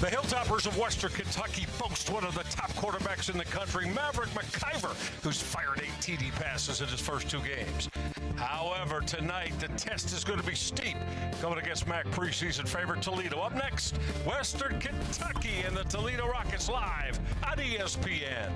The Hilltoppers of Western Kentucky boast one of the top quarterbacks in the country, Maverick McIver, who's fired 8 TD passes in his first 2 games. However, tonight the test is going to be steep, going against MAC preseason favorite Toledo. Up next, Western Kentucky and the Toledo Rockets live on ESPN.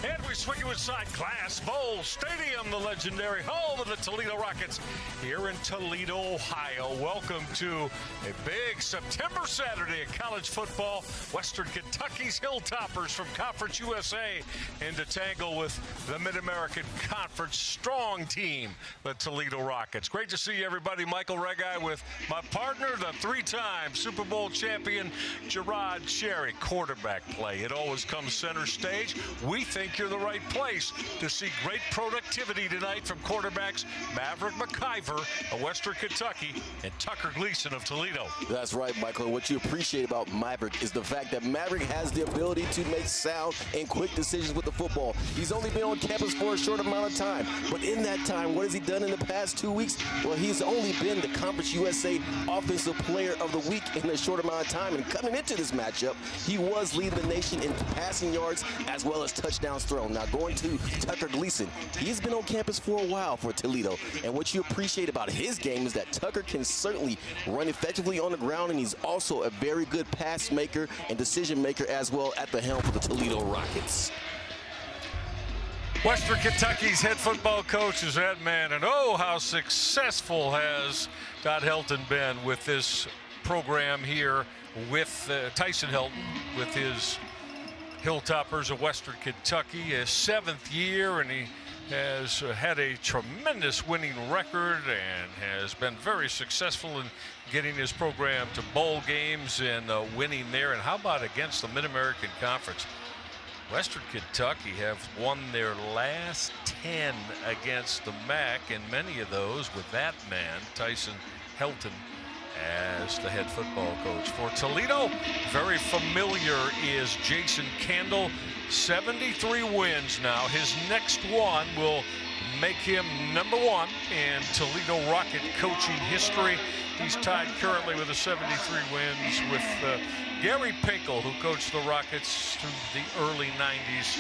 And we swing you inside Glass Bowl Stadium, the legendary home of the Toledo Rockets here in Toledo, Ohio. Welcome to a big September Saturday of college football. Western Kentucky's Hilltoppers from Conference USA in to tangle with the Mid-American Conference strong team, the Toledo Rockets. Great to see you, everybody. Michael Regai with my partner, the 3-time Super Bowl champion, Gerard Cherry. Quarterback play, it always comes center stage. We think you're the right place to see great productivity tonight from quarterbacks Maverick McIver of Western Kentucky and Tucker Gleason of Toledo. That's right, Michael. What you appreciate about Maverick is the fact that Maverick has the ability to make sound and quick decisions with the football. He's only been on campus for a short amount of time, but in that time, what has he done in the past 2 weeks? Well, he's only been the Conference USA Offensive Player of the Week in a short amount of time, and coming into this matchup, he was leading the nation in passing yards as well as touchdowns thrown. Now going to Tucker Gleason, he's been on campus for a while for Toledo, and what you appreciate about his game is that Tucker can certainly run effectively on the ground, and he's also a very good pass maker and decision maker as well at the helm for the Toledo Rockets. Western Kentucky's head football coach is that man, and oh, how successful has Todd Helton been with this program here with Tyson Helton with his Hilltoppers of Western Kentucky, his 7th year, and he has had a tremendous winning record and has been very successful in getting his program to bowl games and winning there. And how about against the Mid-American Conference? Western Kentucky have won their last 10 against the MAC, and many of those with that man, Tyson Helton, as the head football coach. For Toledo, very familiar is Jason Candle, 73 wins now. His next one will make him #1 in Toledo Rocket coaching history. He's tied currently with the 73 wins with Gary Pinkel, who coached the Rockets through the early 90s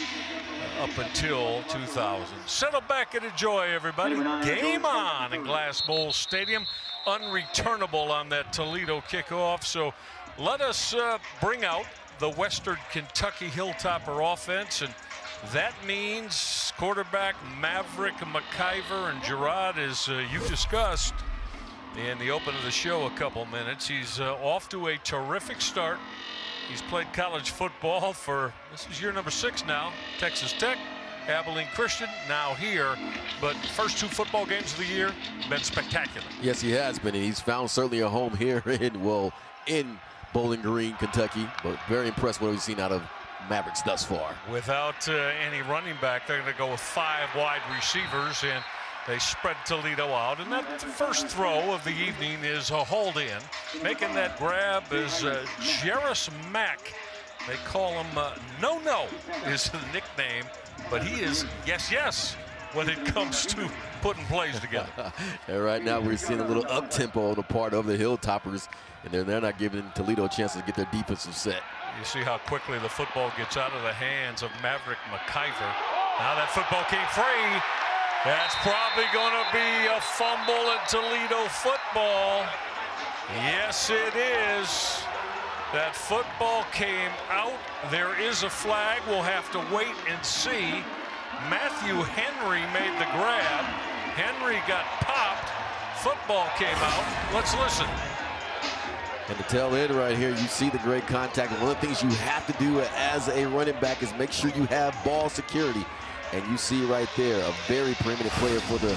up until 2000. Settle back and enjoy, everybody. Game on in Glass Bowl Stadium. Unreturnable on that Toledo kickoff. So let us bring out the Western Kentucky Hilltopper offense, and that means quarterback Maverick McIver. And Gerard, as you discussed in the open of the show a couple minutes, he's off to a terrific start. He's played college football for, this is year number 6 now, Texas Tech, Abilene Christian, now here, but first 2 football games of the year been spectacular. Yes, he has been, and he's found certainly a home here in Bowling Green, Kentucky, but very impressed with what we've seen out of Mavericks thus far. Without any running back, they're going to go with 5 wide receivers, and they spread Toledo out. And that first throw of the evening is a hauled in. Making that grab is Jarris Mack. They call him No-No is the nickname, but he is yes when it comes to putting plays together. And right now we're seeing a little up-tempo on the part of the Hilltoppers, and they're not giving Toledo a chance to get their defensive set. You see how quickly the football gets out of the hands of Maverick McIver. Now that football came free. That's probably going to be a fumble in Toledo football. Yes, it is. That football came out. There is a flag. We'll have to wait and see. Matthew Henry made the grab. Henry got popped. Football came out. Let's listen. And the tail end right here, you see the great contact. One of the things you have to do as a running back is make sure you have ball security. And you see right there a very preeminent player for the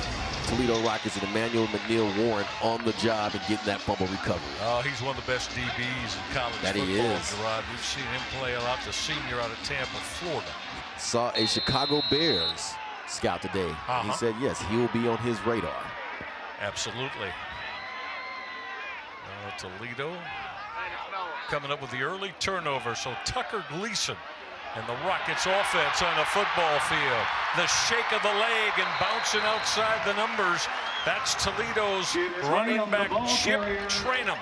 Toledo Rockets and Emmanuel McNeil-Warren on the job and getting that fumble recovery. Oh, he's one of the best DBs in college football, Gerard. We've seen him play a lot. The senior out of Tampa, Florida. Saw a Chicago Bears scout today. He said, yes, he will be on his radar. Absolutely. Toledo coming up with the early turnover. So Tucker Gleason and the Rockets offense on the football field. The shake of the leg and bouncing outside the numbers. That's Toledo's running back, Chip Trainum.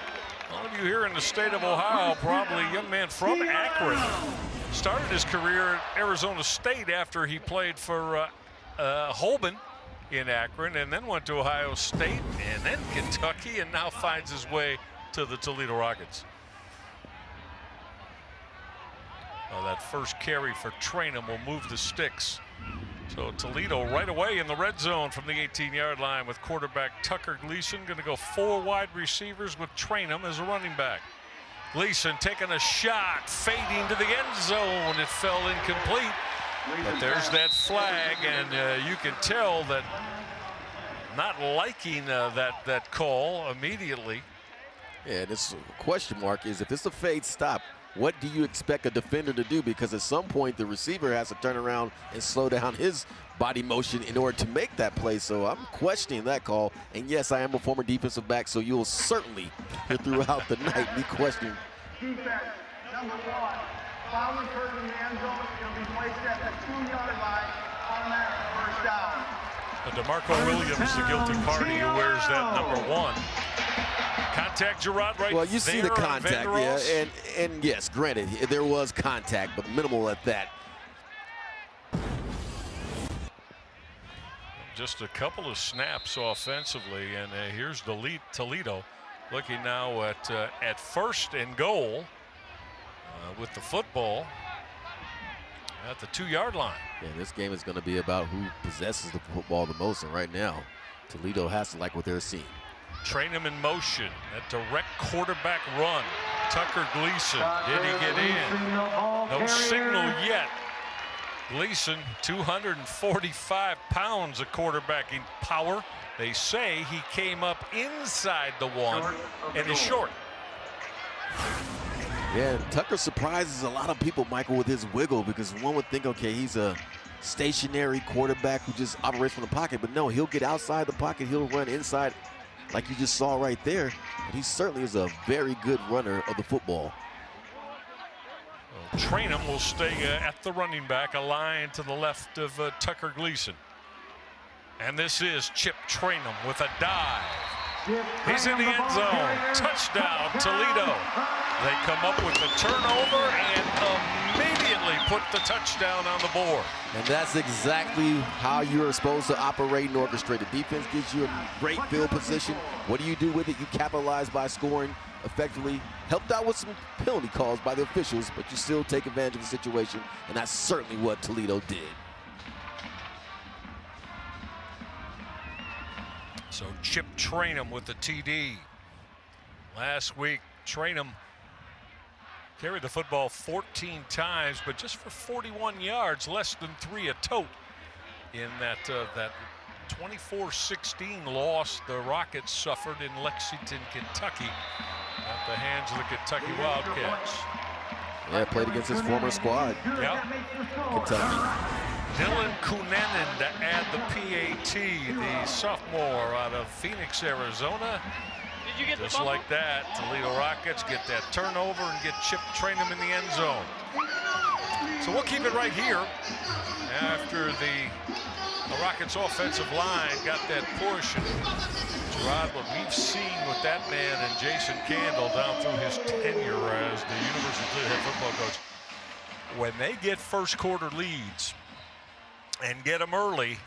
All of you here in the state of Ohio, probably a young man from Akron. Started his career at Arizona State after he played for Holman in Akron, and then went to Ohio State and then Kentucky, and now finds his way to the Toledo Rockets. Well, that first carry for Trainum will move the sticks. So Toledo right away in the red zone from the 18-yard line with quarterback Tucker Gleason. Going to go 4 wide receivers with Trainum as a running back. Gleason taking a shot, fading to the end zone. It fell incomplete. But there's that flag, and you can tell that not liking that call immediately. Yeah, this question mark is, if it's a fade stop, what do you expect a defender to do? Because at some point the receiver has to turn around and slow down his body motion in order to make that play. So I'm questioning that call. And yes, I am a former defensive back, so you'll certainly hear throughout the night me questioning. Defense, number 1, foul occurred in the end zone. It'll be placed at the 2-yard line on that first down. DeMarco Williams, the guilty party, who wears that number 1. Contact, Gerard, right? Well, you see the contact, yeah, and yes, granted, there was contact, but minimal at that. Just a couple of snaps offensively, and here's the lead. Toledo looking now at first and goal with the football at the 2-yard line. Yeah, this game is going to be about who possesses the football the most, and right now, Toledo has to like what they're seeing. Trainum in motion, a direct quarterback run. Tucker Gleason, did he get in? No signal yet. Gleason, 245 pounds of quarterbacking power. They say he came up inside the 1 and is short. Yeah, and Tucker surprises a lot of people, Michael, with his wiggle, because one would think, okay, he's a stationary quarterback who just operates from the pocket, but no, he'll get outside the pocket, he'll run inside, like you just saw right there. But he certainly is a very good runner of the football. Well, Trainum will stay at the running back, a line to the left of Tucker Gleason. And this is Chip Trainum with a dive. He's in the end zone. Touchdown, Toledo. They come up with the turnover and immediately put the touchdown on the board. And that's exactly how you're supposed to operate and orchestrate. The defense gives you a great field position. What do you do with it? You capitalize by scoring effectively. Helped out with some penalty calls by the officials, but you still take advantage of the situation, and that's certainly what Toledo did. So Chip Trainum with the TD. Last week, Trainum carried the football 14 times, but just for 41 yards, less than 3 a tote in that 24-16 loss the Rockets suffered in Lexington, Kentucky at the hands of the Kentucky Wildcats. Yeah, played against his former squad. Yeah. Kentucky. Dylan Kunanen to add the PAT, the sophomore out of Phoenix, Arizona. Just like that, Toledo Rockets get that turnover and get Chip Trainum in the end zone. So we'll keep it right here after the Rockets offensive line got that push. And Gerard, what we've seen with that man and Jason Candle down through his tenure as the University of Toledo head football coach, when they get first quarter leads and get them early,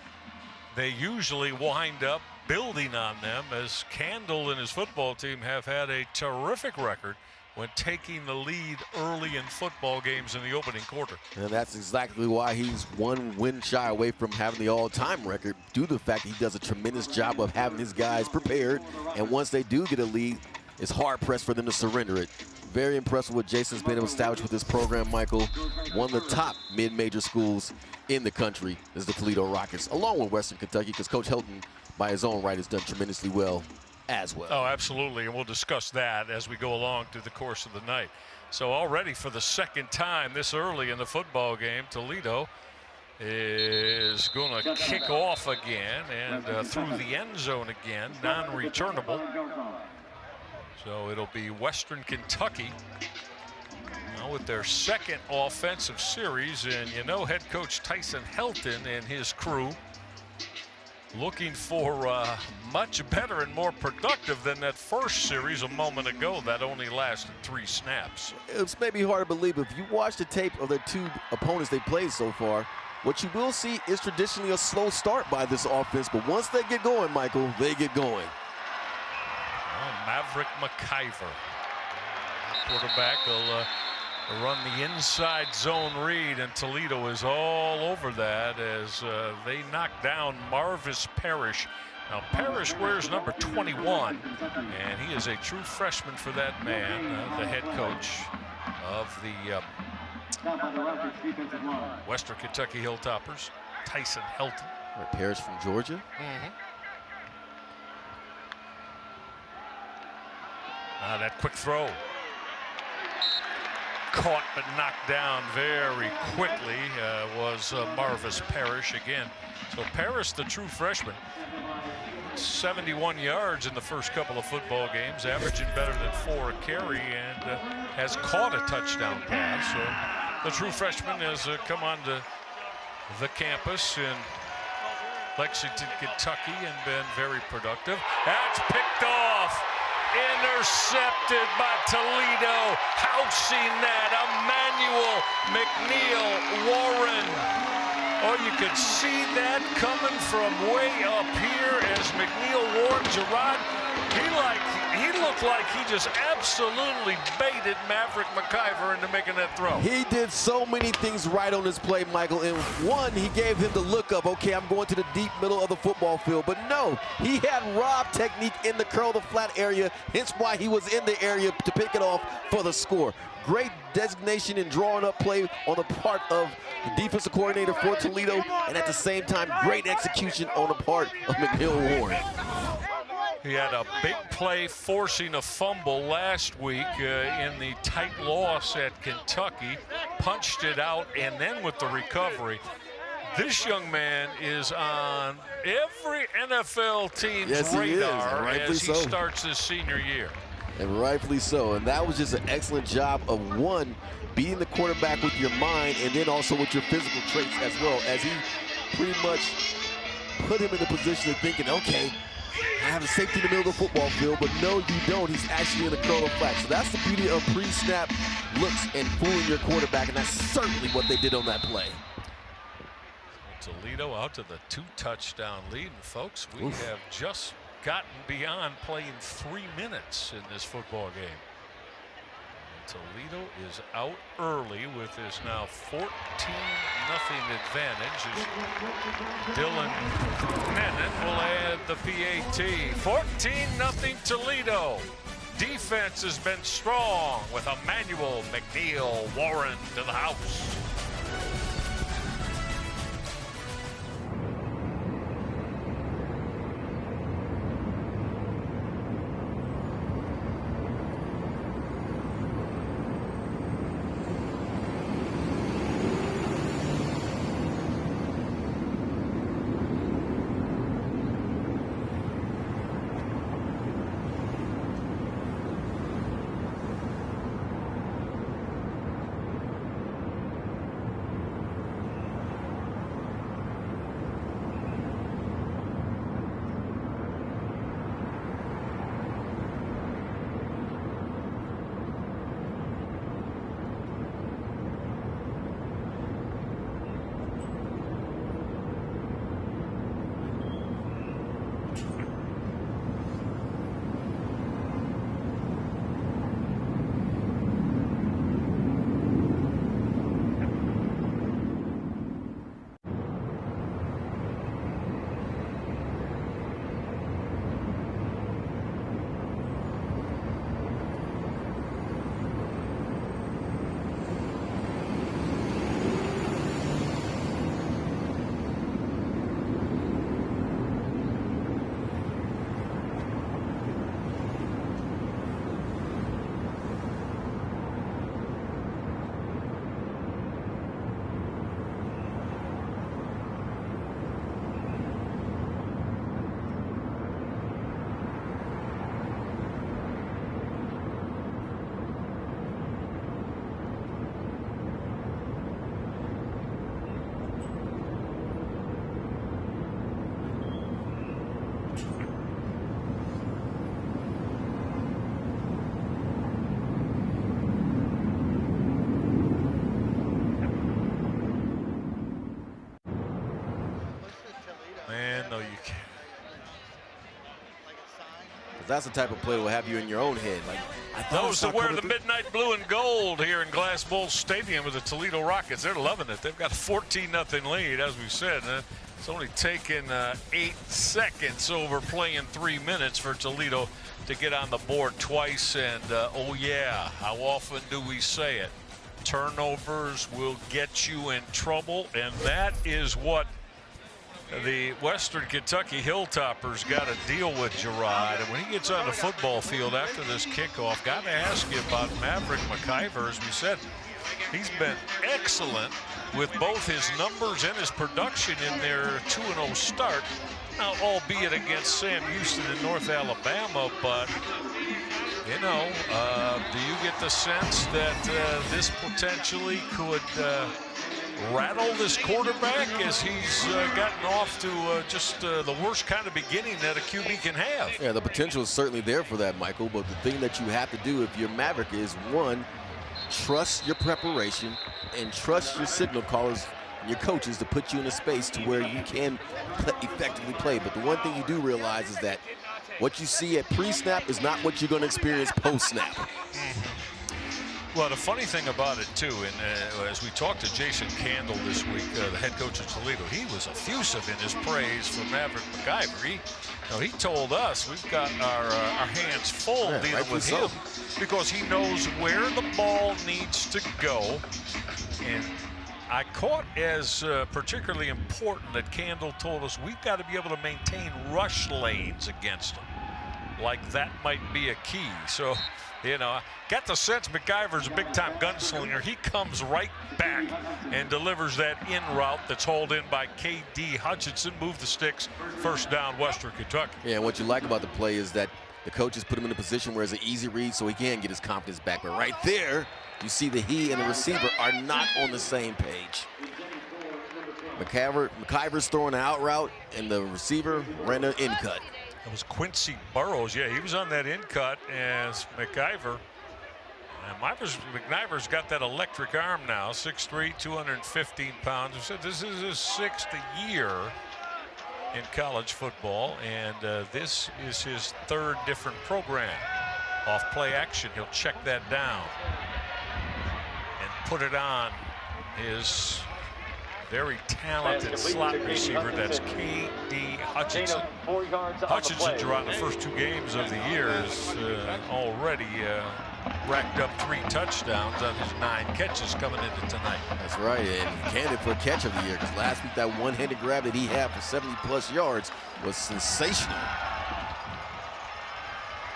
they usually wind up building on them, as Candle and his football team have had a terrific record when taking the lead early in football games in the opening quarter. And that's exactly why he's 1 win shy away from having the all-time record, due to the fact that he does a tremendous job of having his guys prepared, and once they do get a lead, it's hard-pressed for them to surrender it. Very impressed with what Jason's been able to establish with this program, Michael. One of the top mid-major schools in the country is the Toledo Rockets, along with Western Kentucky, because Coach Helton, by his own right, has done tremendously well as well. Oh, absolutely, and we'll discuss that as we go along through the course of the night. So already for the second time this early in the football game, Toledo is going to kick off again and through the end zone again, non-returnable. So it'll be Western Kentucky now with their second offensive series, and you know head coach Tyson Helton and his crew looking for much better and more productive than that first series a moment ago that only lasted 3 snaps. It's maybe hard to believe, if you watch the tape of the 2 opponents they played so far, what you will see is traditionally a slow start by this offense, but once they get going, Michael, they get going. Maverick McIver, quarterback, will run the inside zone read, and Toledo is all over that as they knock down Marvis Parrish. Now Parrish wears number 21, and he is a true freshman for that man, the head coach of the Western Kentucky Hilltoppers, Tyson Helton. Parrish from Georgia. That quick throw. Caught but knocked down very quickly was Marvis Parrish again. So Parrish, the true freshman, 71 yards in the first couple of football games, averaging better than 4 a carry, and has caught a touchdown pass. So the true freshman has come onto the campus in Lexington, Kentucky, and been very productive. That's picked off. Intercepted by Toledo. Housing that, Emmanuel McNeil Warren. Oh, you could see that coming from way up here as McNeil Warren, Gerard, he looked like he just absolutely baited Maverick McIver into making that throw. He did so many things right on this play, Michael. And one, he gave him the look of, okay, I'm going to the deep middle of the football field. But no, he had Rob technique in the curl the flat area, hence why he was in the area to pick it off for the score. Great designation and drawing up play on the part of the defensive coordinator for Toledo, and at the same time, great execution on the part of McNeil Warren. He had a big play forcing a fumble last week in the tight loss at Kentucky, punched it out, and then with the recovery. This young man is on every NFL team's radar as he starts his senior year. And rightfully so. And that was just an excellent job of, one, beating the quarterback with your mind and then also with your physical traits as well, as he pretty much put him in the position of thinking, okay, I have a safety in the middle of the football field, but no, you don't. He's actually in the curl of flat. So that's the beauty of pre-snap looks and fooling your quarterback, and that's certainly what they did on that play. Toledo out to the 2-touchdown lead, and folks, we have just gotten beyond playing 3 minutes in this football game. And Toledo is out early with his now 14-0 advantage as Dylan Nennan will add the PAT. 14-0 Toledo. Defense has been strong with Emmanuel McNeil Warren to the house. That's the type of play that will have you in your own head. Like, those that wear the midnight blue and gold here in Glass Bowl Stadium with the Toledo Rockets, they're loving it. They've got a 14-0 lead, as we said. It's only taken 8 seconds over playing 3 minutes for Toledo to get on the board twice. And, oh, yeah, how often do we say it? Turnovers will get you in trouble, and that is what the Western Kentucky Hilltoppers got to deal with, Gerard. And when he gets on the football field after this kickoff, got to ask you about Maverick McIver. As we said, he's been excellent with both his numbers and his production in their 2-0 start. Now, albeit against Sam Houston in North Alabama, but, you know, do you get the sense that this potentially could rattle this quarterback as he's gotten off to just the worst kind of beginning that a QB can have? Yeah, the potential is certainly there for that, Michael, but the thing that you have to do if you're Maverick is, one, trust your preparation and trust your signal callers and your coaches to put you in a space to where you can effectively play. But the one thing you do realize is that what you see at pre-snap is not what you're going to experience post-snap. Well, the funny thing about it, too, and as we talked to Jason Candle this week, the head coach of Toledo, he was effusive in his praise for Maverick McIver. He told us we've got our hands full dealing with him because he knows where the ball needs to go. And I caught as particularly important that Candle told us we've got to be able to maintain rush lanes against him. Like that might be a key. So, you know, I got the sense McIver's a big-time gunslinger. He comes right back and delivers that in route that's hauled in by K.D. Hutchinson. Move the sticks, first down, Western Kentucky. Yeah, and what you like about the play is that the coaches put him in a position where it's an easy read so he can get his confidence back. But right there, you see that he and the receiver are not on the same page. McIver's throwing an out route, and the receiver ran an in cut. It was Quincy Burrows. Yeah, he was on that in cut as McIver. McIver's got that electric arm now, 6'3", 215 pounds. We said this is his 6th year in college football, and this is his 3rd different program. Off play action, he'll check that down and put it on his very talented slot receiver. That's K.D. Hutchinson. Hutchinson, Gerard, in the first 2 games of the year, has already racked up 3 touchdowns on his 9 catches coming into tonight. That's right, and candidate for a catch of the year, because last week that one-handed grab that he had for 70-plus yards was sensational.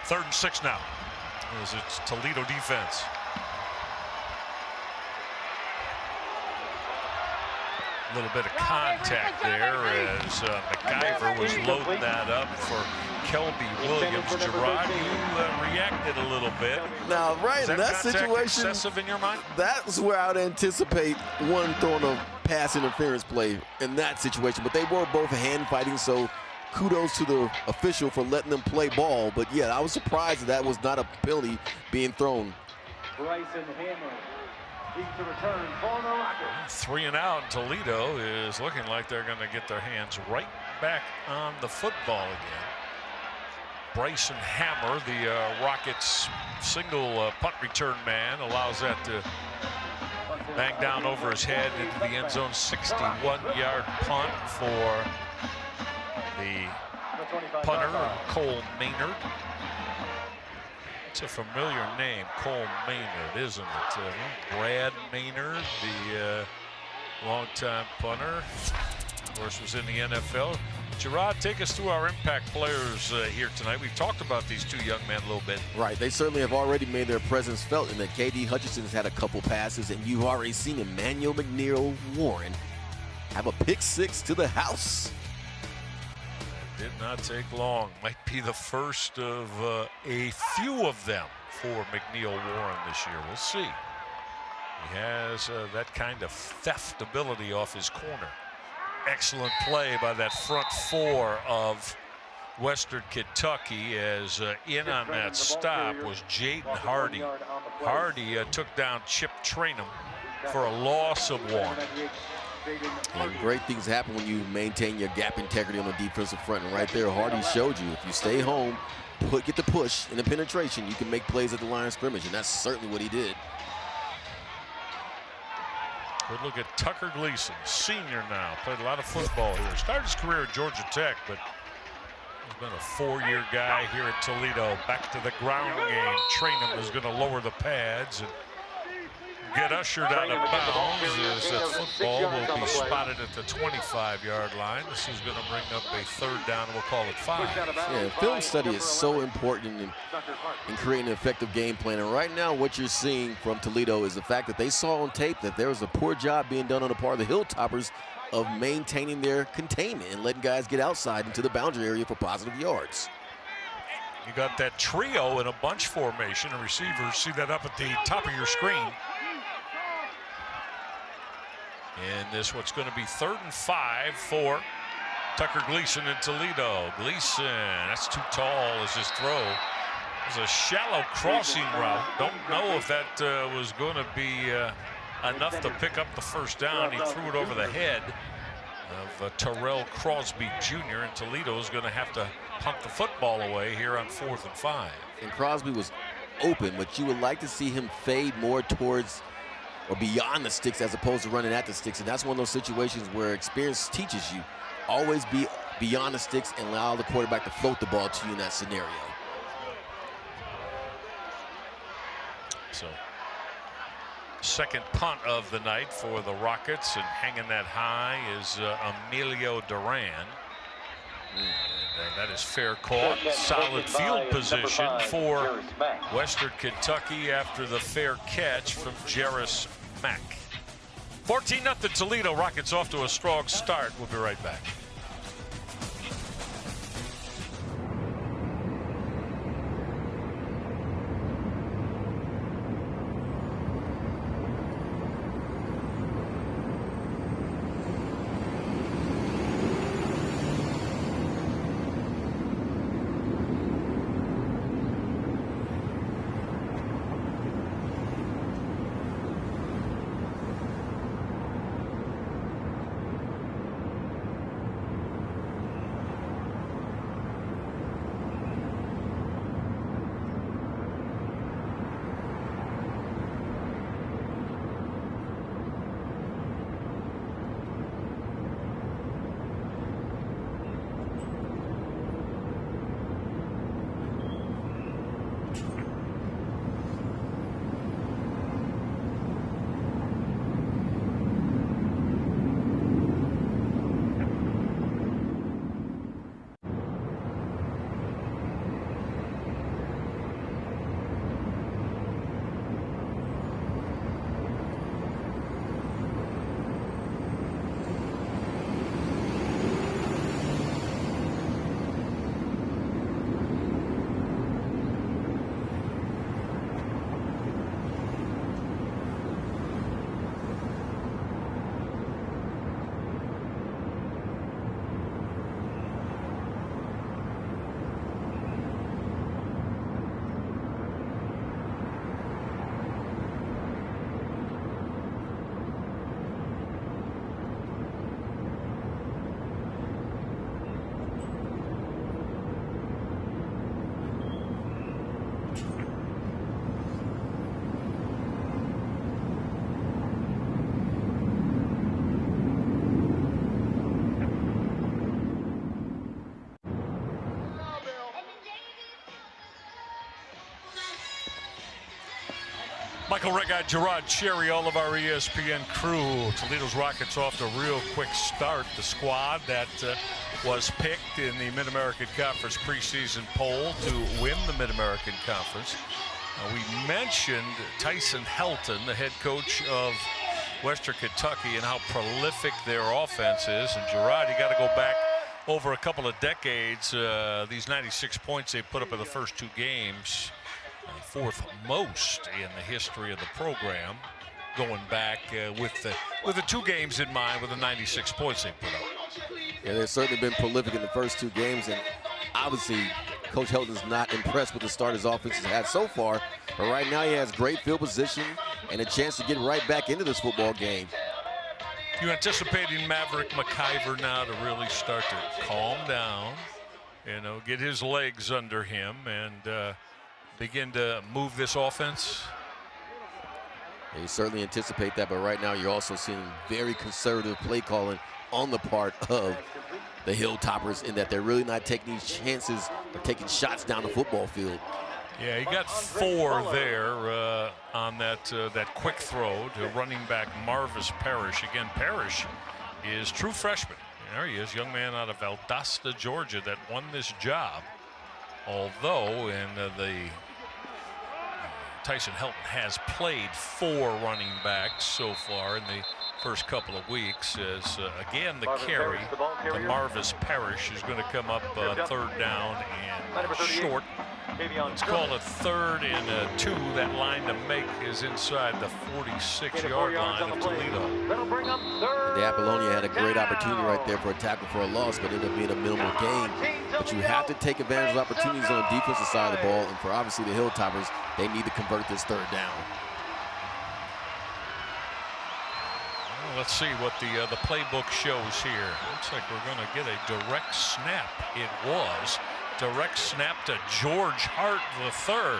3rd and 6 now as it's Toledo defense. A little bit of contact there as McIver was loading that up for Kelby Williams. Gerard, you reacted a little bit. Now, right in that situation, excessive in your mind? That's where I would anticipate one throwing a pass interference play in that situation. But they were both hand fighting, so kudos to the official for letting them play ball. But yeah, I was surprised that was not a penalty being thrown. Bryson Hammer. To return for the Rockets. 3 and out. Toledo is looking like they're going to get their hands right back on the football again. Bryson Hammer, the Rockets' single punt return man, allows that to bang down over his head into the end zone. 61-yard punt for the punter, Cole Maynard. It's a familiar name, Cole Maynard, isn't it? Brad Maynard, the longtime punter, of course, was in the NFL. Gerard, take us through our impact players here tonight. We've talked about these 2 young men a little bit. Right, they certainly have already made their presence felt in that K.D. Hutchinson has had a couple passes, and you've already seen Emmanuel McNeil Warren have a pick 6 to the house. Did not take long. Might be the first of a few of them for McNeil Warren this year. We'll see. He has that kind of theft ability off his corner. Excellent play by that front 4 of Western Kentucky as in on that stop was Jaden Hardy. Hardy took down Chip Trainum for a loss of 1. And great things happen when you maintain your gap integrity on the defensive front. And right there, Hardy showed you, if you stay home, get the push and the penetration, you can make plays at the line of scrimmage, and that's certainly what he did. Good look at Tucker Gleason, senior now. Played a lot of football here. Started his career at Georgia Tech, but he's been a 4-year guy here at Toledo. Back to the ground game. Trainum is going to lower the pads and get ushered out of bounds as that football will be spotted at the 25-yard line. This is going to bring up a 3rd down. We'll call it 5. Yeah, film study is so important in creating an effective game plan. And right now, what you're seeing from Toledo is the fact that they saw on tape that there was a poor job being done on the part of the Hilltoppers of maintaining their containment and letting guys get outside into the boundary area for positive yards. You got that trio in a bunch formation, and receivers see that up at the top of your screen. And this what's going to be 3rd and 5 for Tucker Gleason in Toledo. Gleason, that's too tall as his throw. It was a shallow crossing route. Don't know if that was going to be enough to pick up the 1st down. He threw it over the head of Terrell Crosby Jr. and Toledo is going to have to punt the football away here on 4th and 5. And Crosby was open, but you would like to see him fade more towards or beyond the sticks as opposed to running at the sticks. And that's one of those situations where experience teaches you. Always be beyond the sticks and allow the quarterback to float the ball to you in that scenario. So, 2nd punt of the night for the Rockets, and hanging that high is Emilio Duran. And that is fair caught. Solid field position for Western Kentucky after the fair catch from Jarris Mack. 14-0 Toledo. Rockets off to a strong start. We'll be right back. Michael Regard, Gerard Cherry, all of our ESPN crew. Toledo's Rockets off to a real quick start. The squad that was picked in the Mid-American Conference preseason poll to win the Mid-American Conference. We mentioned Tyson Helton, the head coach of Western Kentucky, and how prolific their offense is. And Gerard, you got to go back over a couple of decades. These 96 points they put up in the first 2 games. 4th most in the history of the program, going back with the 2 games in mind with the 96 points they put up. Yeah, they've certainly been prolific in the first 2 games, and obviously Coach Helton's not impressed with the start his offense has had so far, but right now he has great field position and a chance to get right back into this football game. You anticipating Maverick McIver now to really start to calm down, you know, get his legs under him and begin to move this offense? Yeah, you certainly anticipate that, but right now you're also seeing very conservative play calling on the part of the Hilltoppers in that they're really not taking these chances or taking shots down the football field. Yeah, he got 4 there on that quick throw to running back Marvis Parrish. Again, Parrish is true freshman. There he is, young man out of Valdosta, Georgia, that won this job. Although in Tyson Helton has played 4 running backs so far in the first couple of weeks, as again the carry to Marvis Parrish is going to come up 3rd down and short. Let's call it 3rd and 2. That line to make is inside the 46-yard line of Toledo. The Apollonia had a great opportunity right there for a tackle for a loss, but ended up being a minimal gain. But you have to take advantage of opportunities on the defensive side of the ball, and for obviously the Hilltoppers, they need to convert this 3rd down. Well, let's see what the playbook shows here. Looks like we're going to get a direct snap. It was. Direct snap to George Hart III,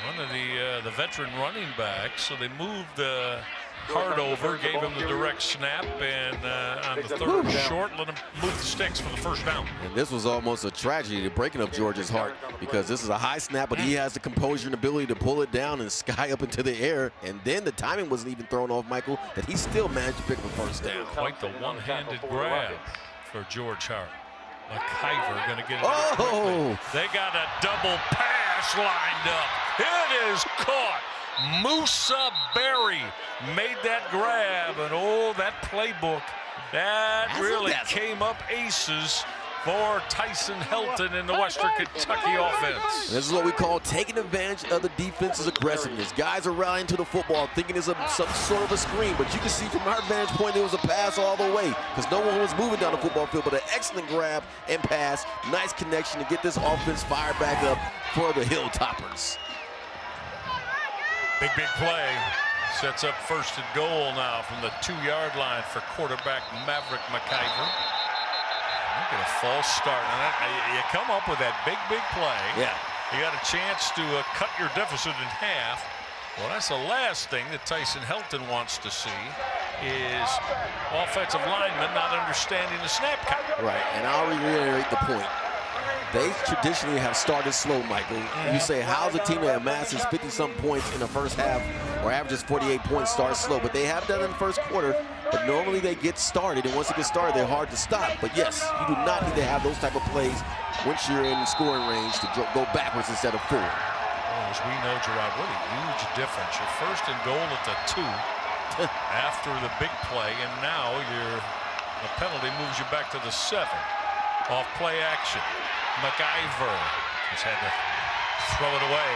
one of the veteran running backs. So they moved Hart over, gave him the direct snap, and on the 3rd short, let him move the sticks for the 1st down. And this was almost a tragedy, the breaking of George's heart, because this is a high snap, but he has the composure and ability to pull it down and sky up into the air. And then the timing wasn't even thrown off, Michael, that he still managed to pick the 1st down. Quite the one-handed grab for George Hart. McIver going to get it. Oh! They got a double pass lined up. It is caught. Musa Berry made that grab, and oh, that playbook, that really came up aces for Tyson Helton in the Western Kentucky offense. This is what we call taking advantage of the defense's aggressiveness. Guys are rallying to the football, thinking it's some sort of a screen, but you can see from our vantage point it was a pass all the way because no one was moving down the football field, but an excellent grab and pass. Nice connection to get this offense fired back up for the Hilltoppers. Big play. Sets up 1st and goal now from the 2-yard line for quarterback Maverick McIver. Look at a false start. You come up with that big play. Yeah. You got a chance to cut your deficit in half. Well, that's the last thing that Tyson Helton wants to see is offensive linemen not understanding the snap count. Right, and I'll reiterate the point. They traditionally have started slow, Michael. You say, how's a team that amasses 50-something points in the first half or averages 48 points start slow? But they have done it in the first quarter, but normally they get started, and once they get started, they're hard to stop. But yes, you do not need to have those type of plays once you're in scoring range to go backwards instead of forward. Well, as we know, Gerard, what a huge difference. Your 1st and goal at the 2 after the big play, and now the penalty moves you back to the 7. Off play action. McIver just had to throw it away.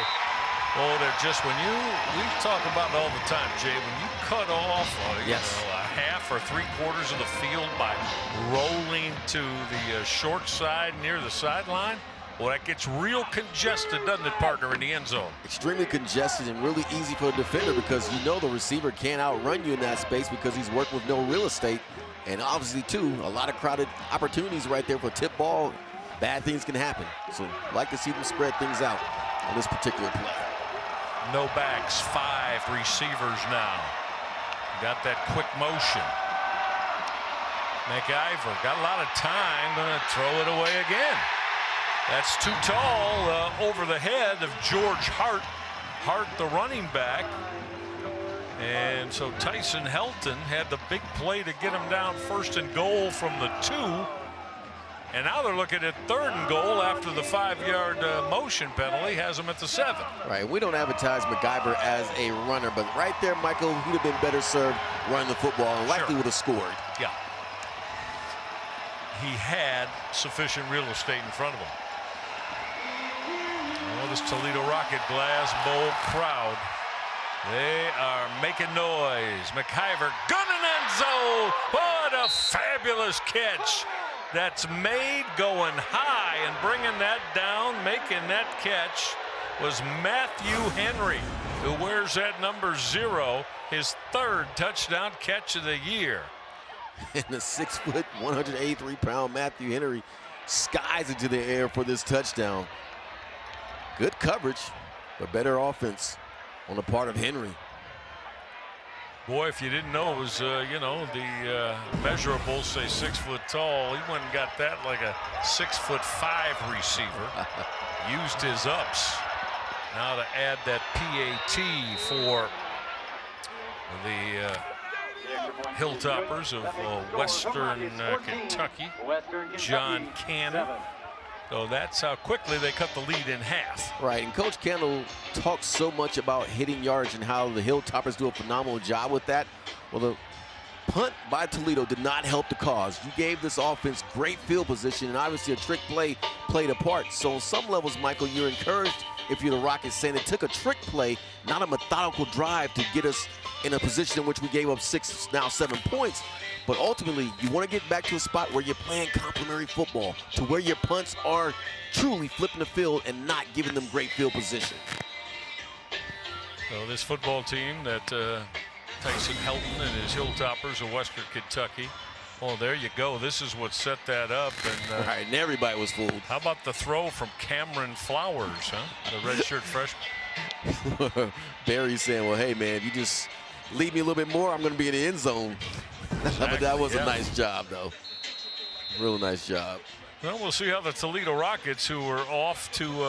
Oh, they're just, we talk about it all the time, Jay, when you cut off a half or 3/4 of the field by rolling to the short side near the sideline, well, that gets real congested, doesn't it, partner, in the end zone? Extremely congested and really easy for the defender because you know the receiver can't outrun you in that space because he's working with no real estate. And obviously, too, a lot of crowded opportunities right there for tip ball. Bad things can happen. So I'd like to see them spread things out on this particular play. No backs, 5 receivers now. Got that quick motion. McIver got a lot of time, gonna throw it away again. That's too tall over the head of George Hart. Hart, the running back. And so Tyson Helton had the big play to get him down 1st and goal from the 2. And now they're looking at 3rd and goal after the 5-yard motion penalty has him at the 7. Right, we don't advertise McIver as a runner, but right there, Michael, he'd have been better served running the football and likely would have scored. Yeah. He had sufficient real estate in front of him. Oh, this Toledo Rocket Glass Bowl crowd. They are making noise. McIver gunning end zone. What a fabulous catch. That's made going high and bringing that down, making that catch was Matthew Henry, who wears that number 0, his 3rd touchdown catch of the year. And the 6 foot, 183-pound Matthew Henry skies into the air for this touchdown. Good coverage, but better offense on the part of Henry. Boy, if you didn't know it was, you know, the measurables say 6 foot tall, he went and got that like a 6'5" receiver. Used his ups. Now to add that PAT for the Hilltoppers of Western Kentucky, John Cannon. So that's how quickly they cut the lead in half. Right, and Coach Candle talks so much about hitting yards and how the Hilltoppers do a phenomenal job with that. Well, the punt by Toledo did not help the cause. You gave this offense great field position, and obviously a trick play played a part. So on some levels, Michael, you're encouraged if you're the Rockets, saying it took a trick play, not a methodical drive to get us in a position in which we gave up 6, now 7 points. But ultimately, you want to get back to a spot where you're playing complementary football, to where your punts are truly flipping the field and not giving them great field position. So this football team that Tyson Helton and his Hilltoppers of Western Kentucky. Well, there you go. This is what set that up. And, right, and everybody was fooled. How about the throw from Cameron Flowers, huh? The redshirt freshman. Barry's saying, well, hey, man, if you just leave me a little bit more, I'm going to be in the end zone. Exactly, but that was a nice job, though. Real nice job. Well, we'll see how the Toledo Rockets, who were off to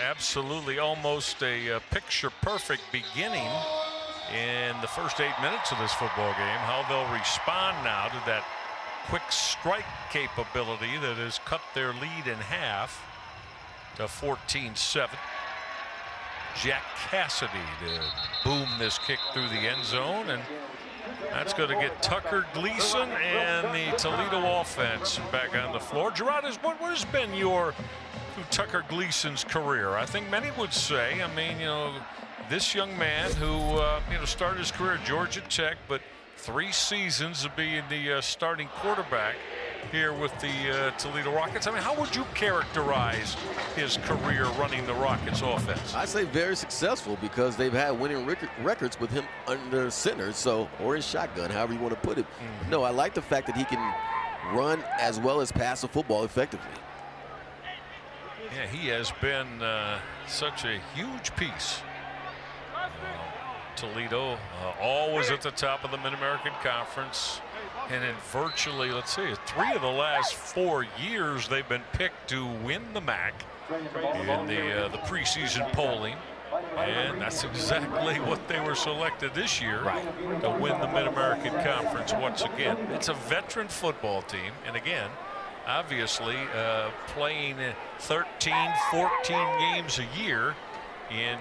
absolutely almost a picture-perfect beginning in the first 8 minutes of this football game, how they'll respond now to that quick strike capability that has cut their lead in half to 14-7. Jack Cassidy to boom this kick through the end zone, and that's going to get Tucker Gleason and the Toledo offense back on the floor. Gerard, what has been your through Tucker Gleason's career? I think many would say, I mean, you know, this young man who you know, started his career at Georgia Tech, but 3 seasons of being the starting quarterback here with the Toledo Rockets. I mean, how would you characterize his career running the Rockets offense? I say very successful, because they've had winning records with him under center, so, or in shotgun, however you want to put it. No, I like the fact that he can run as well as pass the football effectively. Yeah, he has been such a huge piece. Toledo always at the top of the Mid-American Conference, and in virtually, let's see, 3 of the last 4 years they've been picked to win the MAC in the preseason polling, and that's exactly what they were selected this year, to win the Mid-American Conference once again. It's a veteran football team, and again, obviously playing 13, 14 games a year in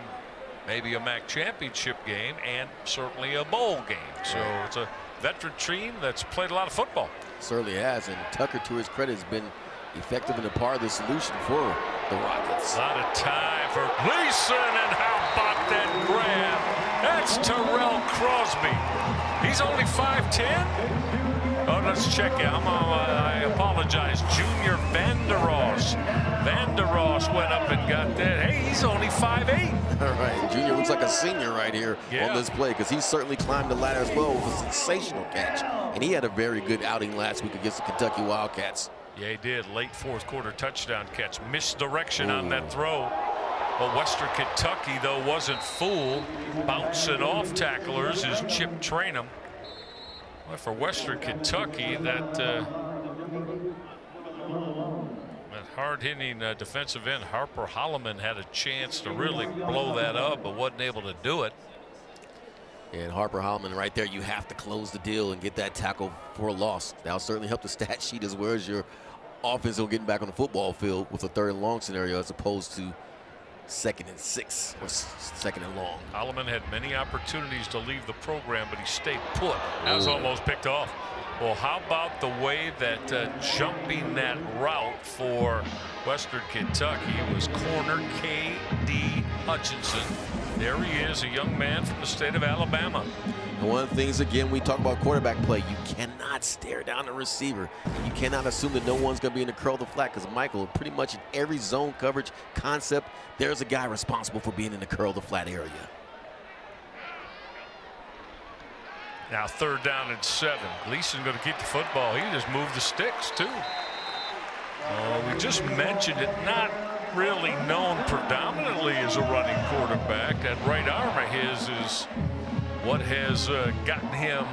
maybe a MAC championship game and certainly a bowl game. So it's a veteran team that's played a lot of football. Certainly has, and Tucker, to his credit, has been effective and a part of the solution for the Rockets. A lot of time for Gleason, and how about that grab? That's Terrell Crosby. He's only 5'10". Oh, let's check it. I apologize. Junior Vandeross. Vandeross went up and got that. Hey, he's only 5'8". All right, Junior looks like a senior right here on this play, because he's certainly climbed the ladder as well with a sensational catch. And he had a very good outing last week against the Kentucky Wildcats. Yeah, he did. Late 4th quarter touchdown catch. Misdirection on that throw. Well, Western Kentucky, though, wasn't fooled. Bouncing off tacklers is Chip Trainum. Well, for Western Kentucky, that hard-hitting defensive end Harper Holloman had a chance to really blow that up, but wasn't able to do it. And Harper Holloman right there, you have to close the deal and get that tackle for a loss. That'll certainly help the stat sheet as well as your offense on getting back on the football field with a 3rd and long scenario as opposed to 2nd and 6 or 2nd and long. Holloman had many opportunities to leave the program, but he stayed put. That was almost picked off. Well, how about the way that jumping that route for Western Kentucky was corner K.D. Hutchinson. There he is, a young man from the state of Alabama. And one of the things, again, we talk about quarterback play, you cannot stare down the receiver. And you cannot assume that no one's going to be in the curl the flat, because Michael, pretty much in every zone coverage concept, there's a guy responsible for being in the curl the flat area. Now 3rd down and 7. Gleason going to keep the football. He just moved the sticks too. We just mentioned it, not really known predominantly as a running quarterback. That right arm of his is what has gotten him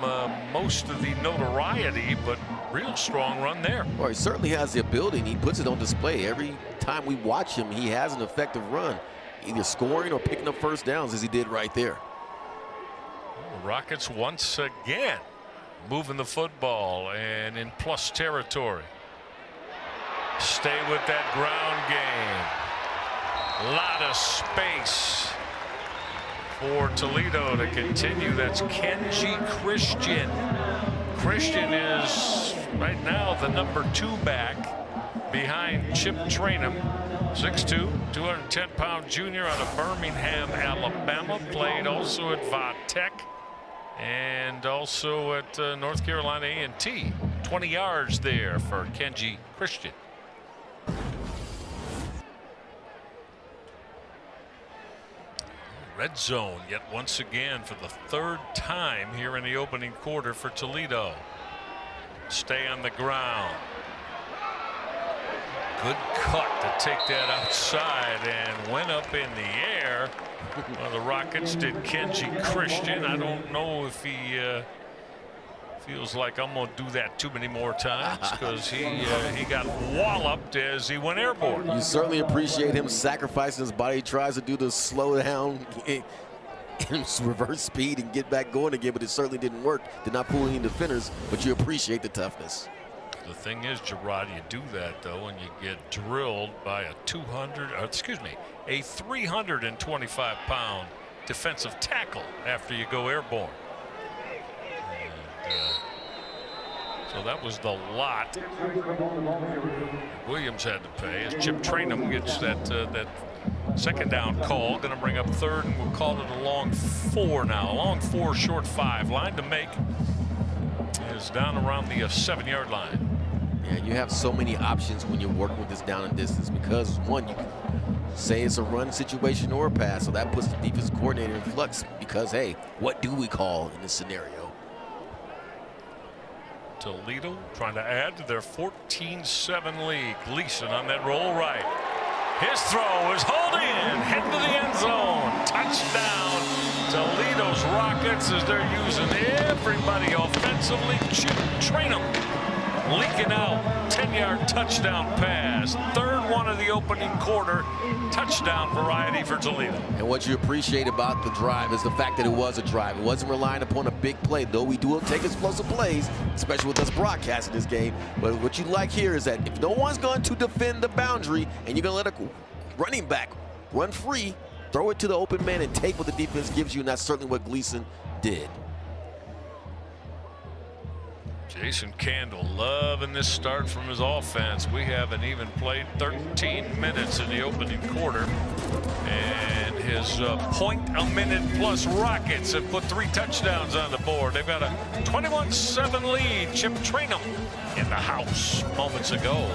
most of the notoriety, but real strong run there. Well, he certainly has the ability, and he puts it on display. Every time we watch him, he has an effective run, either scoring or picking up first downs as he did right there. Rockets once again moving the football and in plus territory. Stay with that ground game. A lot of space for Toledo to continue. That's Kenji Christian. Christian is right now the number 2 back behind Chip Trainum. 6'2", 210-pound junior out of Birmingham, Alabama. Played also at Va Tech and also at North Carolina A&T. 20 yards there for Kenji Christian. Red zone yet once again for the 3rd time here in the opening quarter for Toledo. Stay on the ground. Good cut to take that outside and went up in the air. Well, the Rockets did Kenji Christian. I don't know if he feels like I'm going to do that too many more times, because he got walloped as he went airborne. You certainly appreciate him sacrificing his body. He tries to do the slow down reverse speed and get back going again, but it certainly didn't work. Did not fool any defenders, but you appreciate the toughness. The thing is, Gerard, you do that though and you get drilled by a 325-pound defensive tackle after you go airborne. So that was the lot Williams had to pay as Chip Trainum gets that 2nd down call. Going to bring up 3rd, and we'll call it a long 4 now. A long 4, short 5. Line to make is down around the 7-yard line. Yeah, you have so many options when you're working with this down and distance, because one, you can say it's a run situation or a pass, so that puts the defense coordinator in flux, because hey, what do we call in this scenario? Toledo trying to add to their 14-7 lead. Gleason on that roll right. His throw is hauled in, heading to the end zone. Touchdown, Toledo's Rockets, as they're using everybody offensively. Chip Trainum leaking out, 10-yard touchdown pass. 3rd one of the opening quarter. Touchdown variety for Toledo. And what you appreciate about the drive is the fact that it was a drive. It wasn't relying upon a big play, though we do take explosive plays, especially with us broadcasting this game. But what you like here is that if no one's going to defend the boundary and you're going to let a running back run free, throw it to the open man and take what the defense gives you, and that's certainly what Gleason did. Jason Candle loving this start from his offense. We haven't even played 13 minutes in the opening quarter, and his point-a-minute plus Rockets have put 3 touchdowns on the board. They've got a 21-7 lead. Chip Trainum in the house moments ago.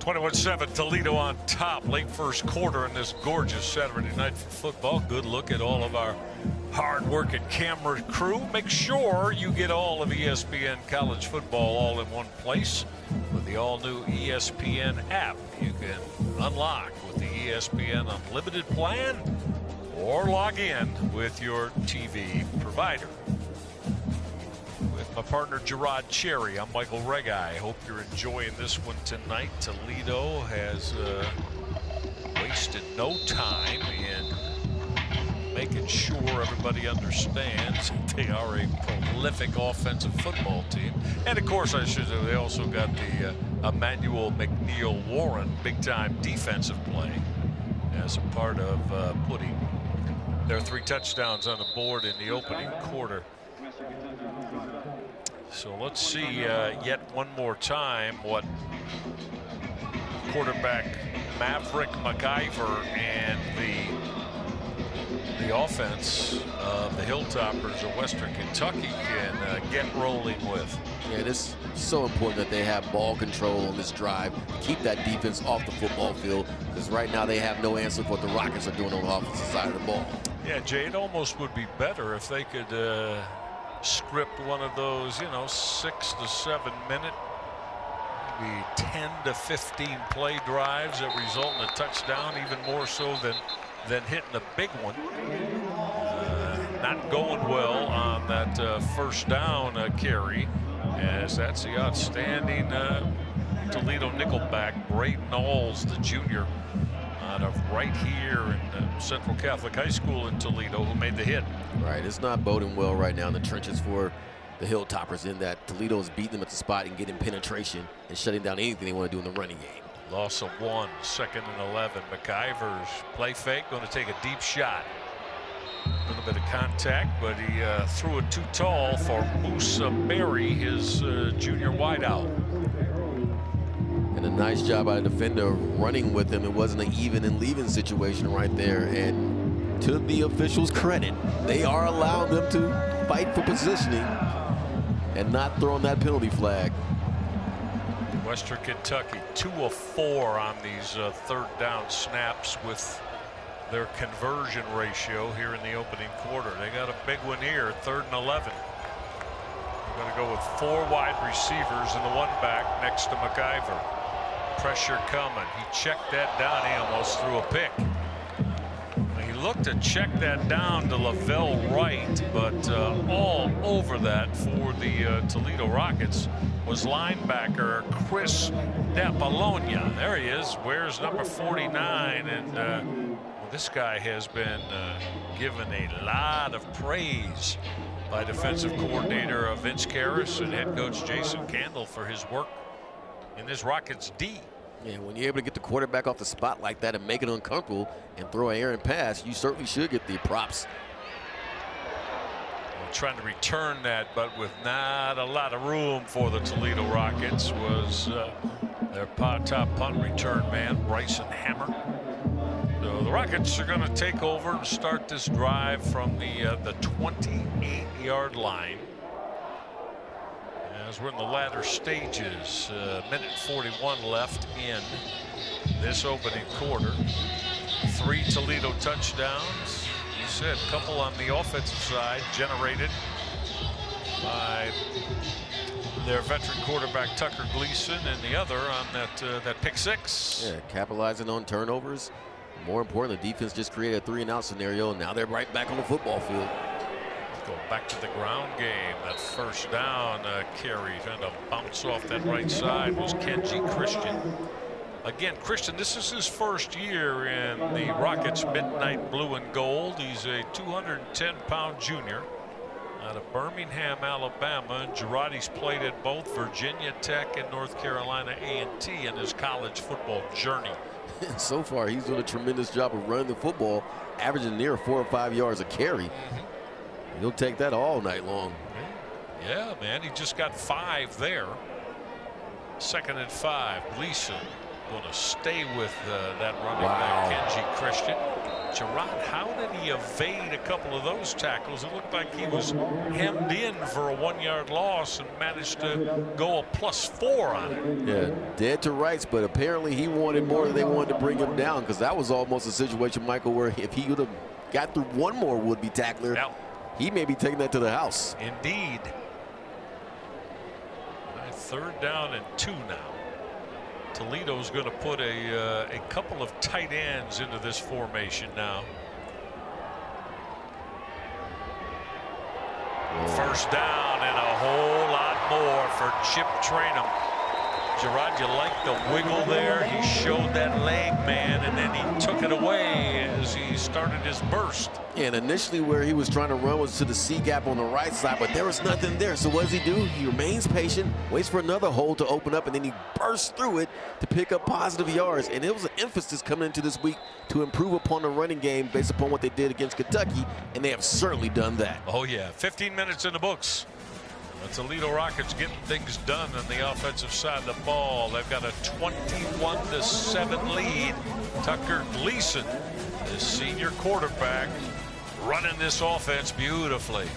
21-7, Toledo on top, late first quarter in this gorgeous Saturday night for football. Good look at all of our hard-working camera crew. Make sure you get all of ESPN college football all in one place with the all-new ESPN app. You can unlock with the ESPN Unlimited plan or log in with your TV provider. With my partner Gerard Cherry, I'm Michael Regai. Hope you're enjoying this one tonight. Toledo has wasted no time in making sure everybody understands they are a prolific offensive football team. And of course, I should say they also got the Emmanuel McNeil Warren big-time defensive play as a part of putting their 3 touchdowns on the board in the opening quarter. So let's see yet one more time what quarterback Maverick McIver and the offense of the Hilltoppers of Western Kentucky can get rolling with. Yeah, it's so important that they have ball control on this drive, keep that defense off the football field, because right now they have no answer for what the Rockets are doing on the offensive side of the ball. Yeah, Jay, it almost would be better if they could script one of those, 6 to 7 minute, maybe 10 to 15 play drives that result in a touchdown, even more so than hitting a big one. Not going well on that first down carry, as that's the outstanding Toledo nickelback, Braden Alls, the junior, out of right here in Central Catholic High School in Toledo, who made the hit. Right, it's not boding well right now in the trenches for the Hilltoppers, in that Toledo is beating them at the spot and getting penetration and shutting down anything they want to do in the running game. Loss of 1, 2nd and 11. McIver's play fake, going to take a deep shot. A little bit of contact, but he threw it too tall for Musa Berry, his junior wideout. And a nice job by the defender running with him. It wasn't an even and leaving situation right there. And to the officials' credit, they are allowing them to fight for positioning and not throwing that penalty flag. Western Kentucky 2 of 4 on these 3rd down snaps with their conversion ratio here in the opening quarter. They got a big one here, 3rd and 11. They're going to go with 4 wide receivers and the 1 back next to McIver. Pressure coming. He checked that down. He almost threw a pick. He looked to check that down to Lavelle Wright, but all over that for the Toledo Rockets was linebacker Chris DePolonia. There he is, wears number 49, and well, this guy has been given a lot of praise by defensive coordinator Vince Karras and head coach Jason Candle for his work in this Rockets D. Yeah, when you're able to get the quarterback off the spot like that and make it uncomfortable and throw an errant pass, you certainly should get the props. Well, trying to return that, but with not a lot of room for the Toledo Rockets, was their top punt return man, Bryson Hammer. So the Rockets are going to take over and start this drive from the 28-yard line. As we're in the latter stages, minute 41 left in this opening quarter. 3 Toledo touchdowns. You said a couple on the offensive side generated by their veteran quarterback Tucker Gleason, and the other on that pick 6. Yeah, capitalizing on turnovers. More important, the defense just created a 3-and-out scenario, and now they're right back on the football field. Go back to the ground game. That first down carry trying to bounce off that right side was Kenji Christian. Again, Christian, this is his first year in the Rockets midnight blue and gold. He's a 210-pound junior out of Birmingham, Alabama. Girardi's played at both Virginia Tech and North Carolina A&T in his college football journey. So far, he's doing a tremendous job of running the football, averaging near 4 or 5 yards a carry. He'll take that all night long. Yeah, man, he just got 5 there. 2nd and 5. Gleason going to stay with that running back, Kenji Christian. Gerard, how did he evade a couple of those tackles? It looked like he was hemmed in for a 1-yard loss and managed to go a +4 on it. Yeah, dead to rights, but apparently he wanted more than they wanted to bring him down, because that was almost a situation, Michael, where if he would have got through one more would-be tackler, he may be taking that to the house. Indeed. 3rd down and 2 now. Toledo's going to put a couple of tight ends into this formation now. First down and a whole lot more for Chip Trainum. Gerard, you like the wiggle there? He showed that leg, man, and then he took it away as he started his burst. And initially where he was trying to run was to the C gap on the right side, but there was nothing there. So what does he do? He remains patient, waits for another hole to open up, and then he bursts through it to pick up positive yards. And it was an emphasis coming into this week to improve upon the running game based upon what they did against Kentucky, and they have certainly done that. Oh, yeah. 15 minutes in the books. The Toledo Rockets getting things done on the offensive side of the ball. They've got a 21-7 lead. Tucker Gleason, the senior quarterback, running this offense beautifully.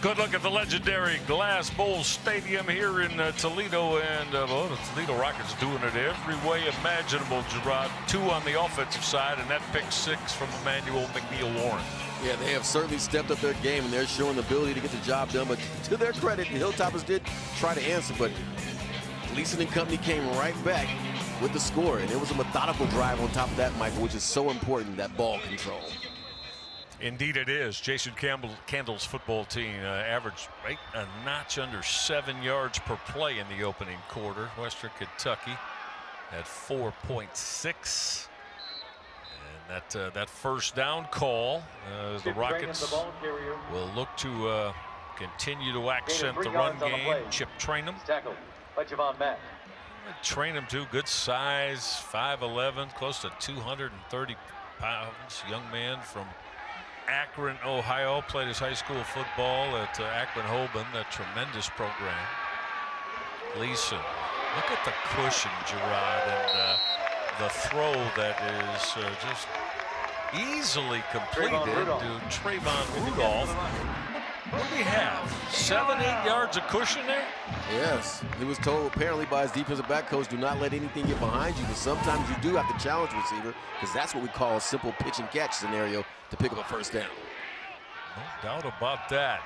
Good look at the legendary Glass Bowl Stadium here in Toledo, and well, the Toledo Rockets doing it every way imaginable, Gerard. 2 on the offensive side, and that pick 6 from Emmanuel McNeil-Warren. Yeah, they have certainly stepped up their game, and they're showing the ability to get the job done. But to their credit, the Hilltoppers did try to answer, but Gleason and company came right back with the score, and it was a methodical drive on top of that, Michael, which is so important, that ball control. Indeed it is. Jason Candle's football team averaged right a notch under 7 yards per play in the opening quarter. Western Kentucky at 4.6. And that first down call, the Rockets will look to continue to accent the run game. Chip Trainum. Trainum too, good size, 5'11", close to 230 pounds. Young man from Akron, Ohio, played his high school football at Akron-Holben, a tremendous program. Gleason, look at the cushion, Gerard, and the throw that is just easily completed to Trayvon Rudolph. What do we have? 7-8 yards of cushion there? Yes. He was told apparently by his defensive back coach, do not let anything get behind you, but sometimes you do have to challenge receiver, because that's what we call a simple pitch and catch scenario to pick up a first down. No doubt about that.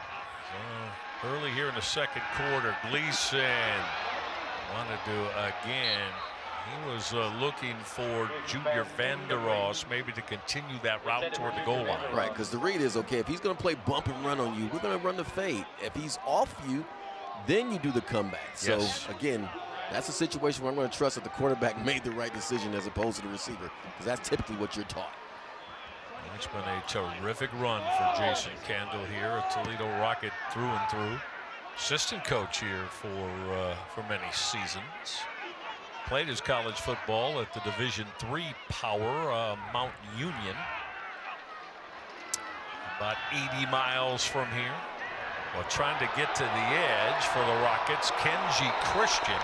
Early here in the second quarter, Gleason wanted to again. He was looking for Junior Vandeross maybe to continue that route toward the goal line. Right, because the read is, okay, if he's going to play bump and run on you, we're going to run the fade. If he's off you, then you do the comeback. Yes. So, again, that's a situation where I'm going to trust that the quarterback made the right decision as opposed to the receiver, because that's typically what you're taught. It's been a terrific run for Jason Candle here, a Toledo Rocket through and through. Assistant coach here for many seasons. Played his college football at the Division III power, Mount Union. About 80 miles from here. Well, trying to get to the edge for the Rockets, Kenji Christian.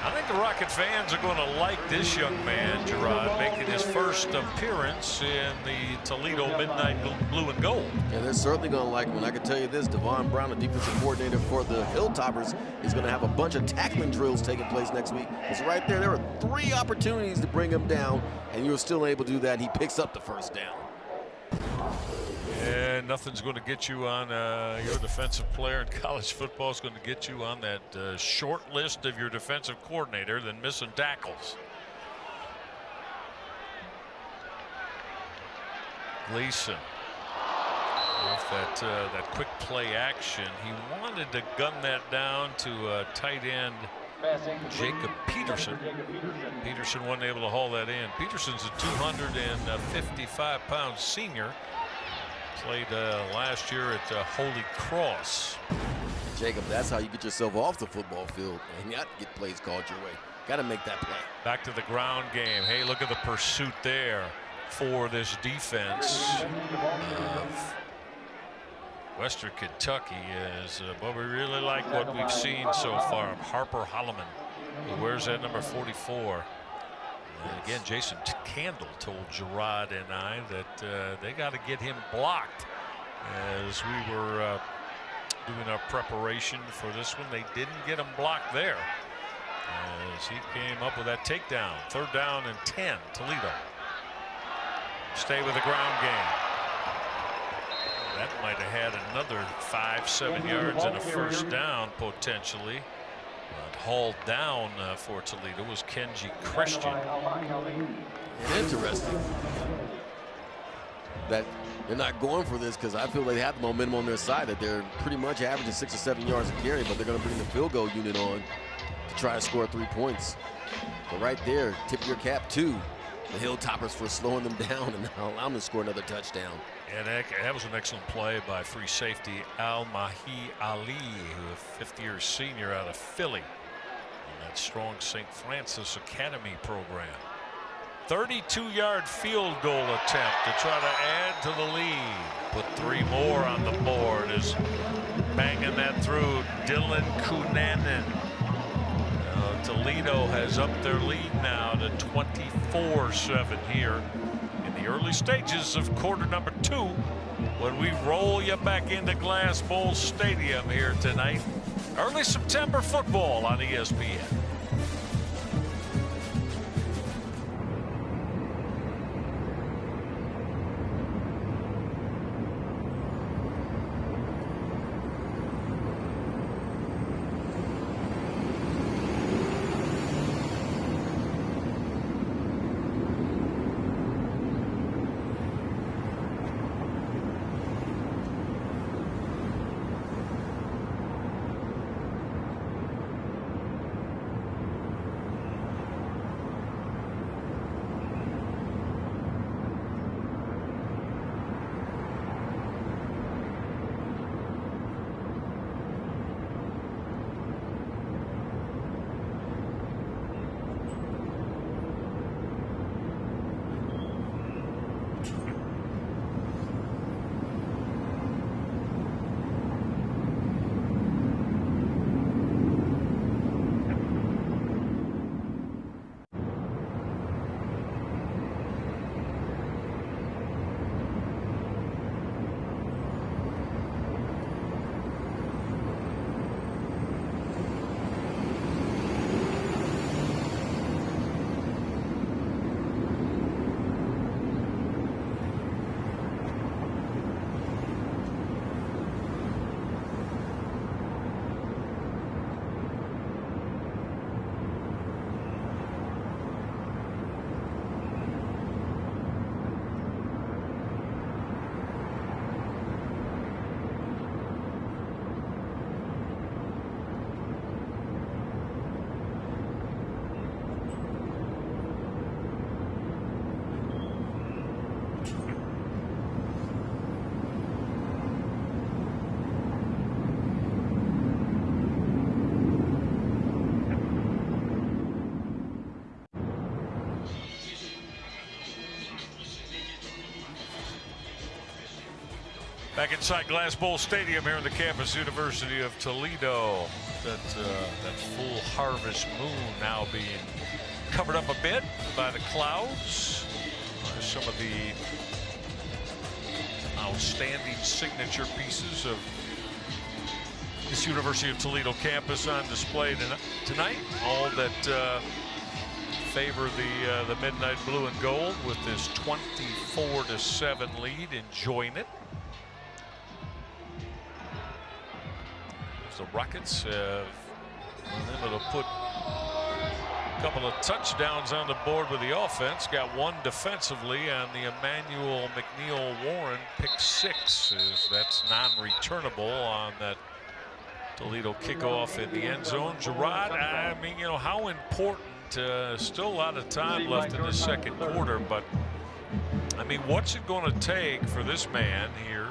I think the Rocket fans are going to like this young man, Gerard, making his first appearance in the Toledo Midnight Blue and Gold. Yeah, they're certainly going to like him. And I can tell you this, Devon Brown, the defensive coordinator for the Hilltoppers, is going to have a bunch of tackling drills taking place next week. Because right there were 3 opportunities to bring him down, and you were still able to do that. He picks up the first down. And nothing's going to get you on your defensive player in college football is going to get you on that short list of your defensive coordinator than missing tackles. Gleason with that quick play action. He wanted to gun that down to tight end Jacob Peterson. Peterson wasn't able to haul that in. Peterson's a 255-pound senior. Played last year at Holy Cross. Jacob, that's how you get yourself off the football field, and you have to get plays called your way. Got to make that play. Back to the ground game. Hey, look at the pursuit there for this defense of Western Kentucky. But we really like what we've seen so far. Harper Holloman, who wears that number 44. And again, Jason Candle told Gerard and I that they got to get him blocked. As we were doing our preparation for this one, they didn't get him blocked there. As he came up with that takedown. 3rd down and 10, Toledo. Stay with the ground game. That might have had another 5-7 yards and a first down potentially. Hauled down for Toledo was Kenji Christian. Interesting that they're not going for this, because I feel they have the momentum on their side, that they're pretty much averaging 6 or 7 yards a carry, but they're going to bring the field goal unit on to try to score 3 points. But right there, tip your cap to the Hilltoppers for slowing them down and allow them to score another touchdown. And that was an excellent play by free safety Al-Mahi Ali, who a 5th-year senior out of Philly. That strong St. Francis Academy program. 32-yard field goal attempt to try to add to the lead. Put 3 more on the board as banging that through Dylan Cunanan. Toledo has upped their lead now to 24-7 here in the early stages of quarter number 2 when we roll you back into Glass Bowl Stadium here tonight. Early September football on ESPN. Back inside Glass Bowl Stadium here on the campus, University of Toledo. That full harvest moon now being covered up a bit by the clouds. Some of the outstanding signature pieces of this University of Toledo campus on display tonight. All that favor the midnight blue and gold with this 24-7 lead, enjoying it. The Rockets have been able to put a couple of touchdowns on the board with the offense. Got one defensively on the Emmanuel McNeil-Warren pick 6. That's non-returnable on that Toledo kickoff in the end zone. Gerard, I mean, you know, how important, still a lot of time left in the second quarter, but I mean, what's it going to take for this man here,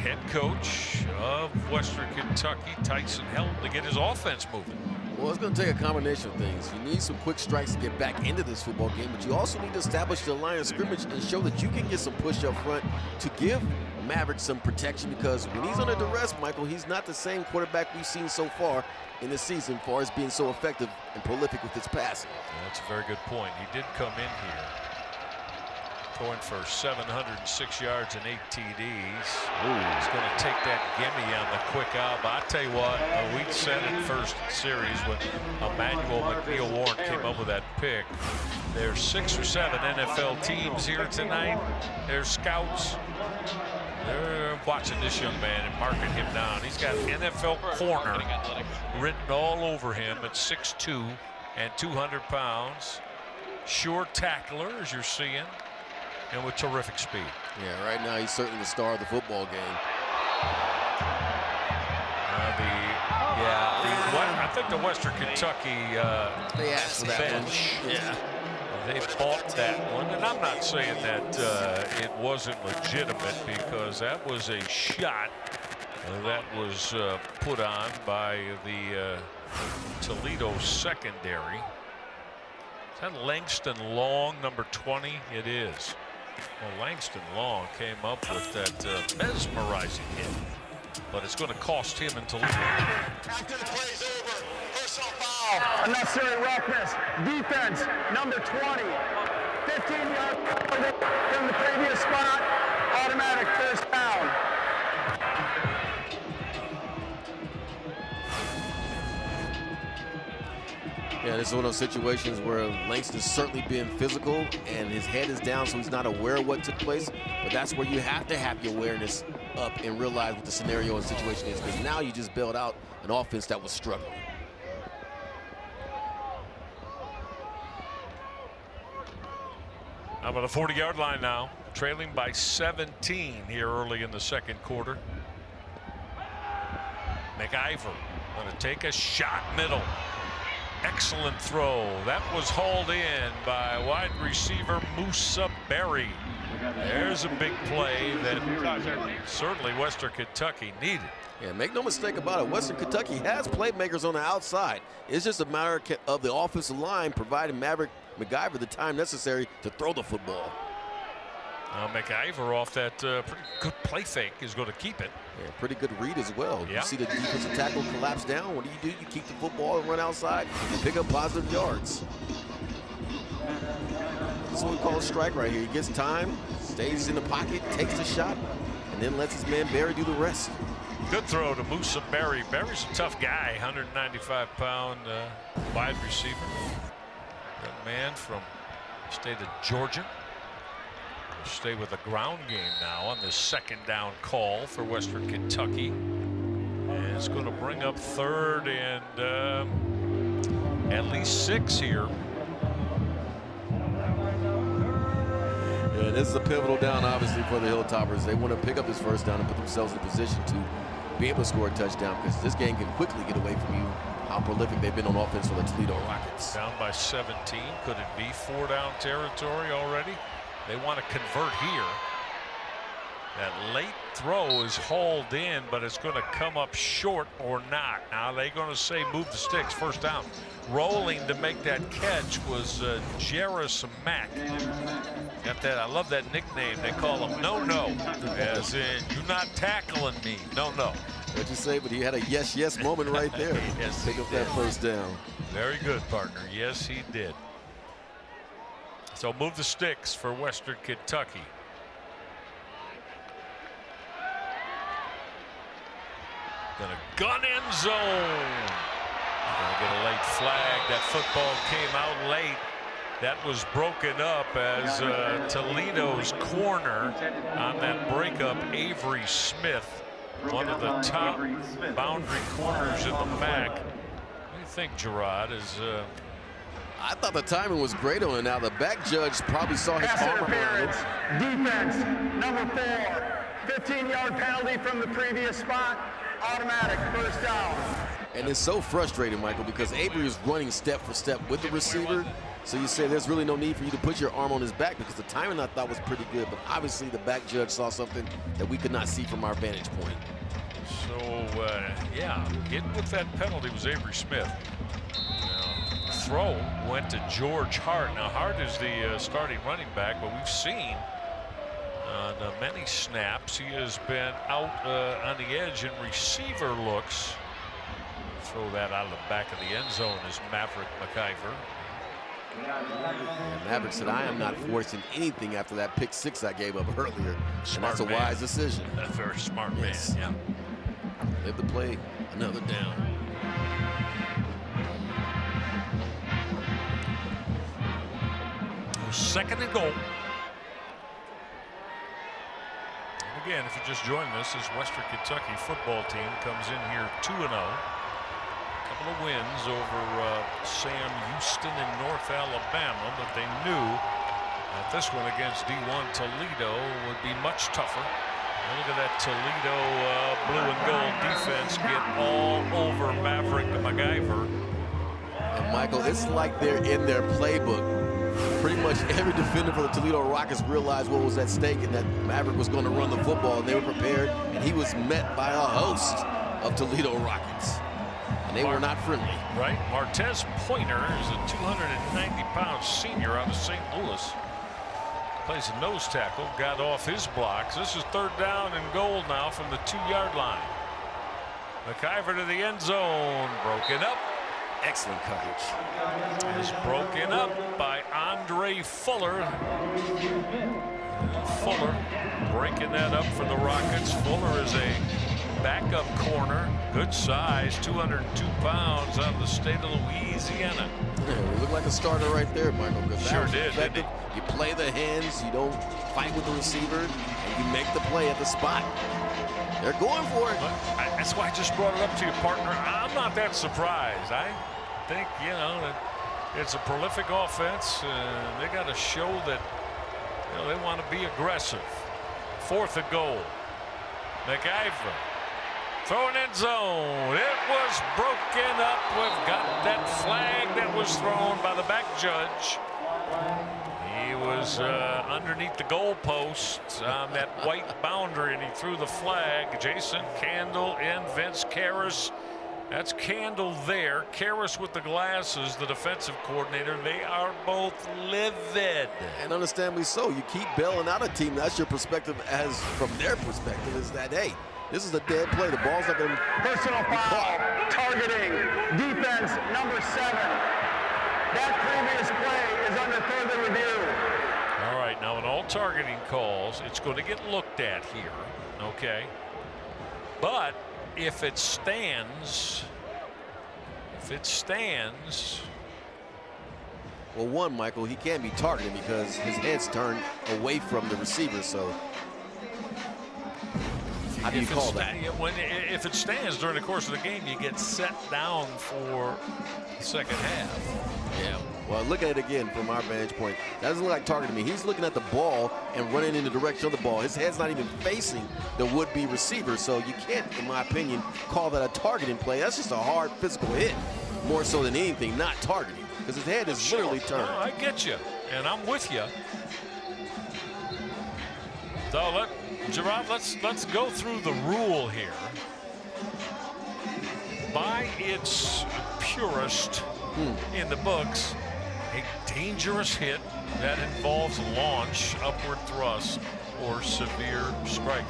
head coach of Western Kentucky, Tyson Helton, to get his offense moving? Well, it's going to take a combination of things. You need some quick strikes to get back into this football game, but you also need to establish the line of scrimmage and show that you can get some push up front to give Maverick some protection, because when he's under duress, Michael, he's not the same quarterback we've seen so far in this season as far as being so effective and prolific with his passing. That's a very good point. He did come in here going for 706 yards and 8 TDs. He's going to take that gimme on the quick out. But I tell you what, we said it first series when Emmanuel McNeil-Warren came up with that pick. There's 6 or 7 NFL teams here tonight. There's scouts. They're watching this young man and marking him down. He's got NFL corner written all over him at 6'2" and 200 pounds. Sure tackler, as you're seeing, and with terrific speed. Yeah, right now he's certainly the star of the football game. I think the Western Kentucky they asked for that bench. One. Yeah. They bought that one, and I'm not saying that it wasn't legitimate, because that was a shot that was put on by the Toledo secondary. Is that Langston Long, number 20? It is. Well, Langston Long came up with that mesmerizing hit, but it's going to cost him in Toledo. After the play's over, personal foul. Unnecessary roughness. Defense, number 20. 15 yards from the previous spot. Automatic first down. Yeah, this is one of those situations where Langston's certainly being physical and his head is down, so he's not aware of what took place. But that's where you have to have your awareness up and realize what the scenario and situation is, because now you just bailed out an offense that was struggling. How about a 40-yard line now, trailing by 17 here early in the second quarter. McIver going to take a shot middle. Excellent throw. That was hauled in by wide receiver Musa Berry. There's a big play that certainly Western Kentucky needed. Yeah, make no mistake about it, Western Kentucky has playmakers on the outside. It's just a matter of the offensive line providing McIver the time necessary to throw the football. McIver off that pretty good play fake is going to keep it. Yeah, pretty good read as well. Yeah. You see the defensive tackle collapse down. What do? You keep the football and run outside and pick up positive yards. This is what we call a strike right here. He gets time, stays in the pocket, takes the shot, and then lets his man Berry do the rest. Good throw to Musa Berry. Berry's a tough guy, 195-pound wide receiver. Young man from the state of Georgia. Stay with the ground game now on this second down call for Western Kentucky. And it's going to bring up third and at least 6 here. Yeah, this is a pivotal down, obviously, for the Hilltoppers. They want to pick up this first down and put themselves in position to be able to score a touchdown, because this game can quickly get away from you. How prolific they've been on offense for the Toledo Rockets. Down by 17. Could it be 4-down territory already? They want to convert here. That late throw is hauled in, but it's going to come up short or not. Now they're going to say move the sticks, first down. Rolling to make that catch was Jairus Mack. Got that? I love that nickname. They call him No, as in you're not tackling me. No. What'd you say? But he had a yes moment right there. Yes, pick up that first down. Very good, partner. Yes, he did. So move the sticks for Western Kentucky. Gonna gun end zone. Gonna get a late flag. That football came out late. That was broken up as Toledo's corner on that breakup, Avery Smith, one of the top boundary corners in the MAC. What do you think, Gerard? I thought the timing was great on it. Now the back judge probably saw his arm around him. Defense, number 4, 15-yard penalty from the previous spot, automatic first down. And it's so frustrating, Michael, because Avery is running step for step with the receiver. So you say there's really no need for you to put your arm on his back because the timing I thought was pretty good. But obviously the back judge saw something that we could not see from our vantage point. So, yeah, getting with that penalty was Avery Smith. Throw went to George Hart. Now Hart is the starting running back, but we've seen on many snaps he has been out on the edge in receiver looks. Throw that out of the back of the end zone is Maverick McIver. And Maverick said, I am not forcing anything after that pick 6 I gave up earlier. And that's a wise decision. A very smart man. Yeah. Live the play, another down. Second and goal. And again, if you're just joining us, this Western Kentucky football team comes in here 2-0. A couple of wins over Sam Houston in North Alabama, but they knew that this one against D1 Toledo would be much tougher. And look at that Toledo blue and gold defense get all over Maverick McIver. And Michael, it's like they're in their playbook. Pretty much every defender for the Toledo Rockets realized what was at stake and that Maverick was going to run the football, and they were prepared, and he was met by a host of Toledo Rockets. And they were not friendly. Right. Martez Pointer is a 290-pound senior out of St. Louis. Plays a nose tackle, got off his blocks. This is third down and goal now from the 2-yard line. McIver to the end zone, broken up. Excellent coverage. Is broken up by Andre Fuller. Fuller breaking that up for the Rockets. Fuller is a backup corner, good size, 202 pounds out of the state of Louisiana. Yeah, he looked like a starter right there, Michael. Sure did, didn't he? You play the hands, you don't fight with the receiver, and you make the play at the spot. They're going for it. That's why I just brought it up to you, partner. I'm not that surprised. I think, you know, that it's a prolific offense. They got to show that, you know, they want to be aggressive. Fourth and goal. McIver throwing end zone. It was broken up. We've got that flag that was thrown by the back judge. He was underneath the goalposts on that white boundary, and he threw the flag. Jason Candle and Vince Karras. That's Candle there. Karras with the glasses, the defensive coordinator. They are both livid. And understandably so. You keep bailing out a team. That's your perspective, as from their perspective, is that, hey, this is a dead play. The ball's not going to personal foul, targeting, defense number 7. That previous play is under further review. All right, now in all targeting calls, it's going to get looked at here, okay? But if it stands, well, one, Michael, he can't be targeted because his head's turned away from the receiver, so how do you call that? If it stands during the course of the game, you get set down for the second half. Yeah, well, look at it again from our vantage point. That doesn't look like targeting me. He's looking at the ball and running in the direction of the ball. His head's not even facing the would-be receiver, so you can't, in my opinion, call that a targeting play. That's just a hard physical hit, more so than anything, not targeting, because his head is literally turned. No, I get you, and I'm with you. So Gerard, let's go through the rule here. By its purest in the books, a dangerous hit that involves launch, upward thrust, or severe strike.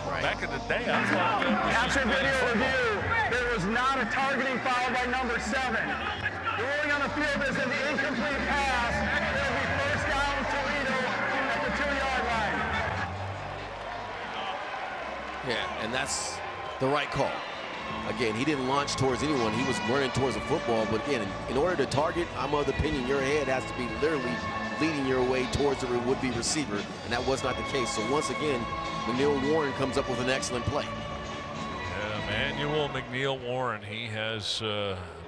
Right. Back in the day, I thought that was after video review, there was not a targeting foul by number 7. The ruling on the field is an incomplete pass. It'll be first down Toledo at the 2-yard line. Yeah, and that's the right call. Again, he didn't launch towards anyone. He was running towards the football. But again, in order to target, I'm of the opinion your head has to be literally leading your way towards the would-be receiver, and that was not the case. So once again, McNeil Warren comes up with an excellent play. Emmanuel McNeil Warren, he has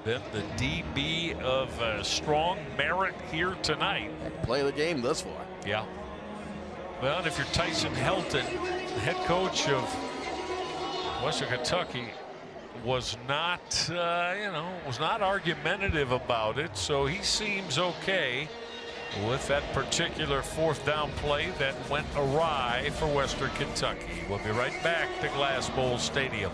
been the DB of strong merit here tonight. Play of the game thus far. Yeah. Well, and if you're Tyson Helton, the head coach of Western Kentucky, was not, was not argumentative about it, so he seems okay with that particular 4th down play that went awry for Western Kentucky. We'll be right back to Glass Bowl Stadium.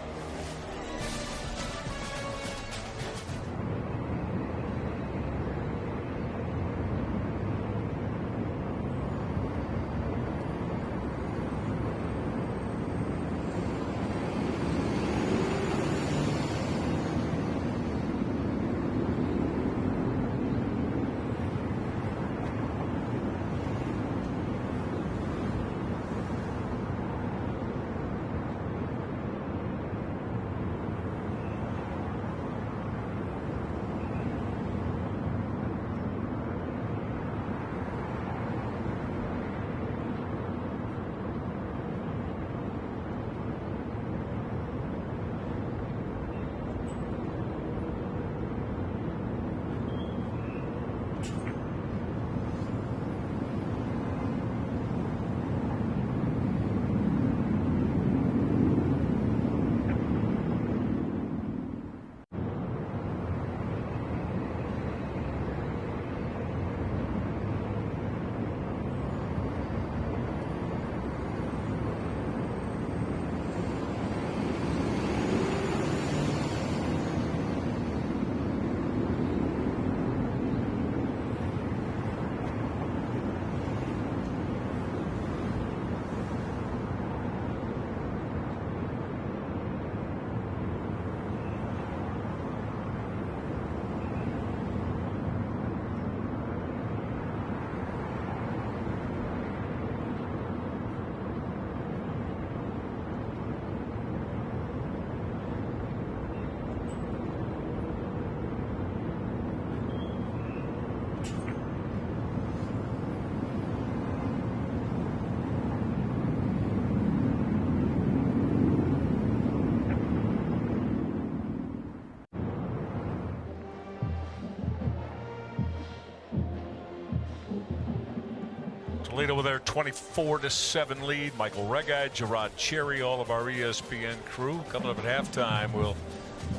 Toledo with their 24-7 lead. Michael Reggai, Gerard Cherry, all of our ESPN crew. Coming up at halftime, we'll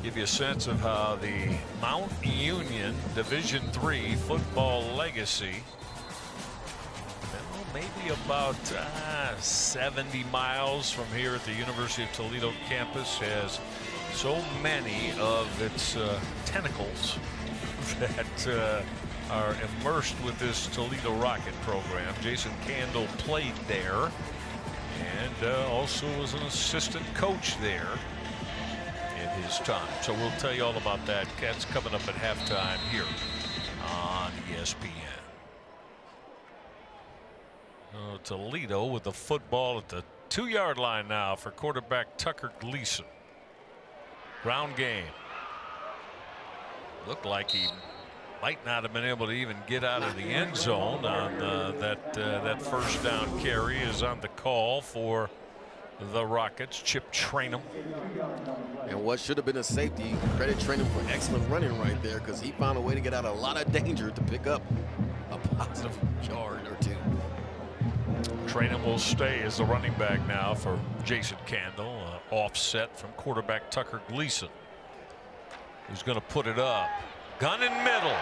give you a sense of how the Mount Union Division III football legacy, maybe about 70 miles from here at the University of Toledo campus, has so many of its tentacles that are immersed with this Toledo Rocket program. Jason Candle played there and also was an assistant coach there in his time. So we'll tell you all about that. That's coming up at halftime here on ESPN. Toledo with the football at the 2-yard line now for quarterback Tucker Gleason. Ground game. Looked like he might not have been able to even get out of the end zone on that first down carry. Is on the call for the Rockets. Chip Trainum. And what should have been a safety, credit Trainum for excellent running right there, because he found a way to get out of a lot of danger to pick up a positive yard or two. Trainum will stay as the running back now for Jason Candle. Offset from quarterback Tucker Gleason, who's going to put it up. Gun in middle.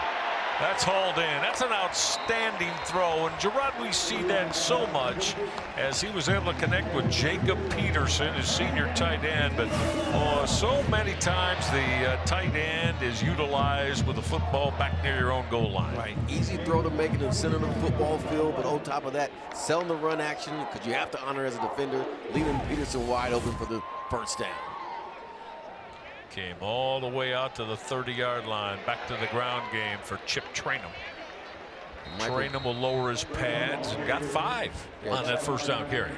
That's hauled in. That's an outstanding throw. And Gerard, we see that so much as he was able to connect with Jacob Peterson, his senior tight end. But so many times the tight end is utilized with the football back near your own goal line. Right. Easy throw to make it in the center of the football field. But on top of that, selling the run action because you have to honor as a defender, leaving Peterson wide open for the first down. Came all the way out to the 30-yard line, back to the ground game for Chip Trainum. Trainum will lower his pads and got 5 on that first down carry.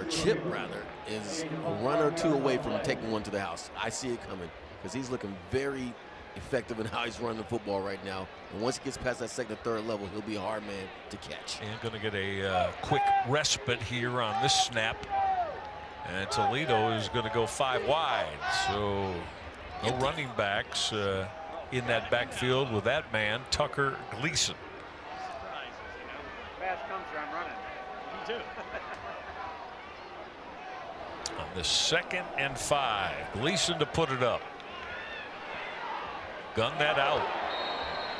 Chip rather, is a run or two away from taking one to the house. I see it coming because he's looking very effective in how he's running the football right now. And once he gets past that second or third level, he'll be a hard man to catch. And going to get a quick respite here on this snap. And Toledo is going to go 5 wide. So no running backs in that backfield with that man, Tucker Gleason. Fast comes here, I'm running. Me too. On the 2nd and 5, Gleason to put it up. Gun that out.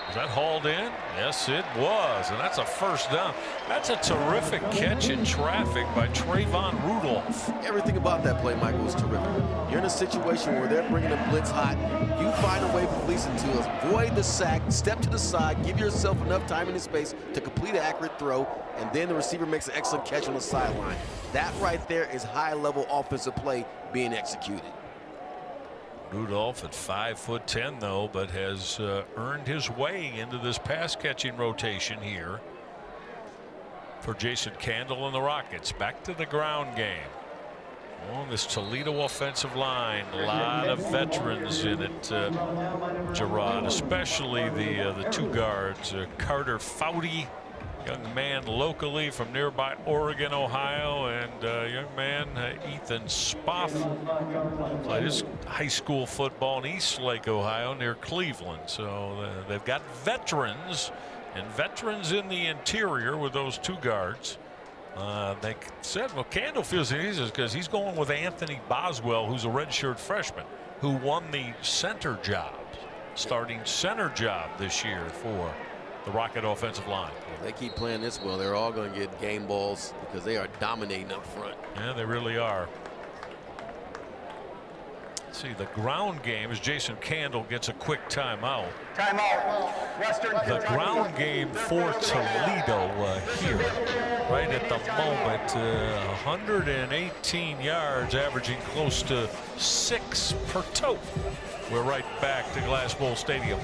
Was that hauled in? Yes, it was. And that's a first down. That's a terrific catch in traffic by Trayvon Rudolph. Everything about that play, Michael, was terrific. You're in a situation where they're bringing a blitz hot. You find a way for Gleason to avoid the sack, step to the side, give yourself enough time and space to complete an accurate throw, and then the receiver makes an excellent catch on the sideline. That right there is high-level offensive play being executed. Rudolph at 5'10", though, but has earned his way into this pass catching rotation here for Jason Candle and the Rockets. Back to the ground game. Oh, this Toledo offensive line, a lot of veterans in it, Gerard, especially the 2 guards, Carter Foudy, young man locally from nearby Oregon, Ohio, and young man Ethan Spoff played his high school football in East Lake, Ohio, near Cleveland. So they've got veterans, and veterans in the interior with those 2 guards. They said, well, Candle feels easy because he's going with Anthony Boswell, who's a redshirt freshman, who won the center job, starting center job this year for the Rocket offensive line. If they keep playing this well, they're all going to get game balls because they are dominating up front. Yeah, they really are. Let's see, the ground game is Jason Candle gets a quick timeout. Timeout. Western The Kentucky. ground game for Toledo here, right at the moment, 118 yards, averaging close to 6 per tote. We're right back to Glass Bowl Stadium.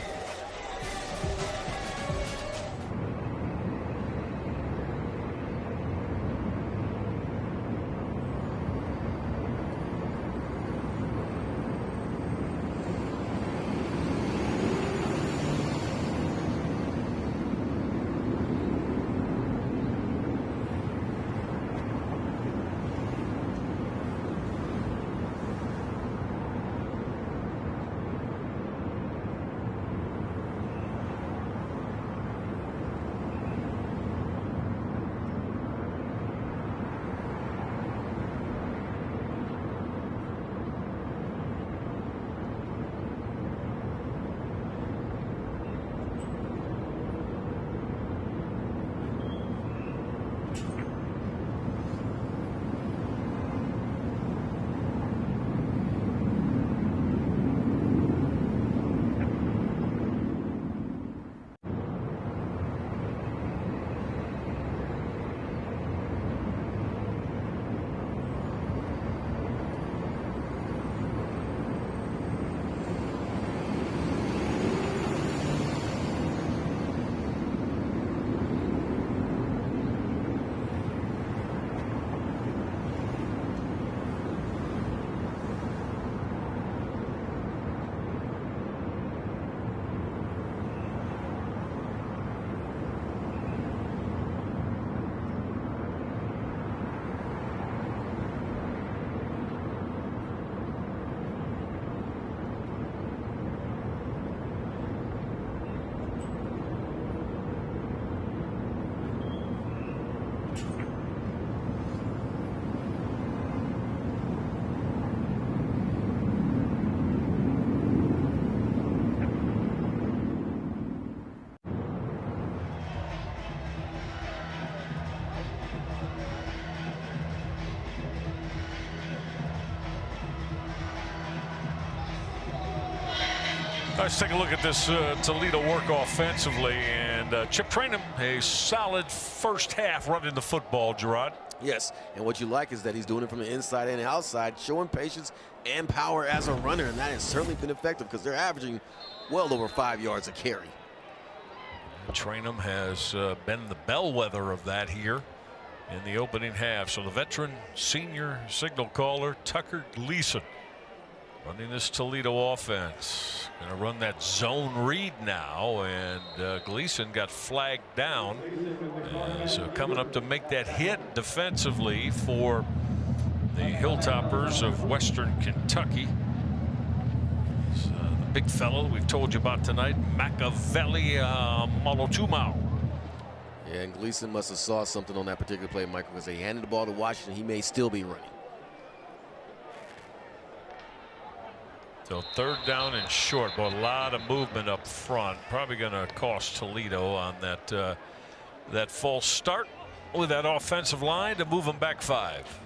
Let's take a look at this Toledo work offensively. And Chip Trainum, a solid first half running the football, Gerard. Yes, and what you like is that he's doing it from the inside and the outside, showing patience and power as a runner, and that has certainly been effective because they're averaging well over 5 yards a carry. Trainum has been the bellwether of that here in the opening half. So the veteran senior signal caller, Tucker Gleason, running this Toledo offense. Going to run that zone read now, and Gleason got flagged down. So coming up to make that hit defensively for the Hilltoppers of Western Kentucky. So the big fellow we've told you about tonight, Machiavelli Molotumau. Yeah, and Gleason must have saw something on that particular play, Michael, because they handed the ball to Washington. He may still be running. So third down and short, but a lot of movement up front. Probably going to cost Toledo on that false start with that offensive line to move them back 5.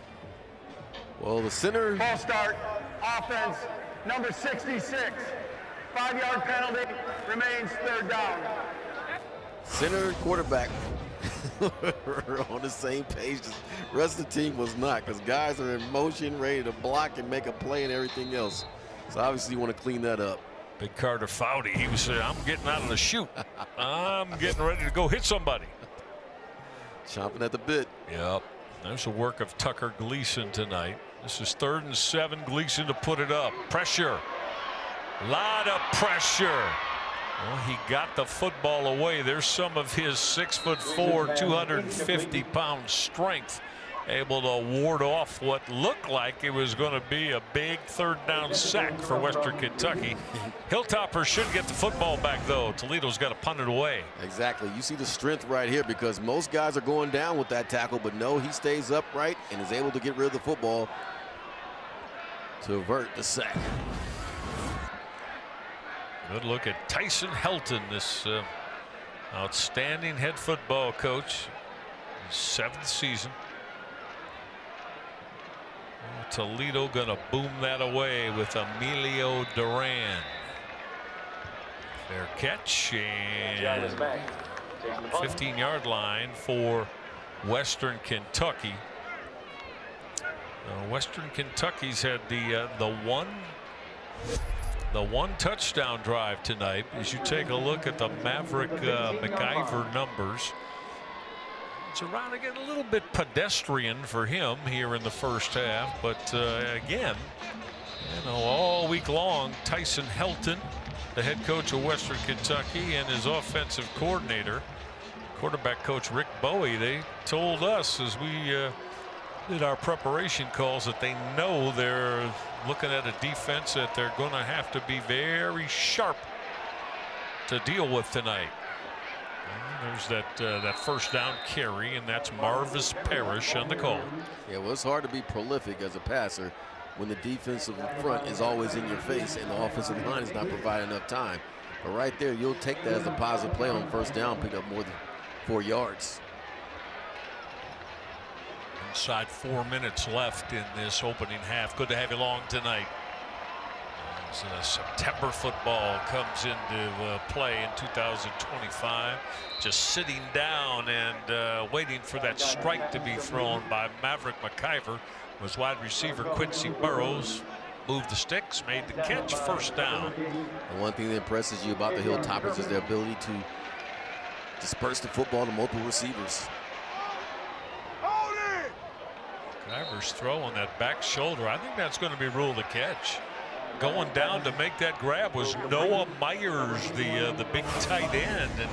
Well, the center. False start, offense, number 66. 5-yard penalty, remains third down. Center and quarterback were on the same page. The rest of the team was not, because guys are in motion, ready to block and make a play and everything else. So obviously you want to clean that up. Big Carter Foudy, he was saying, I'm getting out of the chute. I'm getting ready to go hit somebody. Chomping at the bit. Yep. There's the work of Tucker Gleason tonight. This is 3rd and 7. Gleason to put it up. Pressure. Lot of pressure. Well, he got the football away. There's some of his 6'4", 250-pound strength, able to ward off what looked like it was going to be a big 3rd down sack for Western Kentucky. Hilltoppers should get the football back, though. Toledo's got to punt it away. Exactly. You see the strength right here, because most guys are going down with that tackle, but no, he stays upright and is able to get rid of the football to avert the sack. Good look at Tyson Helton, this outstanding head football coach. His 7th season. Toledo gonna boom that away with Emilio Duran. Fair catch, and 15-yard line for Western Kentucky. Western Kentucky's had the one touchdown drive tonight. As you take a look at the Maverick McIver numbers, it's around to get a little bit pedestrian for him here in the first half, but again, you know, all week long, Tyson Helton, the head coach of Western Kentucky, and his offensive coordinator, quarterback coach Rick Bowie, they told us as we did our preparation calls that they know they're looking at a defense that they're going to have to be very sharp to deal with tonight. There's that first down carry, and that's Marvis Parrish on the call. Yeah, well, it's hard to be prolific as a passer when the defensive front is always in your face and the offensive line is not providing enough time. But right there, you'll take that as a positive play on first down, pick up more than 4 yards. Inside 4 minutes left in this opening half. Good to have you along tonight. As September football comes into play in 2025, just sitting down and waiting for that strike to be thrown by Maverick McIver was wide receiver Quincy Burrows. Moved the sticks, made the catch, first down. And one thing that impresses you about the Hilltoppers is their ability to disperse the football to multiple receivers. McIver's throw on that back shoulder, I think that's going to be ruled a catch. Going down to make that grab was Noah Myers, the big tight end, and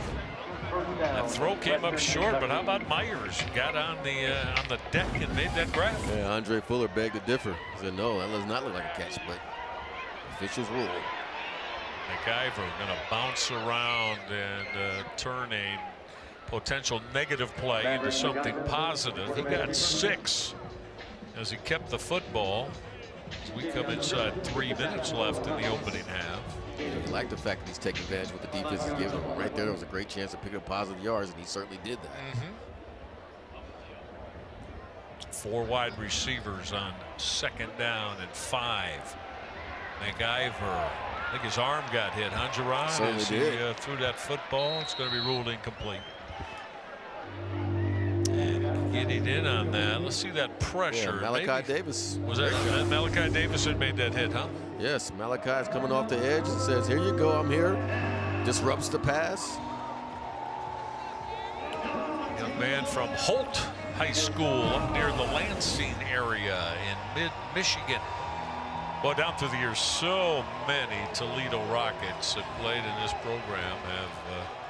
that throw came up short. But how about Myers? Got on the deck and made that grab. Yeah, Andre Fuller begged to differ. He said, no, that does not look like a catch, but officials rule. McIver going to bounce around and turn a potential negative play into something positive. He got 6 as he kept the football. As we come inside 3 minutes left in the opening half. You like the fact that he's taking advantage of what the defense is giving him. Right there was a great chance to pick up positive yards, and he certainly did that. 4 wide receivers on 2nd down and 5. McIver I think his arm got hit, huh, Gerard? Certainly As he did. threw that football. It's going to be ruled incomplete. And getting in on that. Let's see that pressure. Yeah, Malachi Davis. Was that Malachi Davis that made that hit, huh? Yes, Malachi's coming off the edge and says, here you go, I'm here. Disrupts the pass. Young man from Holt High School up near the Lansing area in mid-Michigan. Well, down through the years, so many Toledo Rockets that played in this program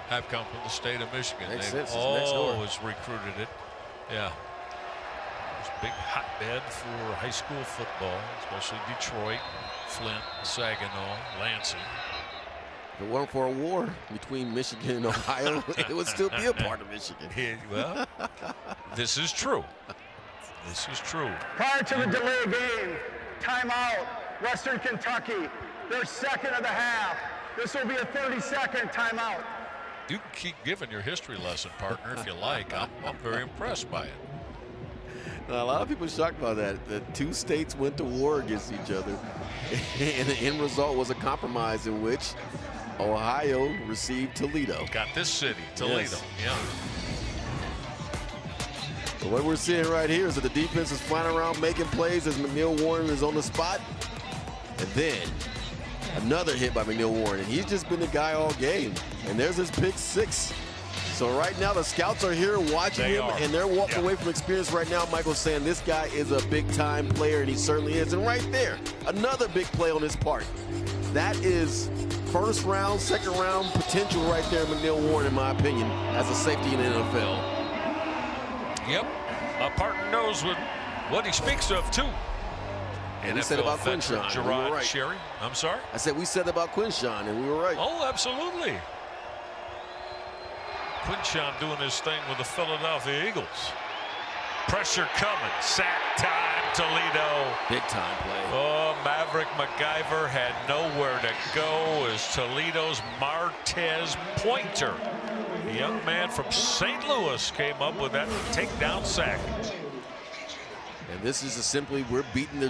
have come from the state of Michigan. They've always recruited it. Yeah. It's a big hotbed for high school football, especially Detroit, Flint, Saginaw, Lansing. If it weren't for a war between Michigan and Ohio, it would still be a part of Michigan. Well, this is true. This is true. Prior to the delay game, timeout, Western Kentucky, their second of the half. This will be a 30-second timeout. You can keep giving your history lesson, partner, if you like. I'm very impressed by it. Now, a lot of people are shocked by that. The two states went to war against each other, and the end result was a compromise in which Ohio received Toledo. Got this city, Toledo. Yes. Yeah. But what we're seeing right here is that the defense is flying around making plays as McNeil Warren is on the spot. And then another hit by McNeil Warren, and he's just been the guy all game. And there's his pick six. So right now the scouts are here watching him, and they're walking away from experience right now. Michael's saying this guy is a big-time player, and he certainly is. And right there, another big play on his part. That is first round, second round potential right there, McNeil Warren, in my opinion, as a safety in the NFL. Yep. My partner knows what he speaks of, too. And we said about Quinshawn, Gerard we were right. Sherry. I'm sorry? I said we said about Quinshawn, and we were right. Oh, absolutely. Quinshawn doing his thing with the Philadelphia Eagles. Pressure coming. Sack time, Toledo. Big time play. Oh, Maverick MacGyver had nowhere to go as Toledo's Martez Pointer. The young man from St. Louis came up with that takedown sack. And this is simply, we're beating the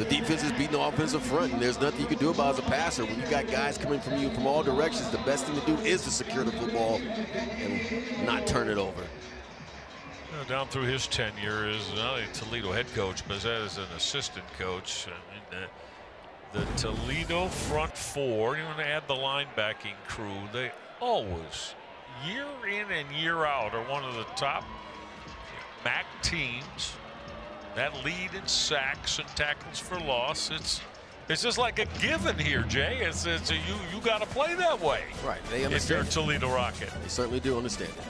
defense is beating the offensive front, and there's nothing you can do about it as a passer. When you got guys coming from you from all directions, the best thing to do is to secure the football and not turn it over. You know, down through his tenure as not only Toledo head coach, but as an assistant coach. The Toledo front four, you want to add the linebacking crew, they always, year in and year out, are one of the top MAC teams. That lead in sacks and tackles for loss. It's just like a given here, Jay. It's you got to play that way. Right. They understand. If you're a Toledo Rocket. They certainly do understand it.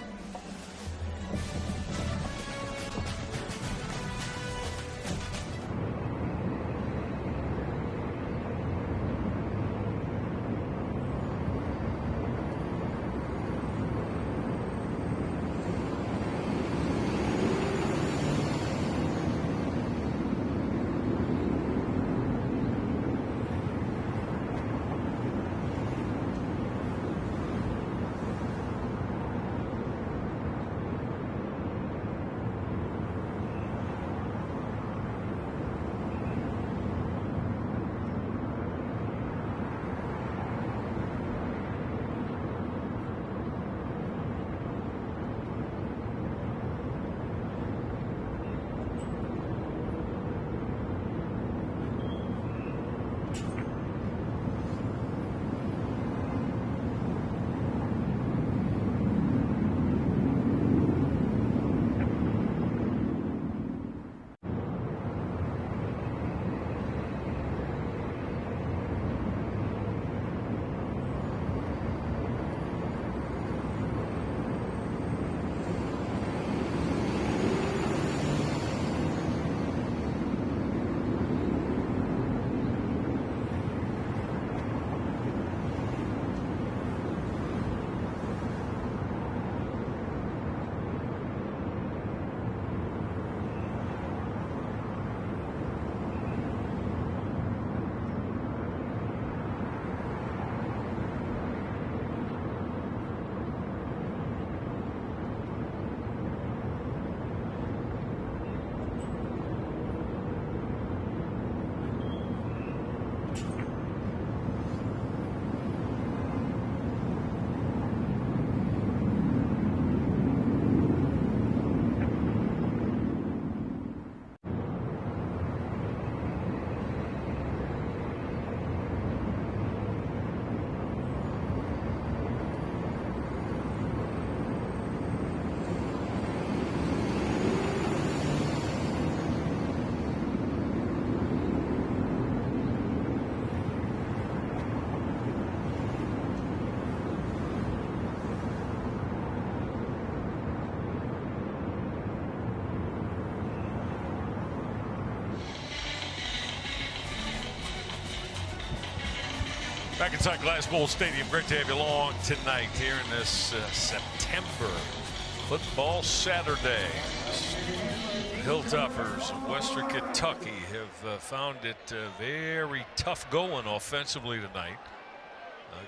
Back inside Glass Bowl Stadium. Great to have you along tonight here in this September football Saturday. The Hilltoppers of Western Kentucky have found it very tough going offensively tonight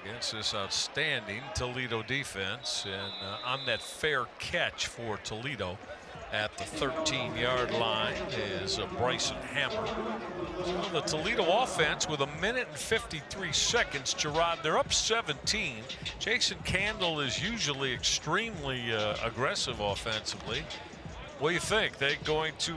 against this outstanding Toledo defense. And on that fair catch for Toledo at the 13-yard line is Bryson Hammer. So the Toledo offense with 1:53, Gerard, they're up 17. Jason Candle is usually extremely aggressive offensively. What do you think? They're going to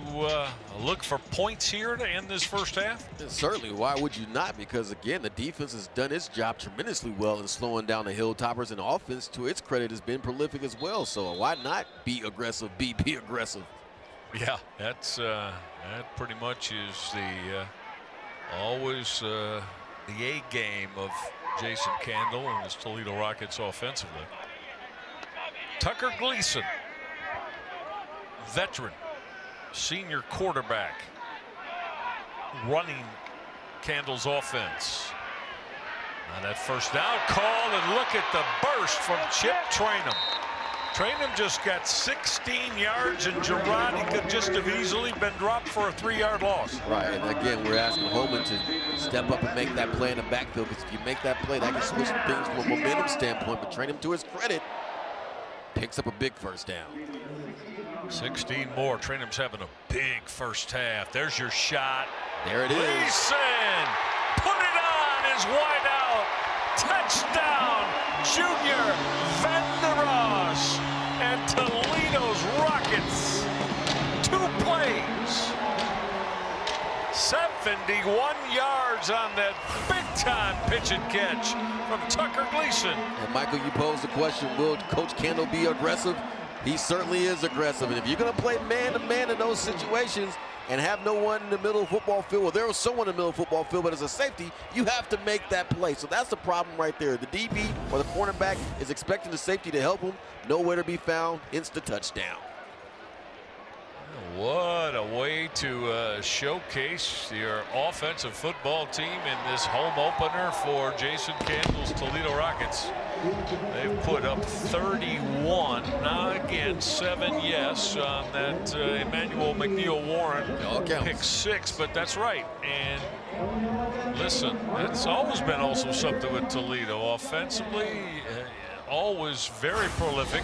look for points here to end this first half? Certainly. Why would you not? Because, again, the defense has done its job tremendously well in slowing down the Hilltoppers, and the offense, to its credit, has been prolific as well. So why not be aggressive, be aggressive? Yeah, that's that pretty much is the always the A game of Jason Candle and his Toledo Rockets offensively. Tucker Gleason, veteran, senior quarterback, running Candle's offense. Now that first down call, and look at the burst from Chip Trainum. Trainum just got 16 yards, and Gerard, he could just have easily been dropped for a 3-yard loss. Right, and again, we're asking Holman to step up and make that play in the backfield, because if you make that play, that can switch things from a momentum standpoint. But Trainum, to his credit, picks up a big first down. 16 more. Trainum's having a big first half. There's your shot. There it is. Gleason, put it on, is wide out. Touchdown, Junior Vanderos, and Toledo's Rockets. 2 plays. 71 yards on that big-time pitch and catch from Tucker Gleason. And Michael, you posed the question, will Coach Candle be aggressive? He certainly is aggressive, and if you're going to play man-to-man in those situations and have no one in the middle of the football field, well, there was someone in the middle of the football field, but as a safety, you have to make that play. So that's the problem right there. The DB or the cornerback is expecting the safety to help him. Nowhere to be found. Instant touchdown. What a way to showcase your offensive football team in this home opener for Jason Candle's Toledo Rockets. They've put up 31. Now again, 7 yes on that Emmanuel McNeil-Warren pick 6, but that's right. And listen, it's always been also something with Toledo. Offensively, always very prolific.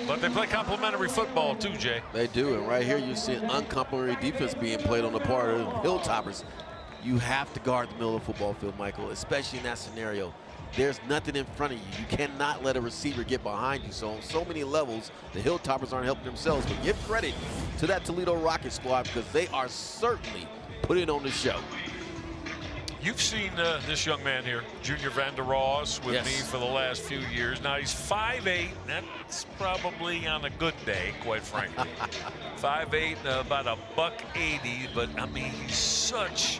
But they play complimentary football too, Jay. They do, and right here you see an uncomplimentary defense being played on the part of the Hilltoppers. You have to guard the middle of the football field, Michael, especially in that scenario. There's nothing in front of you. You cannot let a receiver get behind you. So on so many levels, the Hilltoppers aren't helping themselves. But give credit to that Toledo Rocket squad, because they are certainly putting on the show. You've seen this young man here, Junior Vanderos, with me for the last few years. Now he's 5'8". That's probably on a good day, quite frankly. 5'8", about $180. But I mean, he's such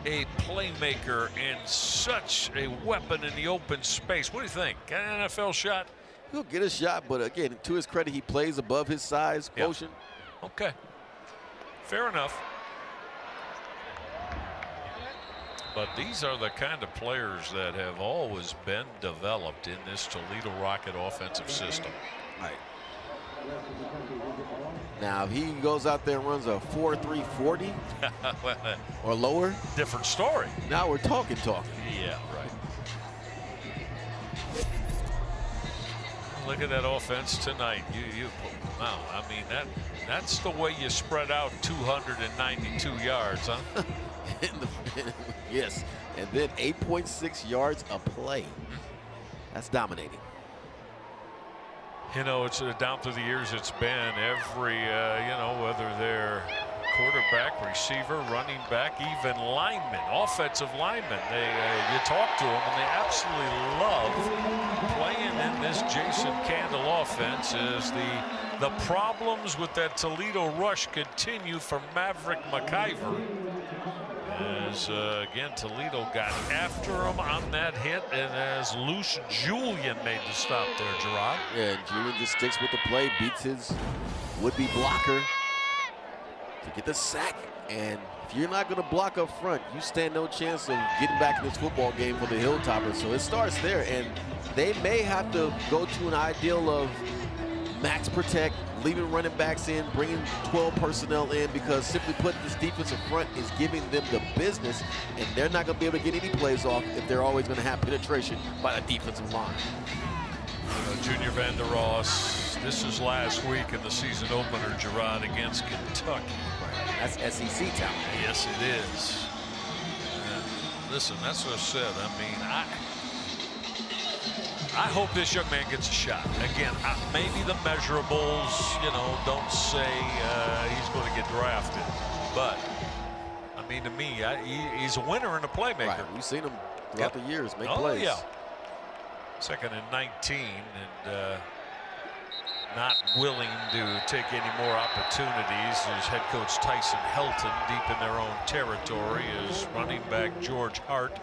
a playmaker and such a weapon in the open space. What do you think? Got an NFL shot? He'll get a shot, but again, to his credit, he plays above his size quotient. Okay, fair enough. But these are the kind of players that have always been developed in this Toledo Rocket offensive system. Right. Now, if he goes out there and runs a 4.3 40 or lower, different story. Now we're talking. Yeah, right. Look at that offense tonight. Wow, I mean, that's the way you spread out 292 yards, huh? Yes, and then 8.6 yards a play. That's dominating. You know, it's down through the years, it's been every, you know, whether they're quarterback, receiver, running back, even linemen, offensive linemen. You talk to them, and they absolutely love playing in this Jason Candle offense as the problems with that Toledo rush continue for Maverick McIver. As, again, Toledo got after him on that hit, and as Luce Julian made the stop there, Gerard. Yeah, and Julian just sticks with the play, beats his would-be blocker. to get the sack. And if you're not going to block up front, you stand no chance of getting back in this football game for the Hilltoppers. So it starts there, and they may have to go to an ideal of max protect, leaving running backs in, bringing 12 personnel in, because simply put, this defensive front is giving them the business, and they're not going to be able to get any plays off if they're always going to have penetration by the defensive line. Junior Van Der Ross, this is last week in the season opener, Gerard, against Kentucky. That's SEC talent. Yes, it is. And listen, that's what I said. I mean, I hope this young man gets a shot. Again, maybe the measurables, you know, don't say he's going to get drafted. But, I mean, to me, he's a winner and a playmaker. Right. We've seen him throughout the years make plays. Yeah. Second and 19, and not willing to take any more opportunities is head coach Tyson Helton, deep in their own territory, is running back George Hart.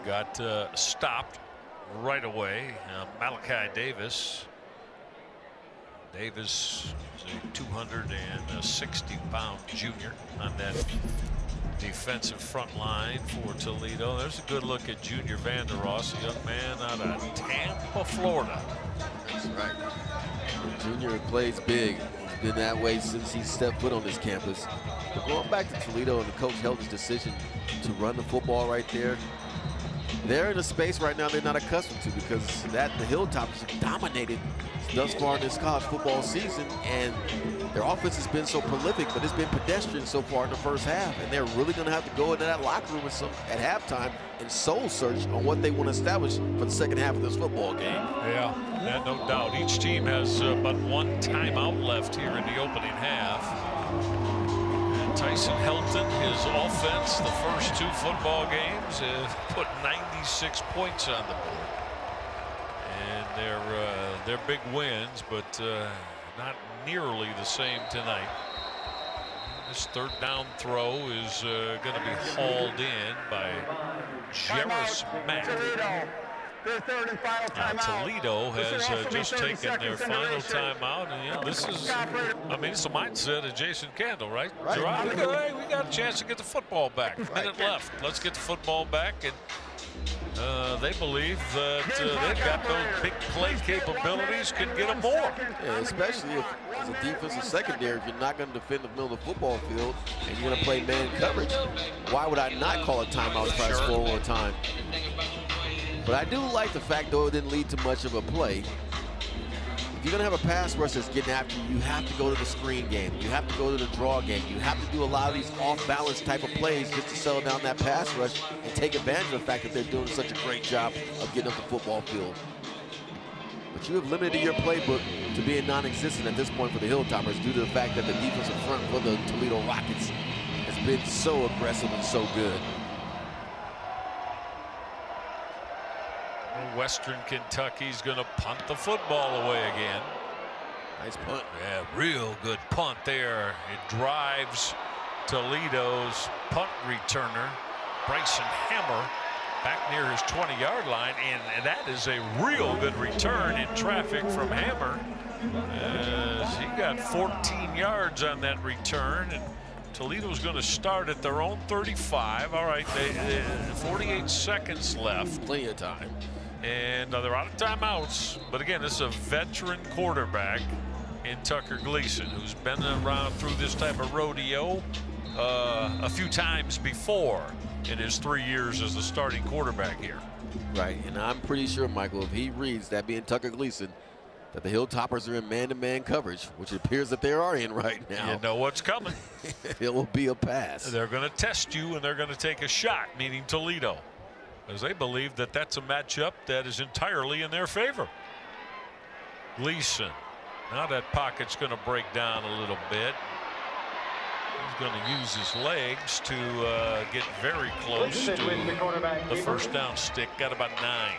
Got stopped right away. Malachi Davis. Davis is a 260-pound junior on that defensive front line for Toledo. There's a good look at Junior Van Der Ross, a young man out of Tampa, Florida. That's right. Junior plays big. He's been that way since he stepped foot on this campus. But going back to Toledo and the coach Helton's decision to run the football right there, they're in a space right now they're not accustomed to, because the Hilltoppers have dominated thus far in this college football season, and their offense has been so prolific, but it's been pedestrian so far in the first half, and they're really going to have to go into that locker room at halftime and soul search on what they want to establish for the second half of this football game. Yeah, no doubt. Each team has but one timeout left here in the opening half. And Tyson Helton, his offense, the first two football games, have put 96 points on the board. And they're big wins, but not nearly the same tonight. This third down throw is going to be hauled in by Jarris Mack. Their third and final timeout. Toledo has just taken their final timeout, and yeah, this is, I mean, it's the mindset of Jason Candle, right? Gerard, hey, we got a chance to get the football back. Minute left. Let's get the football back, and they believe that they've got those big play capabilities, can get them more. Yeah, especially if, as a defensive secondary, if you're not going to defend the middle of the football field and you're going to play man coverage, why would I not call a timeout to try to score more time? But I do like the fact, though, it didn't lead to much of a play. If you're going to have a pass rush that's getting after you, you have to go to the screen game. You have to go to the draw game. You have to do a lot of these off-balance type of plays just to settle down that pass rush and take advantage of the fact that they're doing such a great job of getting up the football field. But you have limited your playbook to being non-existent at this point for the Hilltoppers due to the fact that the defensive front for the Toledo Rockets has been so aggressive and so good. Western Kentucky's going to punt the football away again. Nice punt. Yeah, real good punt there. It drives Toledo's punt returner, Bryson Hammer, back near his 20-yard line, and that is a real good return in traffic from Hammer. He got 14 yards on that return, and Toledo's going to start at their own 35. All right, 48 seconds left. Plenty of time. And they're out of timeouts. But again, this is a veteran quarterback in Tucker Gleason, who's been around through this type of rodeo a few times before in his 3 years as the starting quarterback here. Right, and I'm pretty sure, Michael, if he reads that being Tucker Gleason, that the Hilltoppers are in man-to-man coverage, which it appears that they are in right now. You know what's coming. It will be a pass. They're going to test you, and they're going to take a shot, meaning Toledo, as they believe that that's a matchup that is entirely in their favor. Gleason. Now that pocket's going to break down a little bit. He's going to use his legs to get very close to the first down stick. Got about 9.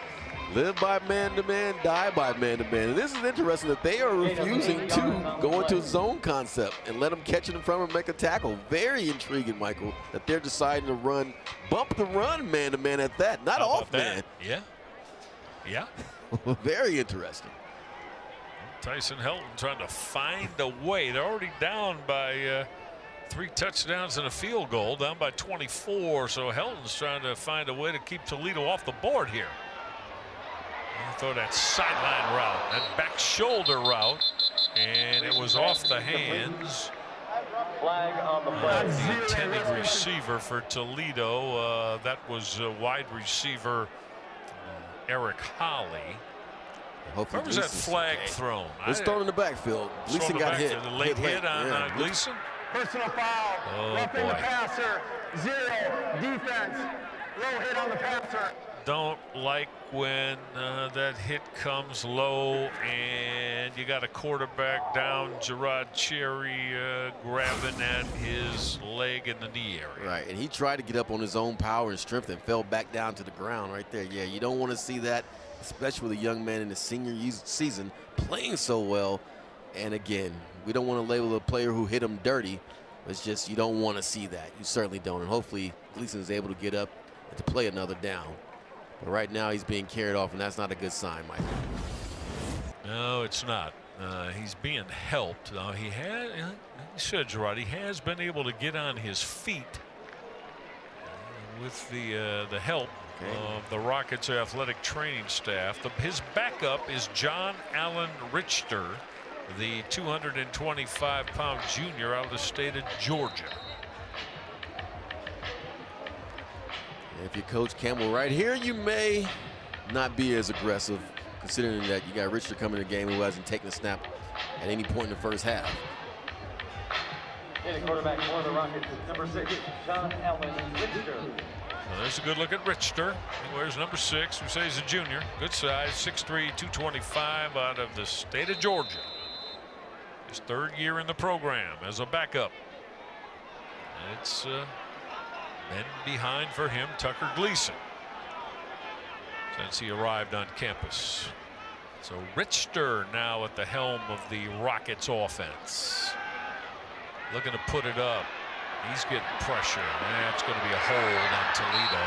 Live by man-to-man, die by man-to-man. And this is interesting that they are refusing to go into a zone concept and let them catch it in front and make a tackle. Very intriguing, Michael, that they're deciding to run, bump the run man-to-man at that, not off man. Yeah. Yeah. Very interesting. Tyson Helton trying to find a way. They're already down by 3 touchdowns and a field goal, down by 24. So Helton's trying to find a way to keep Toledo off the board here. Throw that sideline route, that back shoulder route, and it was off the hands Flag on the play. the intended receiver for Toledo. That was wide receiver Eric Holly. Where was that flag thrown? It's thrown in the backfield. Gleason got hit. The late hit on Gleason. Personal foul. Oh, Roughing the boy. passer. 0. Defense. Low hit on the passer. Don't like when that hit comes low and you got a quarterback down, Gerard Cherry grabbing at his leg in the knee area. Right, and he tried to get up on his own power and strength and fell back down to the ground right there. Yeah, you don't want to see that, especially with a young man in the senior season playing so well. And again, we don't want to label a player who hit him dirty. It's just you don't want to see that. You certainly don't. And hopefully Gleason is able to get up and to play another down. But right now he's being carried off, and that's not a good sign, Mike. No, it's not. He's being helped. He said, Gerard, he has been able to get on his feet with the help of the Rockets athletic training staff. His backup is John Allen Richter, the 225-pound junior out of the state of Georgia. If you coach Campbell right here, you may not be as aggressive, considering that you got Richter coming in the game who hasn't taken a snap at any point in the first half. And quarterback for the Rockets, number 6, John Allen Richter. Well, there's a good look at Richter. He wears number 6. We say he's a junior. Good size, 6'3", 225 out of the state of Georgia. His 3rd year in the program as a backup. It's been behind for him, Tucker Gleason, since he arrived on campus. So Richter now at the helm of the Rockets offense. Looking to put it up. He's getting pressure. That's going to be a hold on Toledo.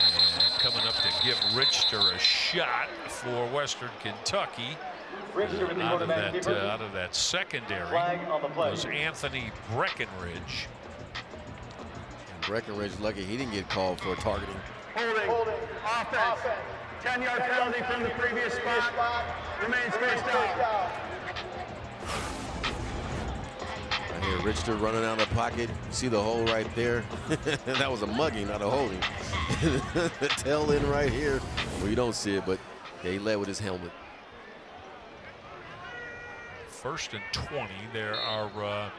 And coming up to give Richter a shot for Western Kentucky. Out of that secondary was Anthony Breckenridge. Breckenridge lucky he didn't get called for targeting. Holding. Offense. 10-yard penalty from the previous spot. Remains first down. I hear Richter running out of the pocket. You see the hole right there? That was a mugging, not a holding. The tail end right here. Well, you don't see it, but yeah, he led with his helmet. 1st and 20. There are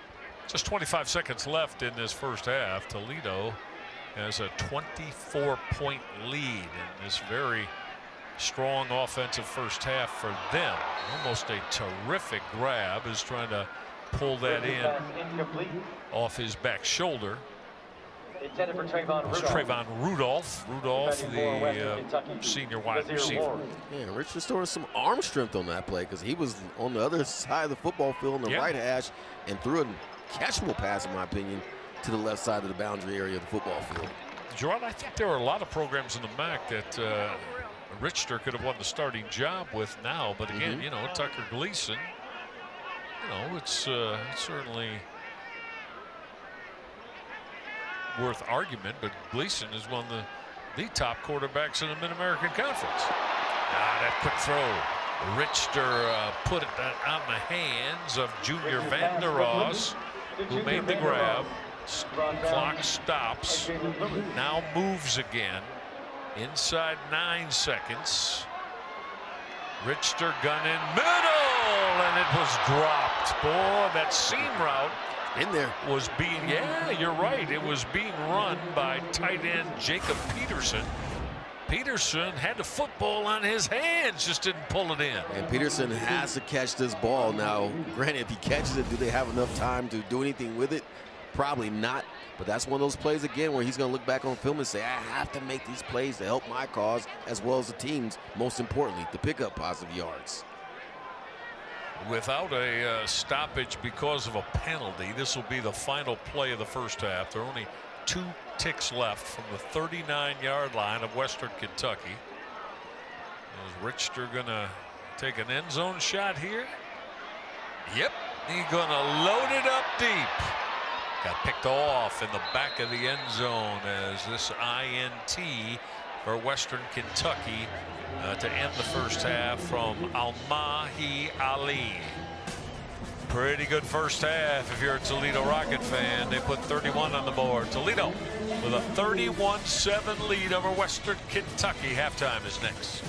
just 25 seconds left in this first half. Toledo has a 24-point lead in this very strong offensive first half for them. Almost a terrific grab, is trying to pull that in off his back shoulder. Intended for Trayvon Rudolph. The senior wide receiver. Yeah, Richard's throwing some arm strength on that play, because he was on the other side of the football field on the right hash and threw a catchable pass, in my opinion, to the left side of the boundary area of the football field. Gerard, I think there are a lot of programs in the MAC that Richter could have won the starting job with now. But again, you know, Tucker Gleason, you know, it's certainly worth argument, but Gleason is one of the top quarterbacks in the Mid-American Conference. That quick throw. Richter put it on the hands of Junior Van Der Ross, who made the grab. Clock stops. Now moves again. Inside 9 seconds. Richter gun in middle, and it was dropped. Boy, that seam route in there was being, you're right, it was being run by tight end Jacob Peterson. Peterson had the football on his hands, just didn't pull it in. And Peterson has to catch this ball. Now, granted, if he catches it, do they have enough time to do anything with it? Probably not. But that's one of those plays, again, where he's going to look back on film and say, I have to make these plays to help my cause as well as the team's, most importantly, to pick up positive yards. Without a stoppage because of a penalty, this will be the final play of the first half. There are only 2 ticks left from the 39-yard line of Western Kentucky. Is Richter going to take an end zone shot here. Yep, he's gonna load it up deep. Got picked off in the back of the end zone as this INT for Western Kentucky to end the first half from Almahi Ali. Pretty good first half if you're a Toledo Rocket fan. They put 31 on the board. Toledo with a 31-7 lead over Western Kentucky. Halftime is next.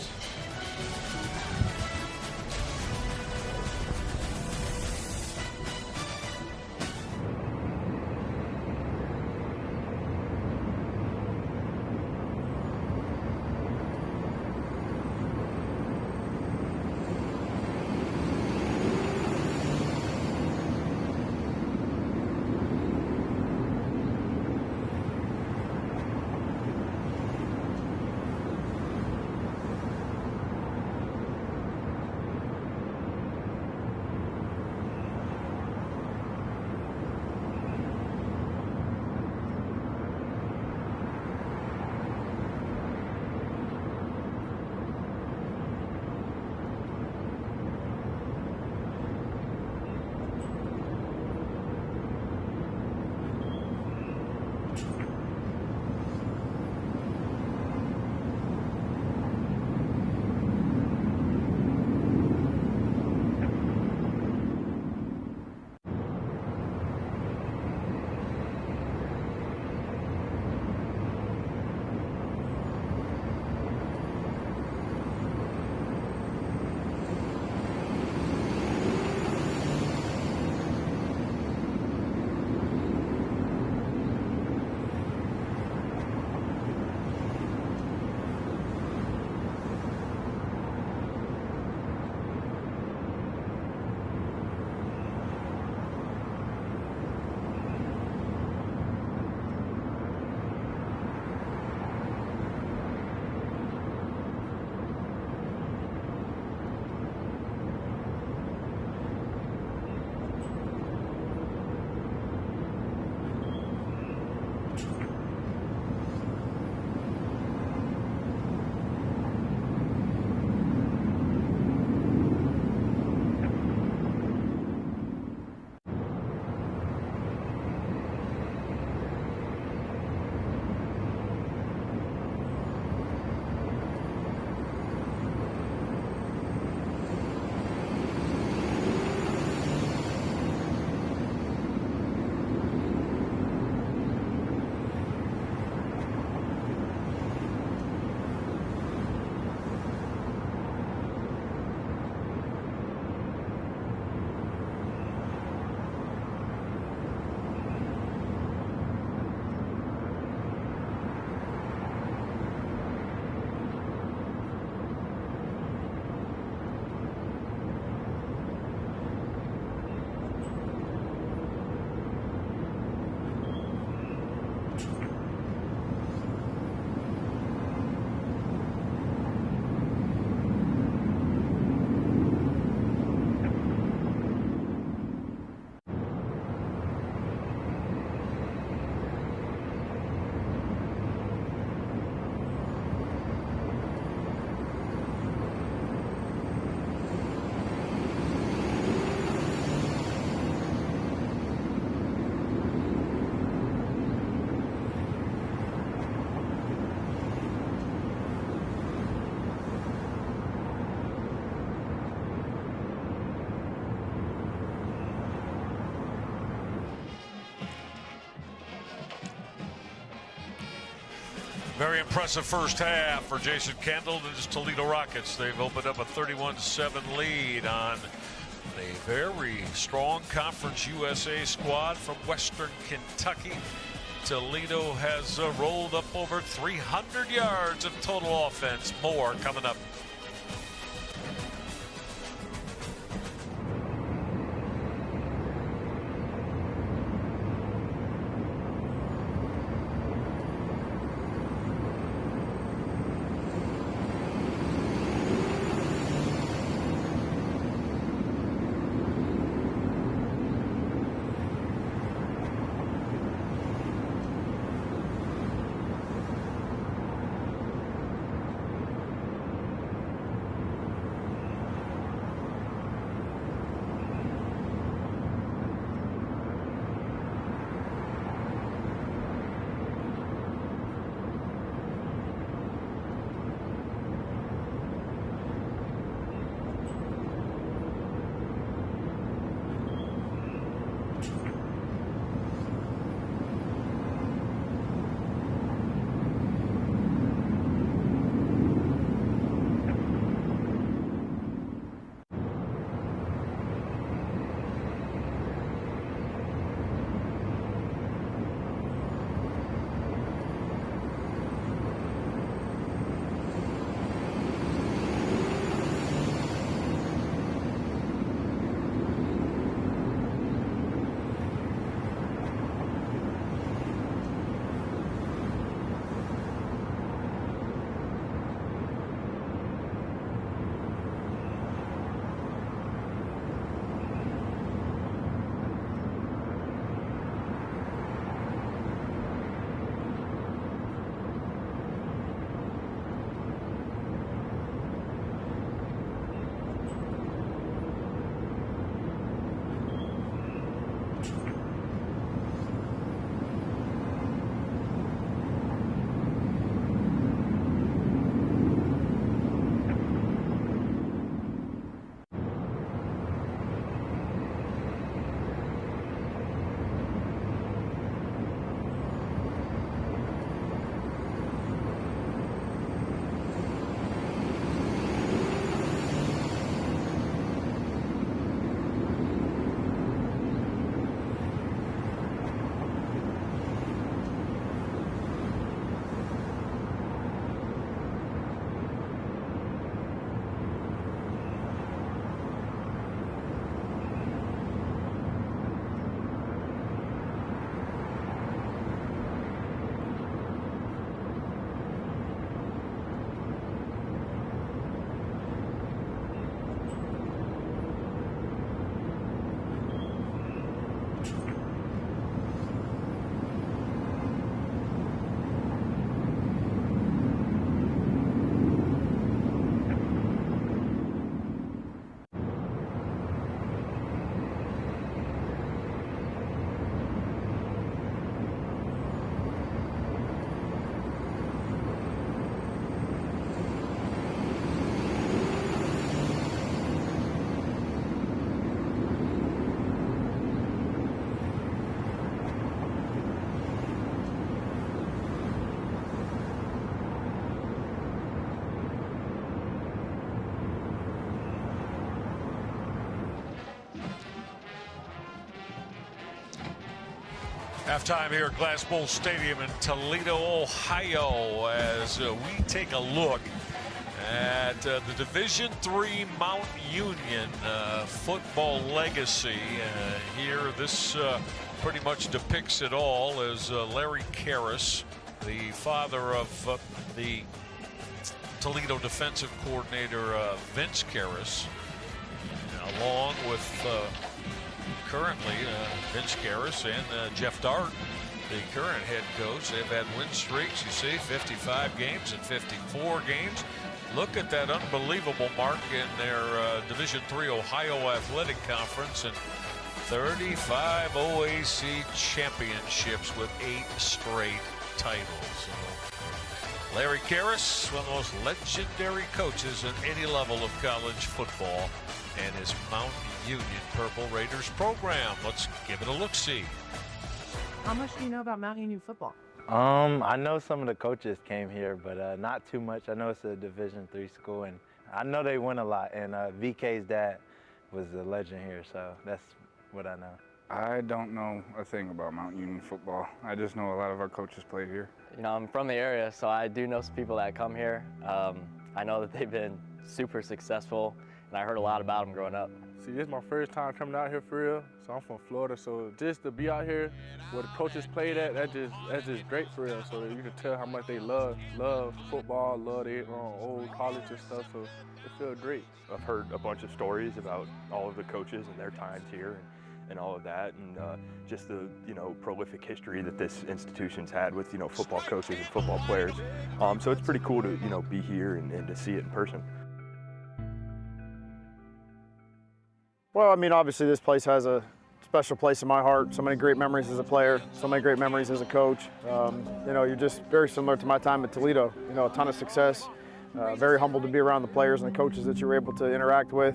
Very impressive first half for Jason Kendall and his Toledo Rockets. They've opened up a 31-7 lead on a very strong Conference USA squad from Western Kentucky. Toledo has rolled up over 300 yards of total offense. More coming up. Halftime here at Glass Bowl Stadium in Toledo, Ohio, as we take a look at the Division III Mount Union football legacy. Here, this pretty much depicts it all as Larry Karras, the father of the Toledo defensive coordinator Vince Karras, along with currently Vince Karras and Jeff Dart, the current head coach. They've had win streaks, you see, 55 games and 54 games. Look at that unbelievable mark in their Division III Ohio Athletic Conference, and 35 OAC championships with 8 straight titles. So Larry Karras, one of the most legendary coaches in any level of college football, and his Mount Union Purple Raiders program. Let's give it a look-see. How much do you know about Mount Union football? I know some of the coaches came here, but not too much. I know it's a Division III school, and I know they win a lot. And VK's dad was a legend here, so that's what I know. I don't know a thing about Mount Union football. I just know a lot of our coaches play here. You know, I'm from the area, so I do know some people that come here. I know that they've been super successful, and I heard a lot about them growing up. See, this is my first time coming out here for real. So I'm from Florida, so just to be out here where the coaches played at, that's just great for real. So you can tell how much they love football, love their old college and stuff, so it feels great. I've heard a bunch of stories about all of the coaches and their times here and all of that, and just the prolific history that this institution's had with football coaches and football players. So it's pretty cool to be here and to see it in person. Well, I mean, obviously this place has a special place in my heart. So many great memories as a player, so many great memories as a coach. You're just very similar to my time at Toledo. A ton of success. Very humbled to be around the players and the coaches that you were able to interact with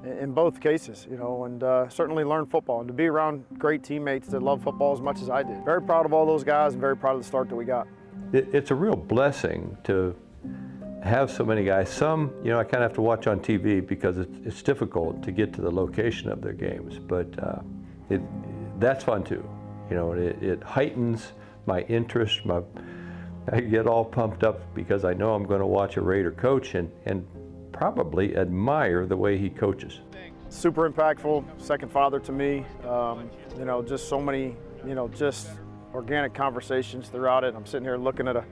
in both cases, and certainly learn football and to be around great teammates that love football as much as I did. Very proud of all those guys and very proud of the start that we got. It's a real blessing to have so many guys. Some, I kind of have to watch on TV because it's difficult to get to the location of their games, but that's fun too. It heightens my interest. I get all pumped up because I know I'm going to watch a Raider coach and probably admire the way he coaches. Super impactful, second father to me. Just so many, just organic conversations throughout it. I'm sitting here looking at a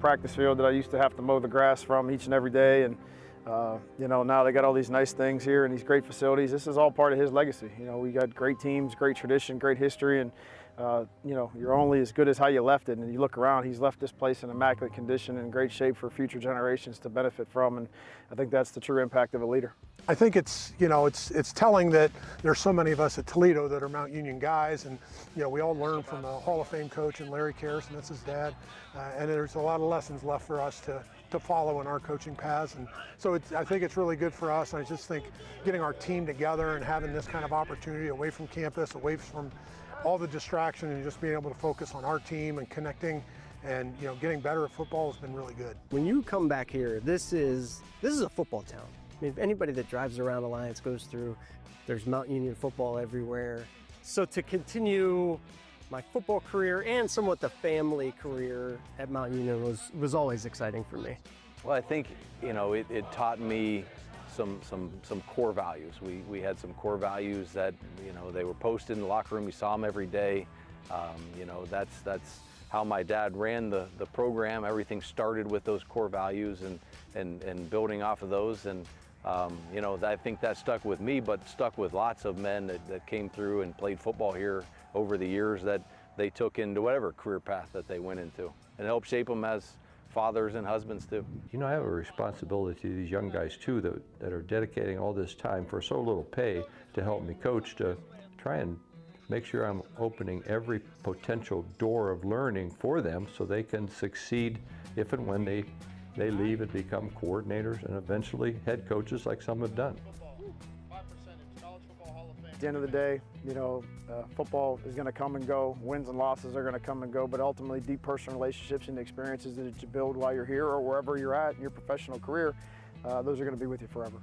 practice field that I used to have to mow the grass from each and every day, and now they got all these nice things here and these great facilities. This is all part of his legacy. We got great teams, great tradition, great history, and you're only as good as how you left it. And you look around, he's left this place in immaculate condition and in great shape for future generations to benefit from, and I think that's the true impact of a leader. I think it's telling that there's so many of us at Toledo that are Mount Union guys, and we all learn from a Hall of Fame coach and Larry Karras, and that's his dad, and there's a lot of lessons left for us to follow in our coaching paths, and so I think it's really good for us. And I just think getting our team together and having this kind of opportunity away from campus, away from all the distraction, and just being able to focus on our team and connecting and getting better at football has been really good. When you come back here, this is a football town. I mean, anybody that drives around Alliance goes through, there's Mount Union football everywhere. So to continue my football career and somewhat the family career at Mount Union was always exciting for me. Well, I think it taught me some core values. We had some core values that they were posted in the locker room. We saw them every day. That's how my dad ran the program. Everything started with those core values and building off of those. And I think that stuck with me, but stuck with lots of men that came through and played football here over the years that they took into whatever career path that they went into, and helped shape them as fathers and husbands too. I have a responsibility to these young guys too that are dedicating all this time for so little pay to help me coach, to try and make sure I'm opening every potential door of learning for them so they can succeed if and when they leave and become coordinators and eventually head coaches like some have done. At the end of the day, football is going to come and go. Wins and losses are going to come and go, but ultimately deep personal relationships and the experiences that you build while you're here or wherever you're at in your professional career, those are going to be with you forever.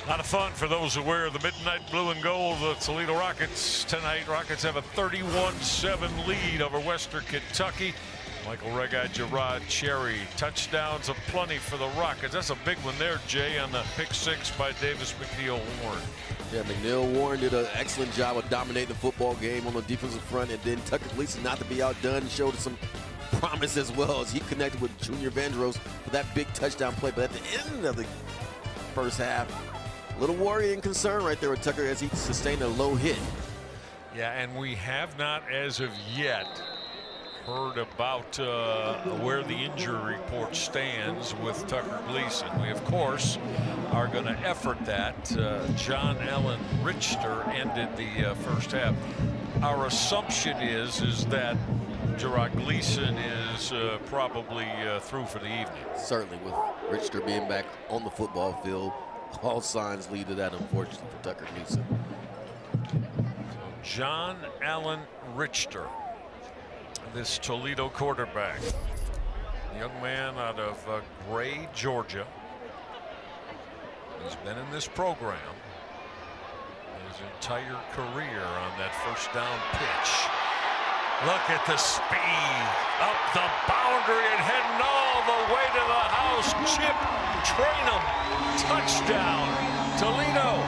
A lot of fun for those who wear the midnight blue and gold. The Toledo Rockets tonight. Rockets have a 31-7 lead over Western Kentucky. Michael Reggie, Gerard Cherry. Touchdowns aplenty for the Rockets. That's a big one there, Jay, on the pick six by Davis McNeil Warren. Yeah, McNeil Warren did an excellent job of dominating the football game on the defensive front, and then Tucker Gleason, not to be outdone, showed some promise as well as he connected with Junior Vandross for that big touchdown play. But at the end of the first half, a little worry and concern right there with Tucker as he sustained a low hit. Yeah, and we have not, as of yet, heard about where the injury report stands with Tucker Gleason. We, of course, are going to effort that. John Allen Richter ended the first half. Our assumption is that Gerard Gleason is probably through for the evening. Certainly, with Richter being back on the football field, all signs lead to that, unfortunately, for Tucker Gleason. So John Allen Richter, this Toledo quarterback, young man out of Gray, Georgia. He's been in this program his entire career on that first down pitch. Look at the speed up the boundary and heading all the way to the house. Chip Trainum, touchdown, Toledo.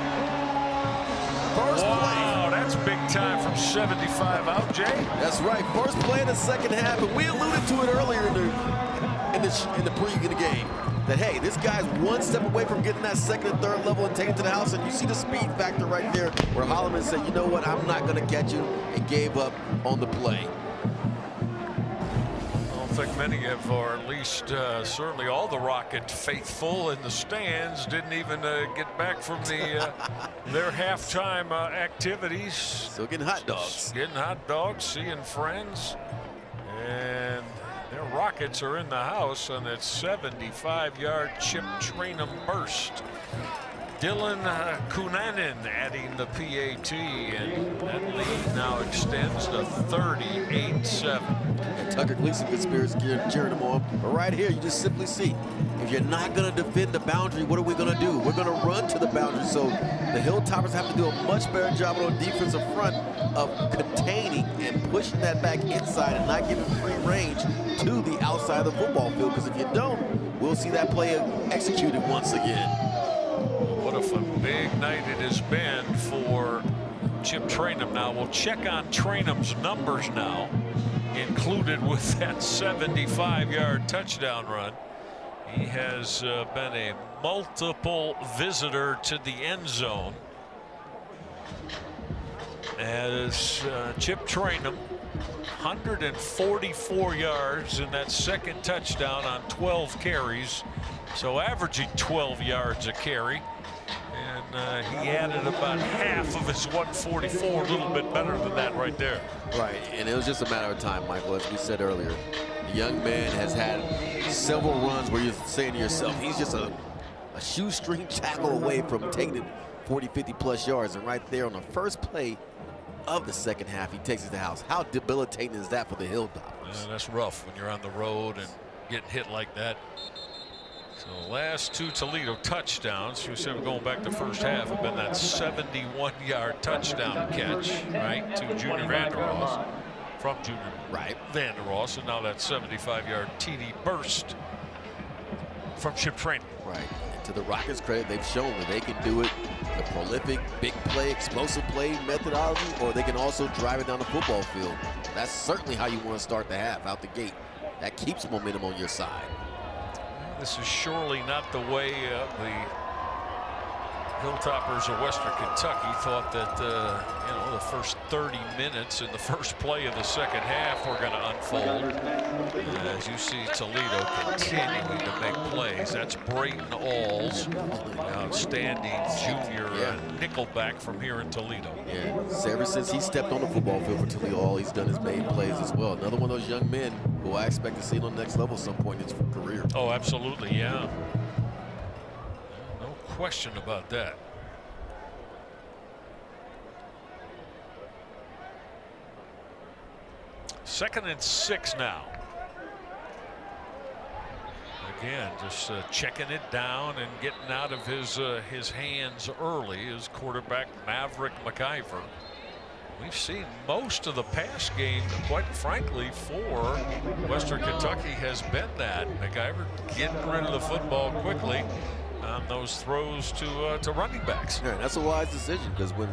First wow, that's big time from 75 out, Jay. That's right. First play in the second half, and we alluded to it earlier in the preview of the game. That, hey, this guy's one step away from getting that second and third level and taking it to the house. And you see the speed factor right there where Holloman said, you know what, I'm not going to catch you, and gave up on the play. I don't think many have, or at least certainly all the Rocket faithful in the stands didn't even get back from the their halftime activities. Still getting hot dogs. Getting hot dogs, seeing friends. And their Rockets are in the house on that 75-yard Chip Trainum burst. Dylan Kunanen adding the PAT, and that lead now extends to 38-7. And Tucker Gleason, good spirits cheering him on. But right here, you just simply see, if you're not going to defend the boundary, what are we going to do? We're going to run to the boundary. So the Hilltoppers have to do a much better job on the defensive front of containing and pushing that back inside and not giving free range to the outside of the football field. Because if you don't, we'll see that play executed once again. What a big night it has been for Chip Trainum. Now we'll check on Trainum's numbers now, included with that 75-yard touchdown run. He has been a multiple visitor to the end zone as Chip Trainum, 144 yards in that second touchdown on 12 carries, so averaging 12 yards a carry. And he added about half of his 144, a little bit better than that right there. Right, and it was just a matter of time, Michael, as we said earlier. The young man has had several runs where you're saying to yourself, he's just a shoestring tackle away from taking it 40, 50 plus yards. And right there on the first play of the second half, he takes it to the house. How debilitating is that for the Hilltoppers? Yeah, that's rough when you're on the road and getting hit like that. So last two Toledo touchdowns, we said we're going back to first half, have been that 71-yard touchdown catch, right, to Junior Vandross, from Junior Vandross, and now that 75-yard TD burst from Chip Trainum. Right, and to the Rockets' credit, they've shown that they can do it, the prolific, big play, explosive play methodology, or they can also drive it down the football field. That's certainly how you want to start the half, out the gate. That keeps momentum on your side. This is surely not the way the Hilltoppers of Western Kentucky thought that you know, the first 30 minutes in the first play of the second half were going to unfold. As you see Toledo continuing to make plays. That's Brayton Alls, outstanding junior nickelback from here in Toledo. Yeah, so ever since he stepped on the football field for Toledo, all he's done is made plays as well. Another one of those young men who I expect to see on the next level at some point in his career. Oh, absolutely, yeah. No question about that. Second and 6 now. again, just checking it down and getting out of his hands early is quarterback Maverick McIver. We've seen most of the pass game, quite frankly, for Western Kentucky has been that. McIver getting rid of the football quickly on those throws to running backs. Yeah, that's a wise decision, because when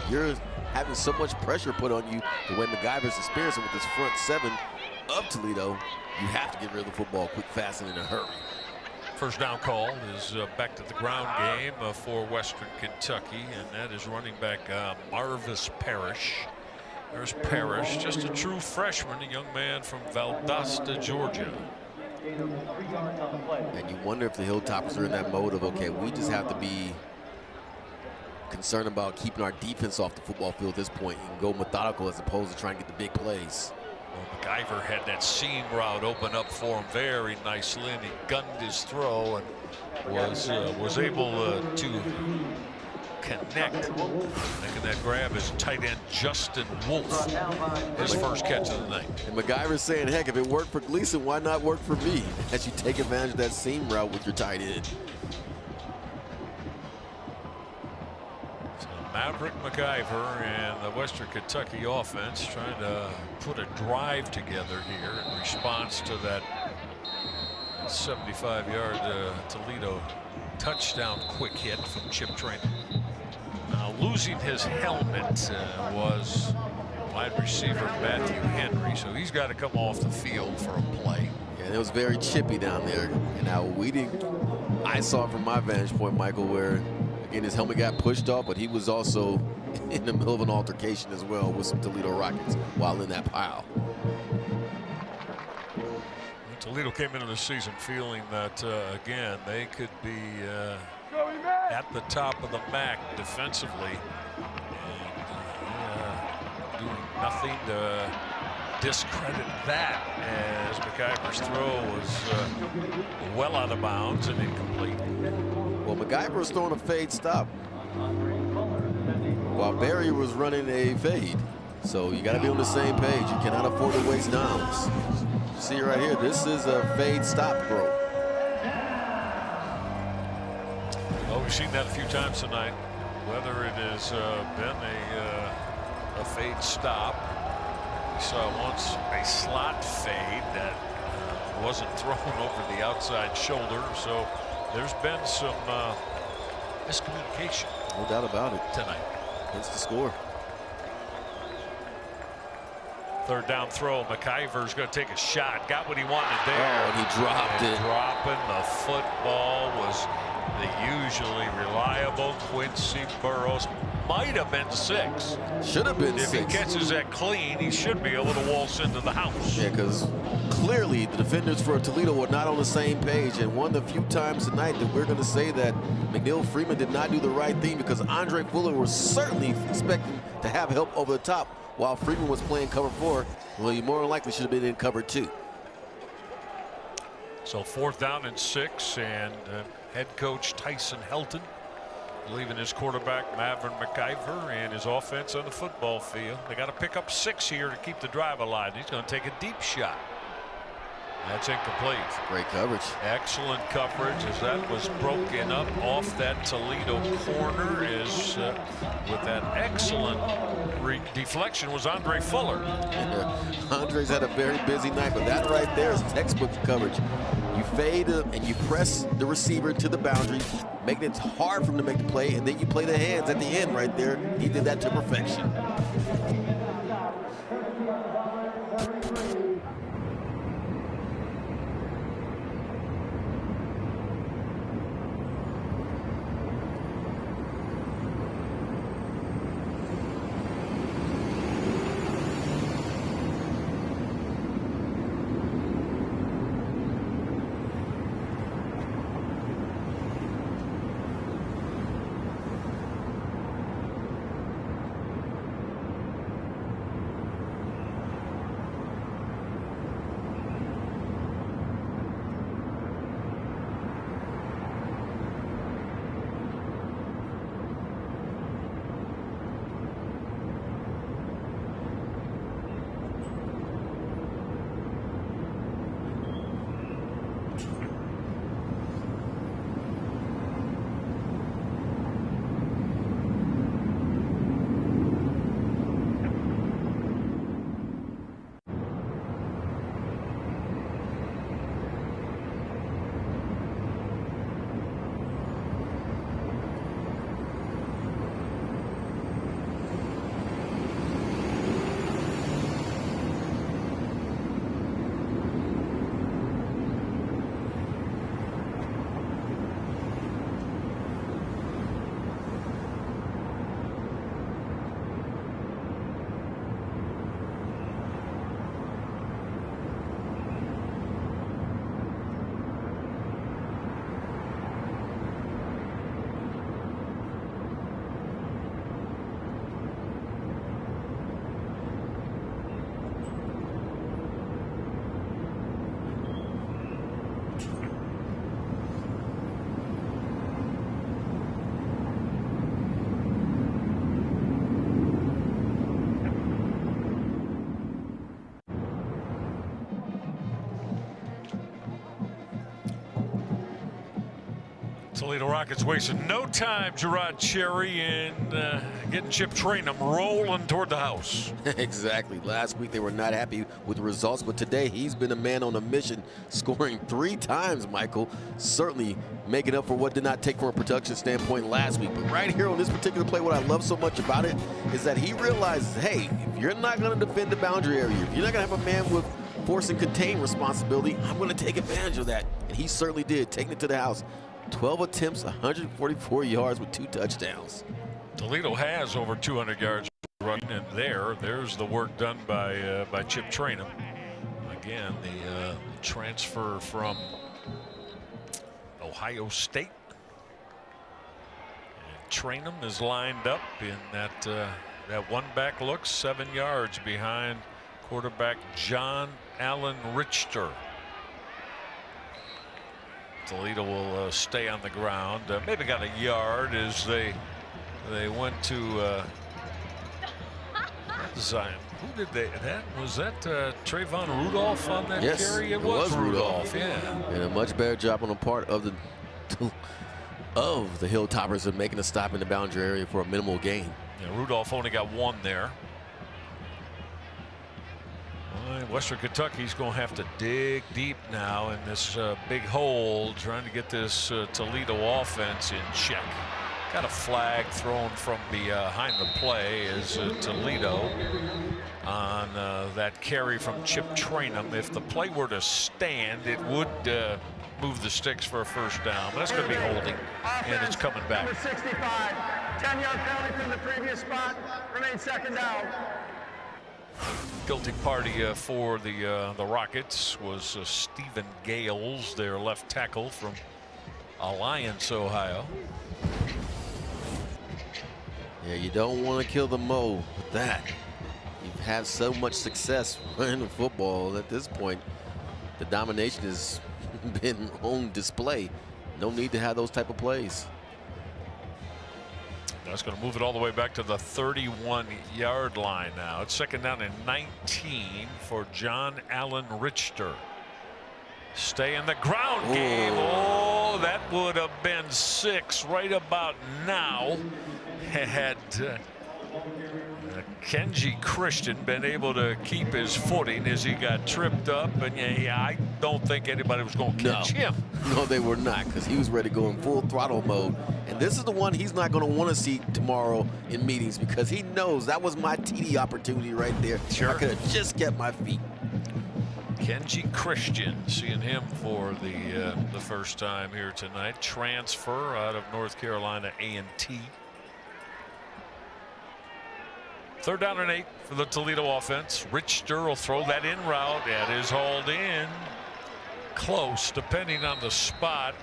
you're having so much pressure put on you, the way McIver's experiencing with this front seven of Toledo, you have to get rid of the football quick, fast, and in a hurry. First down call is back to the ground game for Western Kentucky, and that is running back Marvis Parrish. There's Parrish, just a true freshman, a young man from Valdosta, Georgia. And you wonder if the Hilltoppers are in that mode of, okay, we just have to be concerned about keeping our defense off the football field at this point and go methodical as opposed to trying to get the big plays. Well, McIver had that seam route open up for him very nicely, and he gunned his throw and was able to connect. Making that grab is tight end Justin Wolf, his first catch of the night. And McIver's saying, heck, if it worked for Gleason, why not work for me? As you take advantage of that seam route with your tight end. Maverick McIver and the Western Kentucky offense trying to put a drive together here in response to that 75-yard Toledo touchdown quick hit from Chip Traynor. Now losing his helmet was wide receiver Matthew Henry, so he's got to come off the field for a play. Yeah, it was very chippy down there. And now I saw from my vantage point, Michael, where again, his helmet got pushed off, but he was also in the middle of an altercation as well with some Toledo Rockets while in that pile. Toledo came into the season feeling that, again, they could be at the top of the MAC defensively. And doing nothing to discredit that, as McIver's throw was well out of bounds and incomplete. Well, McIver was throwing a fade stop while Barry was running a fade. So you got to be on the same page. You cannot afford to waste downs. See right here, this is a fade stop throw. Well, we've seen that a few times tonight. Whether it has been a fade stop. We saw once a slot fade that wasn't thrown over the outside shoulder. So there's been some miscommunication. No doubt about it. Tonight. Hence the score. Third down throw. McIver's going to take a shot. Got what he wanted there. Oh, and he dropped it. Dropping the football was the usually reliable Quincy Burrows. Might have been 6. Should have been 6. If he catches that clean, he should be able to waltz into the house. Yeah, because clearly the defenders for Toledo were not on the same page. And one of the few times tonight that we're going to say that McNeil Freeman did not do the right thing, because Andre Fuller was certainly expecting to have help over the top while Freeman was playing cover 4. Well, he more than likely should have been in cover 2. So 4th down and 6, and head coach Tyson Helton leaving his quarterback Maverick McIver and his offense on the football field. They got to pick up 6 here to keep the drive alive. He's going to take a deep shot. That's incomplete. Great coverage. Excellent coverage as that was broken up off that Toledo corner. Is with that excellent deflection was Andre Fuller. Andre's had a very busy night, but that right there is textbook coverage. You fade and you press the receiver to the boundary, making it hard for him to make the play, and then you play the hands at the end right there. He did that to perfection. Toledo Rockets wasting no time, Gerard Cherry, in getting Chip Trainum rolling toward the house. Exactly. Last week they were not happy with the results, but today he's been a man on a mission, scoring 3 times, Michael. Certainly making up for what did not take from a production standpoint last week. But right here on this particular play, what I love so much about it is that he realizes, hey, if you're not going to defend the boundary area, if you're not going to have a man with force and contain responsibility, I'm going to take advantage of that. And he certainly did, taking it to the house. 12 attempts, 144 yards with 2 touchdowns. Toledo has over 200 yards running, and there's the work done by Chip Trainum. Again, the transfer from Ohio State. And Trainum is lined up in that one-back look, 7 yards behind quarterback John Allen Richter. Toledo will stay on the ground. Maybe got a yard as they went to Zion. Who did they? Was that Trayvon Rudolph on that carry? It was Rudolph. Yeah. And a much better job on the part of the Hilltoppers of making a stop in the boundary area for a minimal gain. Yeah, Rudolph only got 1 there. Western Kentucky's going to have to dig deep now in this big hole, trying to get this Toledo offense in check. Got a flag thrown from behind the play as Toledo on that carry from Chip Trainum. If the play were to stand, it would move the sticks for a first down. But that's going to be holding, and it's coming back. Number 65, 10-yard penalty from the previous spot, remains second down. Guilty party for the Rockets was Stephen Gales, their left tackle from Alliance, Ohio. Yeah, you don't want to kill the Mo with that. You've had so much success running the football at this point. The domination has been on display. No need to have those type of plays. That's going to move it all the way back to the 31-yard line now. It's second down and 19 for John Allen Richter. Stay in the ground game. Oh, that would have been 6 right about now. Had Kenji Christian been able to keep his footing as he got tripped up, and yeah, I don't think anybody was going to catch him. No, they were not, because he was ready to go in full throttle mode. And this is the one he's not going to want to see tomorrow in meetings, because he knows that was my TD opportunity right there. Sure. I could have just kept my feet. Kenji Christian, seeing him for the first time here tonight. Transfer out of North Carolina A&T. Third down and 8 for the Toledo offense. Richter will throw that in route. That is hauled in. Close, depending on the spot.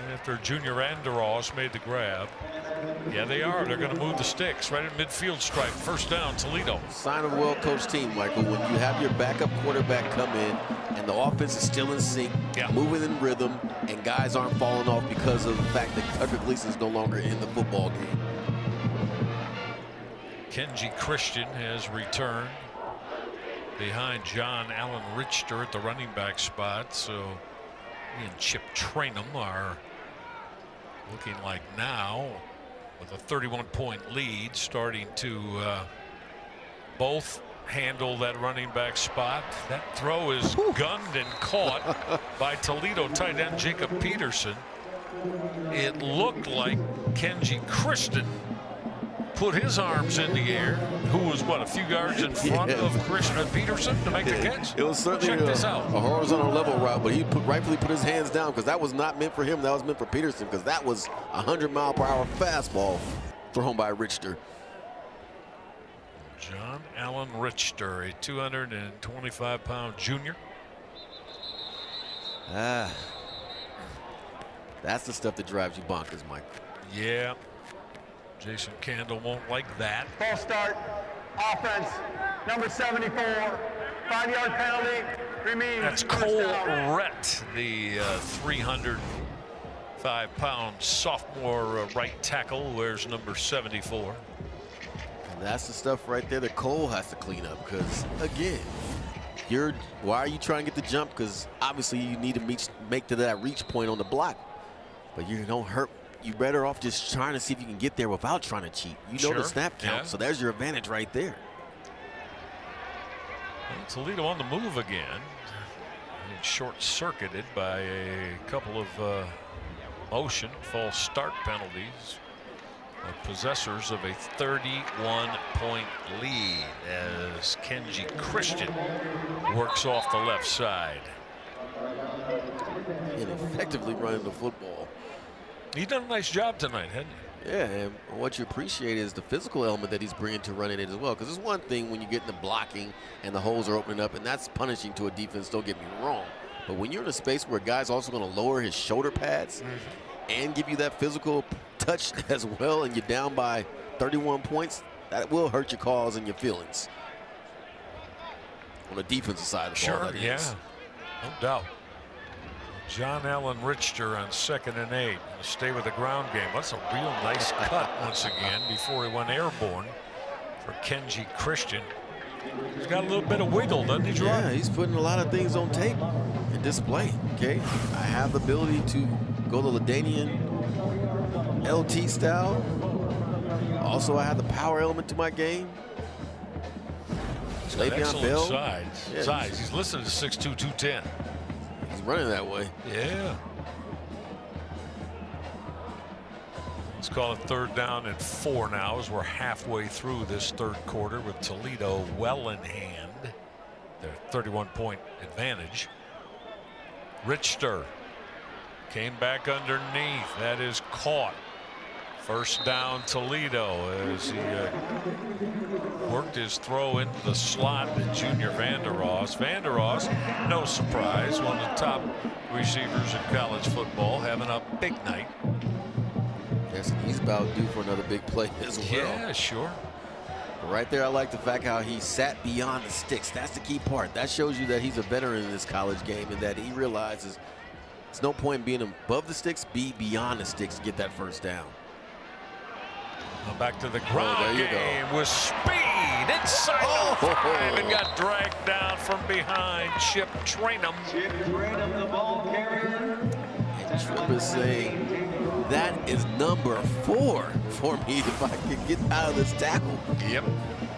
And after Junior Anderos made the grab. Yeah, they are. They're going to move the sticks right at midfield stripe. First down, Toledo. Sign of a well-coached team, Michael. When you have your backup quarterback come in and the offense is still in sync, moving in rhythm, and guys aren't falling off because of the fact that Tucker Gleason is no longer in the football game. Kenji Christian has returned behind John Allen Richter at the running back spot. So he and Chip Trainum are looking like now with a 31-point lead, starting to both handle that running back spot. That throw is gunned and caught by Toledo tight end Jacob Peterson. It looked like Kenji Christian put his arms in the air, who was what, a few yards in front of Christian Peterson to make the catch. It was certainly a horizontal level route, but he rightfully put his hands down, because that was not meant for him. That was meant for Peterson, because that was a 100-mile-per-hour fastball thrown by Richter. John Allen Richter, a 225-pound junior. That's the stuff that drives you bonkers, Mike. Yeah. Jason Candle won't like that. False start. Offense. Number 74. 5-yard penalty. Remains. That's Cole Rett, the 305-pound sophomore right tackle, wears number 74. And that's the stuff right there that Cole has to clean up, because again, why are you trying to get the jump? Because obviously you need to make to that reach point on the block. but you don't hurt. You're better off just trying to see if you can get there without trying to cheat. You know the snap count, so there's your advantage right there. Well, Toledo on the move again. Short-circuited by a couple of motion false start penalties. Possessors of a 31-point lead as Kenji Christian works off the left side. And effectively running the football. He's done a nice job tonight, hasn't he? Yeah, and what you appreciate is the physical element that he's bringing to running it as well. Because it's one thing when you get in the blocking and the holes are opening up, and that's punishing to a defense, don't get me wrong. But when you're in a space where a guy's also going to lower his shoulder pads and give you that physical touch as well, and you're down by 31 points, that will hurt your cause and your feelings. On the defensive side of the ball, that is. No doubt. John Allen Richter on 2nd and 8. Stay with the ground game. That's a real nice cut once again before he went airborne for Kenji Christian. He's got a little bit of wiggle, doesn't he, Gerard? Yeah, he's putting a lot of things on tape and display. Okay, I have the ability to go the Ladanian LT style. Also, I have the power element to my game. Le'Veon Bell. Size. He's listed as 6'2", 210. He's running that way. Yeah. Let's call it 3rd down and 4 now as we're halfway through this 3rd quarter with Toledo well in hand. Their 31-point advantage. Richter came back underneath. That is caught. 1st down Toledo as he worked his throw into the slot to Junior Vandeross. Vandeross, no surprise, one of the top receivers in college football, having a big night. Yes, he's about due for another big play as well. Yeah, sure. But right there, I like the fact how he sat beyond the sticks. That's the key part. That shows you that he's a veteran in this college game and that he realizes there's no point in being above the sticks, be beyond the sticks to get that 1st down. Back to the ground game with speed inside the 5 and got dragged down from behind. Chip Trainum. The ball carrier. And Tripp is saying that is number 4 for me if I can get out of this tackle. Yep.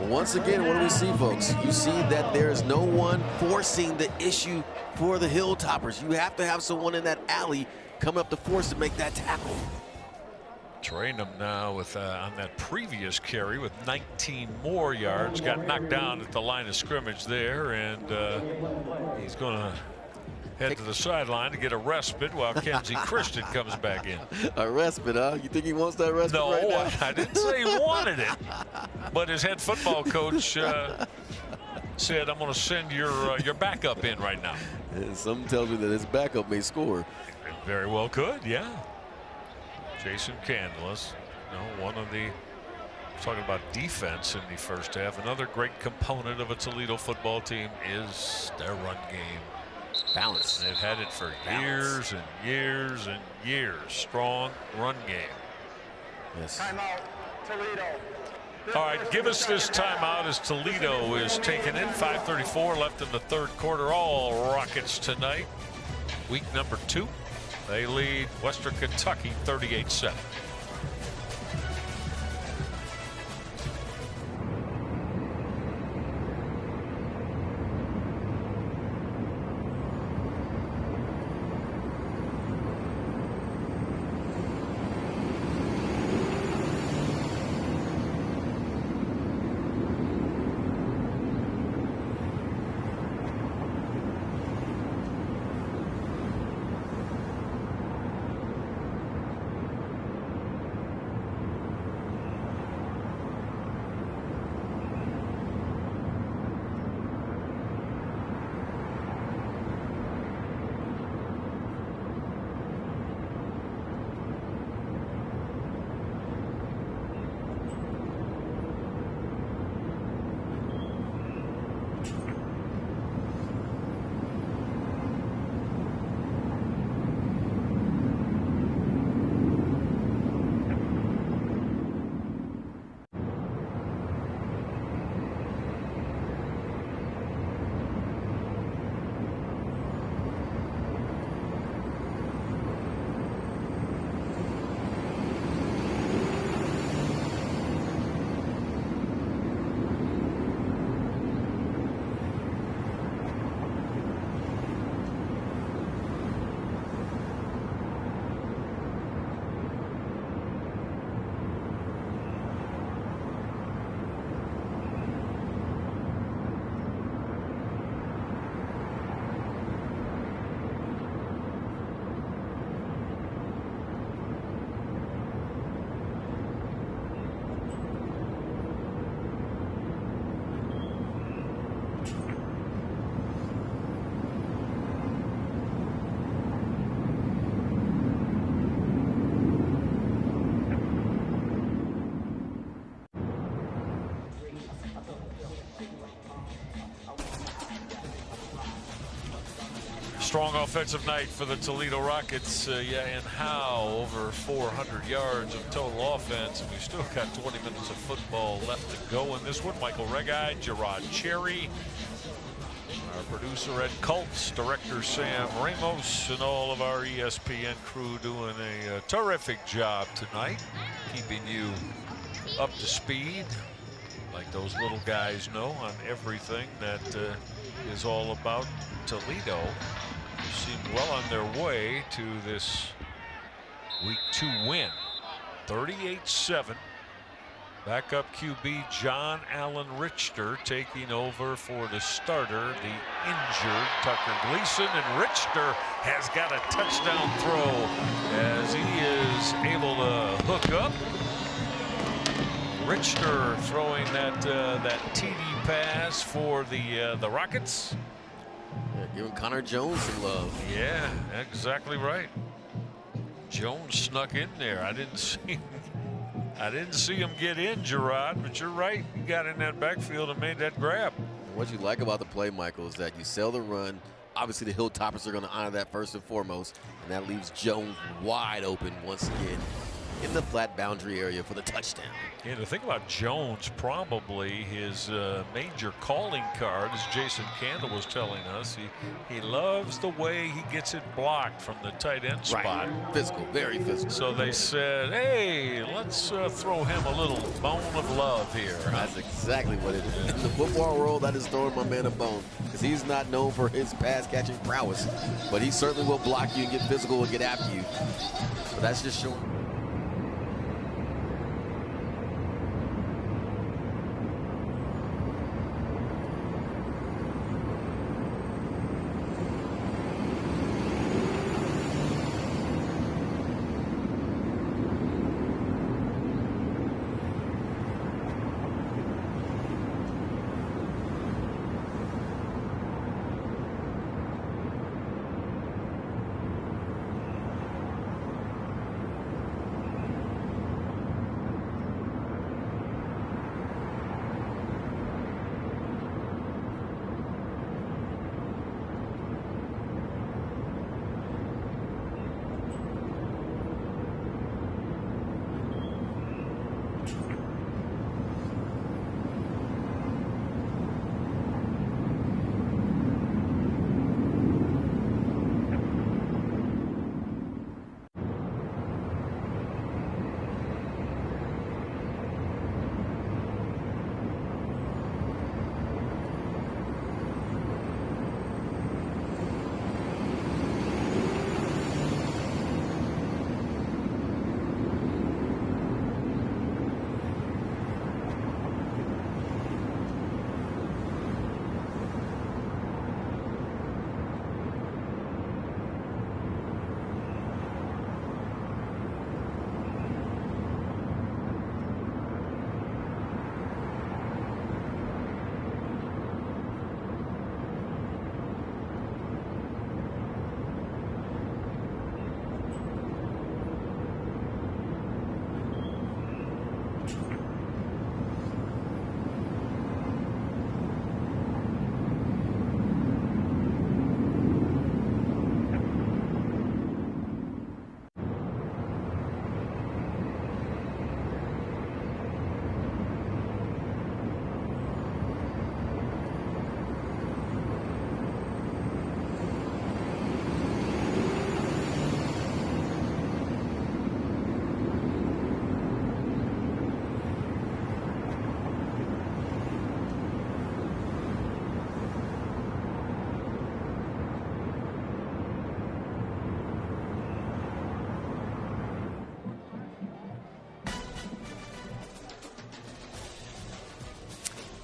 Once again, what do we see, folks? You see that there's no one forcing the issue for the Hilltoppers. You have to have someone in that alley come up to force to make that tackle. Trainum now with on that previous carry with 19 more yards. Got knocked down at the line of scrimmage there, and he's going to head to the sideline to get a respite while Kenji Christian comes back in. A respite, huh? You think he wants that respite right now? No, I didn't say he wanted it. But his head football coach said, I'm going to send your backup in right now. And something tells me that his backup may score. It very well could, yeah. Jason Candless, one of the, talking about defense in the 1st half. Another great component of a Toledo football team is their run game. Balance. They've had it for years and years and years. Strong run game. Yes. Timeout, Toledo. All right, give us this timeout as Toledo is taking it. 5:34 left in the 3rd quarter. All Rockets tonight. Week number 2. They lead Western Kentucky 38-7. strong offensive night for the Toledo Rockets. And how over 400 yards of total offense. And we've still got 20 minutes of football left to go in this one. Michael Reggai, Gerard Cherry, our producer Ed Kultz, director Sam Ramos, and all of our ESPN crew doing a terrific job tonight, keeping you up to speed, like those little guys know, on everything that is all about Toledo. They seem well on their way to this Week 2 win, 38-7. Backup QB John Allen Richter taking over for the starter, the injured Tucker Gleason, and Richter has got a touchdown throw as he is able to hook up. Richter throwing that TD pass for the Rockets. Yeah, giving Connor Jones some love. Yeah, exactly right. Jones snuck in there. I didn't see him get in, Gerard, but you're right. He got in that backfield and made that grab. And what you like about the play, Michael, is that you sell the run. Obviously, the Hilltoppers are going to honor that first and foremost, and that leaves Jones wide open once again in the flat boundary area for the touchdown. Yeah, the thing about Jones, probably his major calling card, as Jason Candle was telling us, he loves the way he gets it blocked from the tight end spot. Right. Physical, very physical. So they said, hey, let's throw him a little bone of love here. That's exactly what it is. In the football world, that is throwing my man a bone, because he's not known for his pass-catching prowess, but he certainly will block you and get physical and get after you. But that's just showing.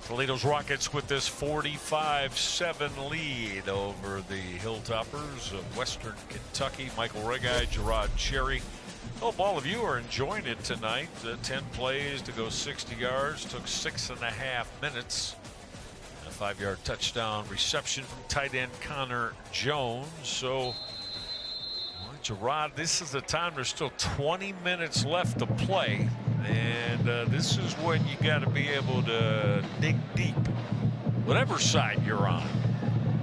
Toledo's Rockets with this 45-7 lead over the Hilltoppers of Western Kentucky. Michael Reggai, Gerard Cherry. Hope all of you are enjoying it tonight. 10 plays to go 60 yards. Took 6.5 minutes. A 5-yard touchdown reception from tight end Connor Jones. So, Gerard, this is the time. There's still 20 minutes left to play. And this is when you got to be able to dig deep, whatever side you're on.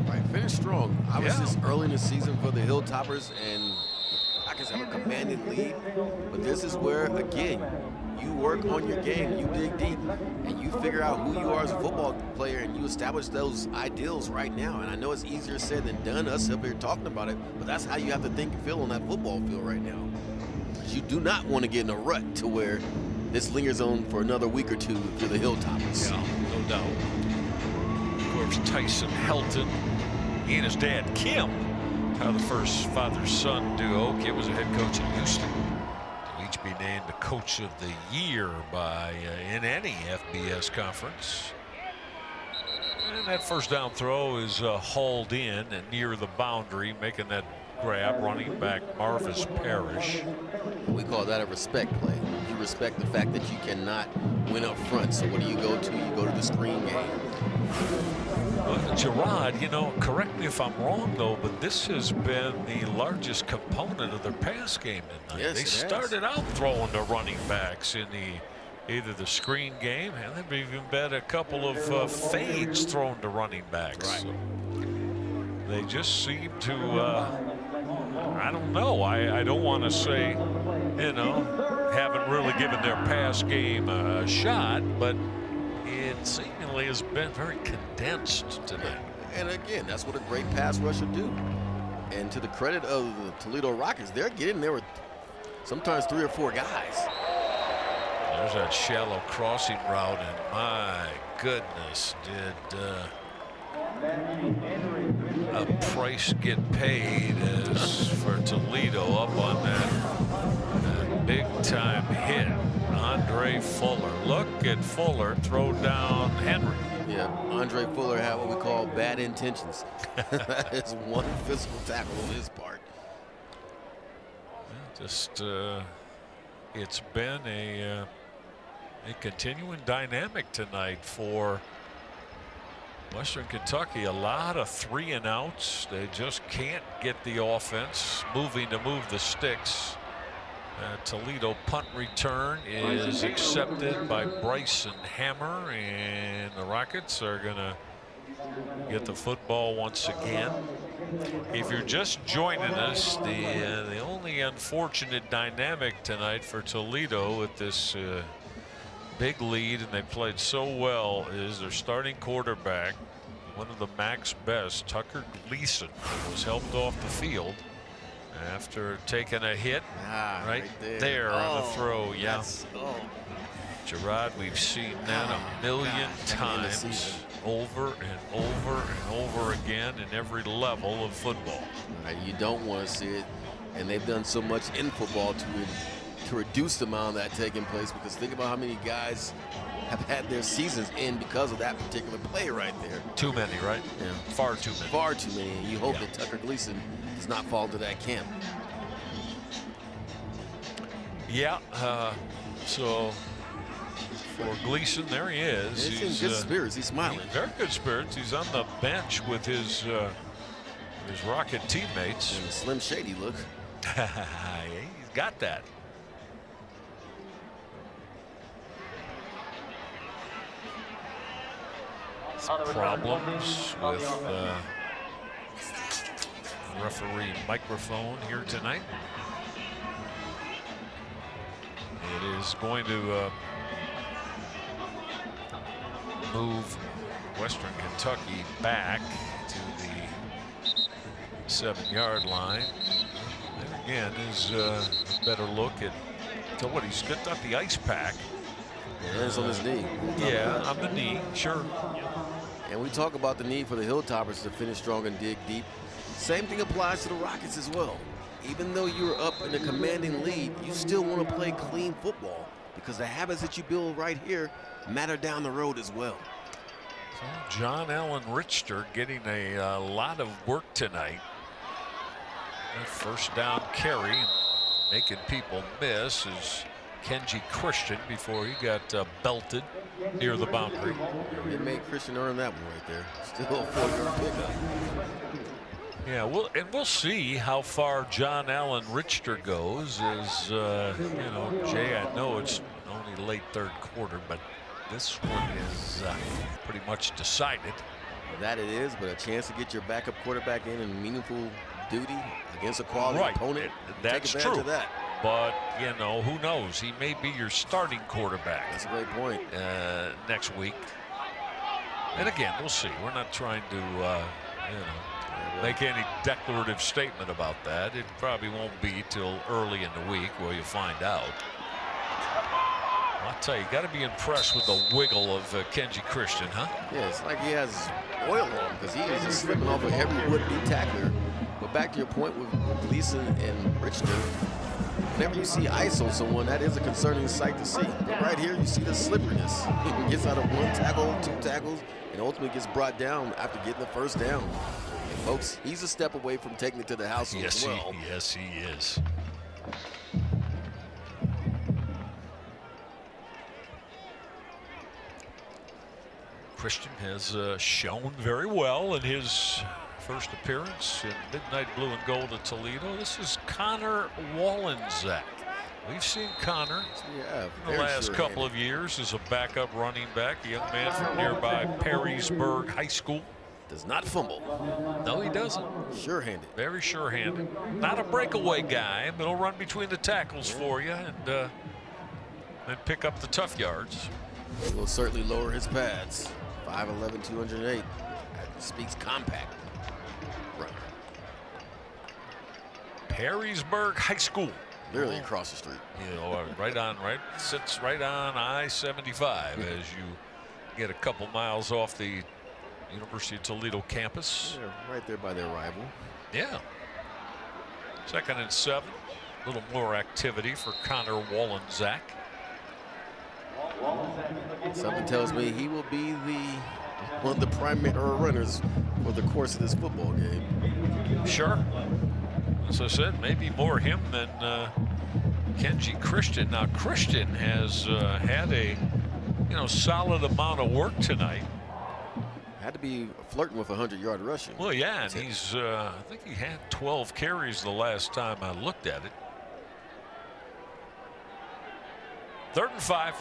Right, finished strong. Obviously, it's early in the season for the Hilltoppers, and Rockets have a commanding lead. But this is where, again, you work on your game, you dig deep, and you figure out who you are as a football player, and you establish those ideals right now. And I know it's easier said than done, us up here talking about it, but that's how you have to think and feel on that football field right now. Because you do not want to get in a rut to where this lingers on for another week or two for the Hilltoppers. Yeah, no doubt. Of course, Tyson Helton, he and his dad, Kim, are the first father-son duo. Kim was a head coach in Houston. They'll each be named the Coach of the Year by in any FBS conference. And that first down throw is hauled in and near the boundary, making that grab, running back Marvis Parrish. We call that a respect play. You respect the fact that you cannot win up front. So what do? You go to the screen game. Gerard, you know, correct me if I'm wrong though, but this has been the largest component of their pass game tonight. Yes, they started out throwing the running backs in either the screen game, and they've even been a couple of fades thrown to running backs. Right. So they just seem to, I don't know. I don't want to say, you know, haven't really given their pass game a shot, but it seemingly has been very condensed tonight. And again, that's what a great pass rusher do. And to the credit of the Toledo Rockets, they're getting there with sometimes 3 or 4 guys. There's that shallow crossing route, and my goodness, did a price get paid as for Toledo up on that big time hit. Andre Fuller. Look at Fuller throw down Henry. Yeah, Andre Fuller had what we call bad intentions. That is one physical tackle on his part. Just it's been a continuing dynamic tonight for Western Kentucky. A lot of 3 and outs. They just can't get the offense moving to move the sticks. Toledo punt return is accepted by Bryson Hammer, and the Rockets are going to get the football once again. If you're just joining us, the only unfortunate dynamic tonight for Toledo with this big lead, and they played so well, is their starting quarterback, one of the MAC's best, Tucker Gleason, was helped off the field after taking a hit right there on the throw. Yeah. Gerard, we've seen that a million times over and over and over again in every level of football. You don't want to see it, and they've done so much in football to reduce the amount of that taking place, because think about how many guys have had their seasons in because of that particular play right there. Too many, right? Yeah. Far too many. Far too many. And you hope that Tucker Gleason does not fall into that camp. Yeah. So for Gleason, there he is. He's in good spirits. He's smiling. Very good spirits. He's on the bench with his Rocket teammates. And a Slim Shady look. He's got that. Problems with referee microphone here tonight. It is going to move Western Kentucky back to the 7-yard line. And again is a better look at what he's got the ice pack. Hands on his knee. Yeah, on the knee, sure. And we talk about the need for the Hilltoppers to finish strong and dig deep. Same thing applies to the Rockets as well. Even though you're up in a commanding lead, you still want to play clean football, because the habits that you build right here matter down the road as well. So John Allen Richter getting a lot of work tonight. That first down carry, making people miss, is Kenji Christian before he got belted near the boundary. It made Christian earn that one right there. Still a 4-yard pickup. Yeah, we'll see how far John Allen Richter goes. As you know, Jay, I know it's only late third quarter, but this one is pretty much decided. That it is, but a chance to get your backup quarterback in meaningful duty against a quality Right. opponent. That's take advantage true. of that. But, you know, who knows? He may be your starting quarterback. That's a great point. Next week. And again, we'll see. We're not trying to, make any declarative statement about that. It probably won't be till early in the week where you find out. I'll tell you, got to be impressed with the wiggle of Kenji Christian, huh? Yeah, it's like he has oil on him because he is just slipping off of every would-be tackler. But back to your point with Gleason and Richter, whenever you see ISO someone, that is a concerning sight to see. But right here, you see the slipperiness. He gets out of one tackle, two tackles, and ultimately gets brought down after getting the first down. And folks, he's a step away from taking it to the house as well. Yes, he is. Christian has shown very well in his first appearance in Midnight Blue and Gold at Toledo. This is Connor Wallenczak. We've seen Connor in the last couple of years as a backup running back, a young man from nearby Perrysburg High School. Does not fumble. No, he doesn't. Sure-handed. Very sure-handed. Not a breakaway guy, but he'll run between the tackles for you and pick up the tough yards. He will certainly lower his pads. 5'11", 208. That speaks compact. Right. Perrysburg High School. Literally across the street. You know, sits right on I-75 as you get a couple miles off the University of Toledo campus. Yeah, right there by their rival. Yeah. 2nd and 7. A little more activity for Connor Wallenczak. Something tells me he will be one of the primary runners for the course of this football game. Sure. As I said, maybe more him than Kenji Christian. Now Christian has had a solid amount of work tonight. Had to be flirting with 100-yard rushing. Well, yeah, and he's I think he had 12 carries the last time I looked at it. 3rd and 5.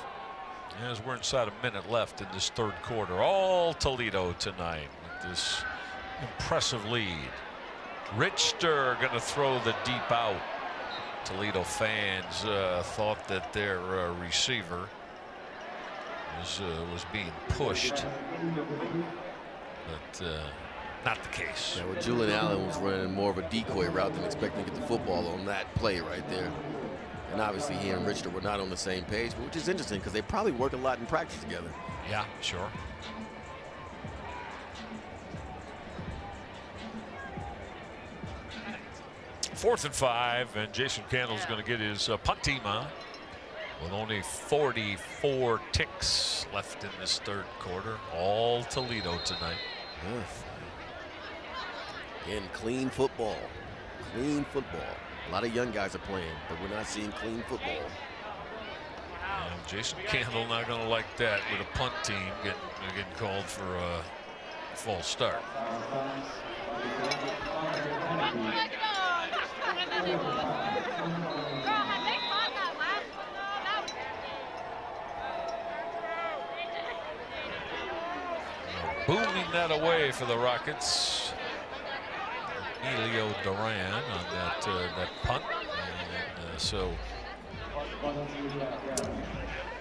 As we're inside a minute left in this third quarter. All Toledo tonight with this impressive lead. Richter going to throw the deep out. Toledo fans thought that their receiver was being pushed, but not the case. Yeah, well, Julian Allen was running more of a decoy route than expecting to get the football on that play right there. And obviously he and Richter were not on the same page, which is interesting because they probably work a lot in practice together. Yeah, sure. Fourth and 5, and Jason Candle's going to get his punt team on with only 44 ticks left in this third quarter. All Toledo tonight. Yes. And clean football. Clean football. A lot of young guys are playing, but we're not seeing clean football. Jason Candle not going to like that with a punt team getting called for a false start. Booming that away for the Rockets. Emilio Duran on that punt, and so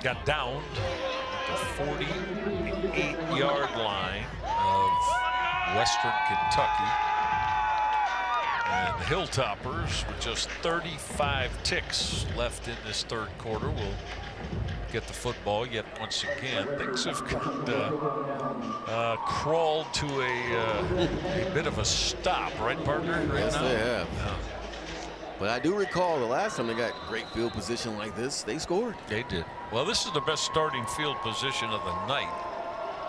got downed at the 48-yard line of Western Kentucky, and the Hilltoppers with just 35 ticks left in this third quarter will get the football. Yet once again, things have crawled to a bit of a stop, right, partner? Yes, they have. Yeah. But I do recall the last time they got great field position like this, they scored. They did. Well, this is the best starting field position of the night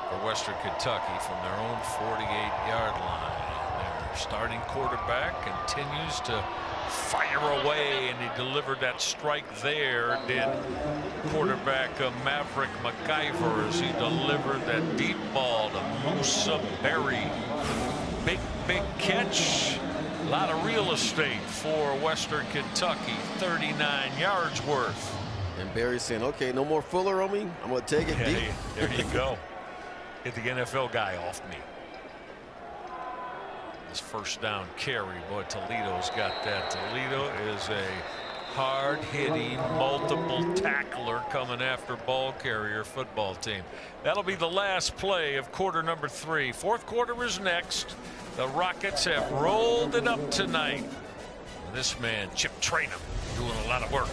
for Western Kentucky from their own 48-yard line. Their starting quarterback continues to fire away, and he delivered that strike there. Did quarterback Maverick McIver as he delivered that deep ball to Musa Berry. Big catch. A lot of real estate for Western Kentucky. 39 yards worth. And Berry saying, okay, no more Fuller on me. I'm going to take it deep. There you go. Get the NFL guy off me. His first down carry. Boy, Toledo's got that. Toledo is a hard-hitting, multiple tackler coming after ball carrier football team. That'll be the last play of quarter number 3. Fourth quarter is next. The Rockets have rolled it up tonight. This man, Chip Trainum, doing a lot of work.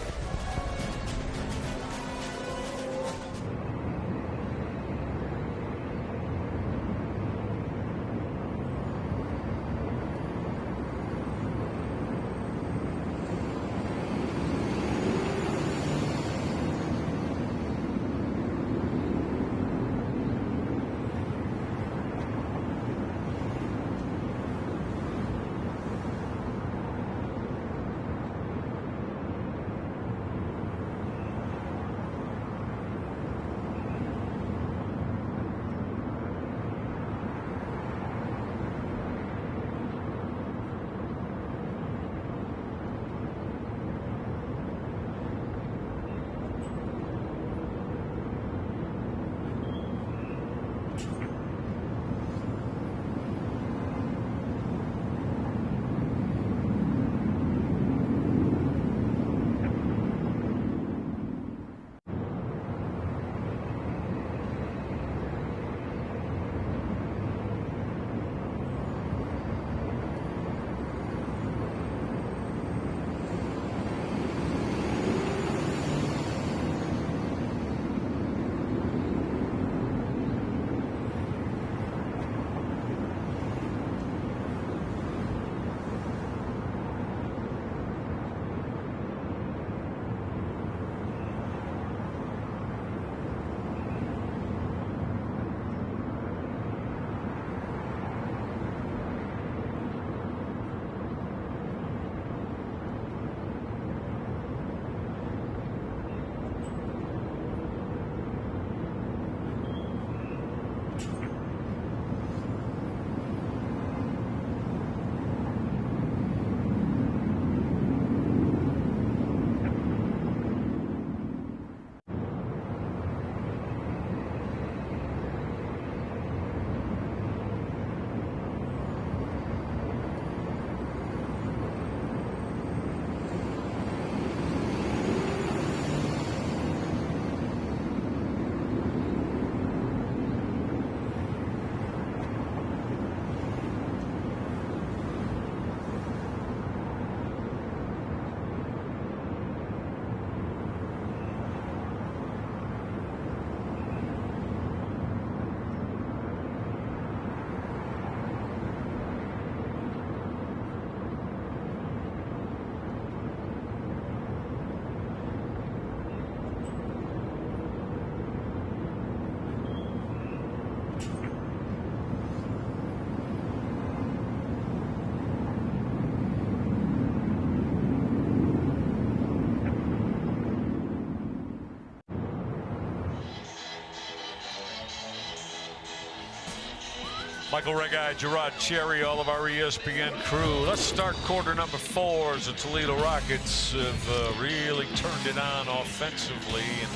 Michael Regai, Gerard Cherry, all of our ESPN crew. Let's start quarter number 4 as the Toledo Rockets have really turned it on offensively, and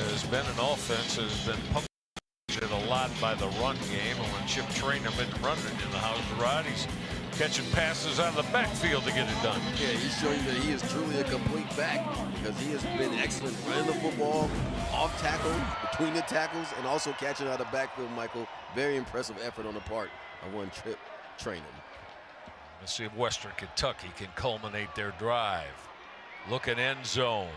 has been an offense that has been punctured a lot by the run game. And when Chip Trainum isn't running it in the house, Gerard, he's catching passes out of the backfield to get it done. Yeah, he's showing that he is truly a complete back because he has been excellent running the football, off tackle, between the tackles, and also catching out of the backfield, Michael. Very impressive effort on the part of one Chip Trainum. Let's see if Western Kentucky can culminate their drive. Look at end zone,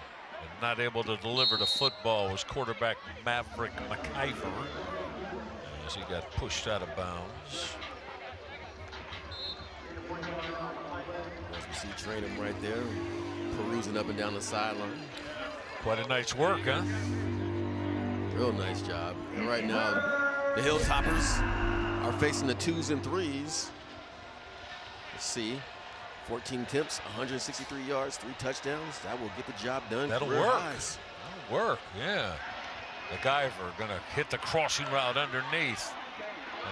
but not able to deliver the football was quarterback Maverick McIver as he got pushed out of bounds. As we see Trainum right there, perusing up and down the sideline. Quite a nice work, huh? Real nice job. And right now, the Hilltoppers are facing the 2s and 3s. Let's see. 14 attempts, 163 yards, 3 touchdowns. That will get the job done. That'll work. That'll work, yeah. McIver going to hit the crossing route underneath.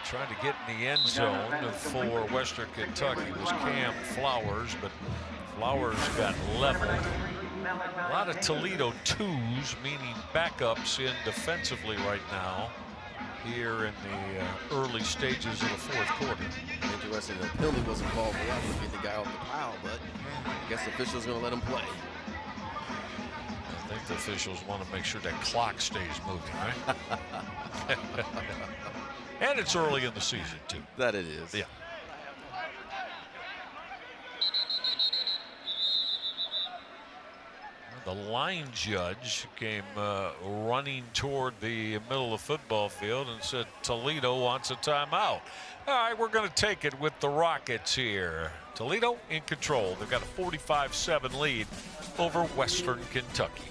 Trying to get in the end zone for Western Kentucky was Cam Flowers, but Flowers got leveled. A lot of Toledo 2s, meaning backups in defensively right now. here in the early stages of the fourth quarter. Interesting, the penalty wasn't called for that to get the guy off the pile, but I guess the official's going to let him play. I think the officials want to make sure that clock stays moving, right? And it's early in the season, too. That it is. Yeah. The line judge came running toward the middle of the football field and said Toledo wants a timeout. All right, we're going to take it with the Rockets here. Toledo in control. They've got a 45-7 lead over Western Kentucky.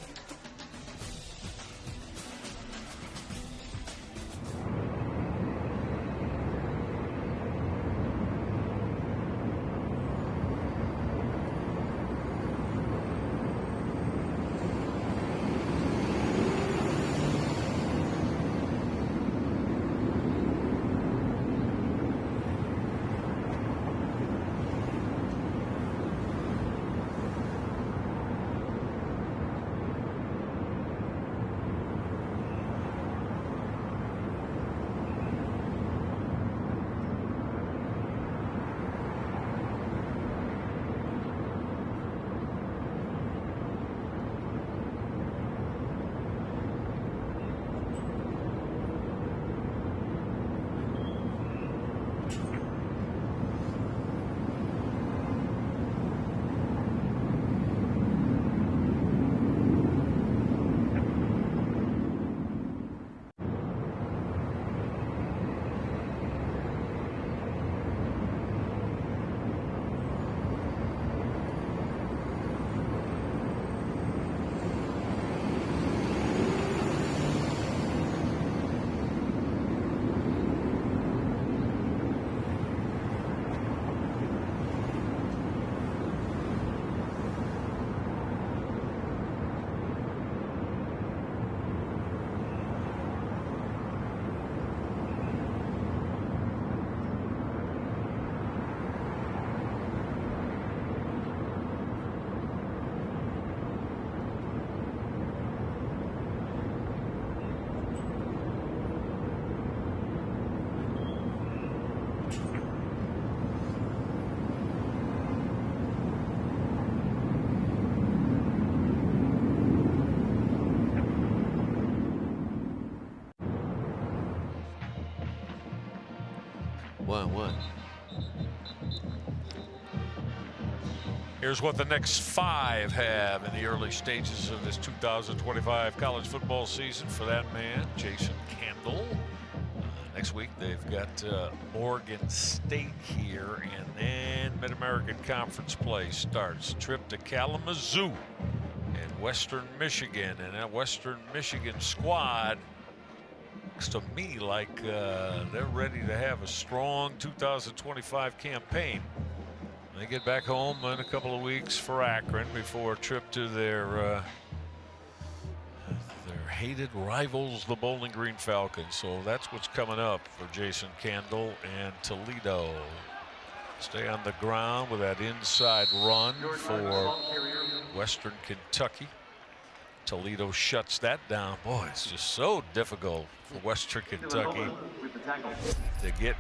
One. Here's what the next 5 have in the early stages of this 2025 college football season for that man, Jason Candle. Next week, they've got Oregon State here, and then Mid-American Conference play starts. Trip to Kalamazoo and Western Michigan, and that Western Michigan squad looks to me like they're ready to have a strong 2025 campaign. They get back home in a couple of weeks for Akron before a trip to their hated rivals, the Bowling Green Falcons. So that's what's coming up for Jason Candle and Toledo. Stay on the ground with that inside run for Western Kentucky. Toledo shuts that down. Boy, it's just so difficult for Western Kentucky. They get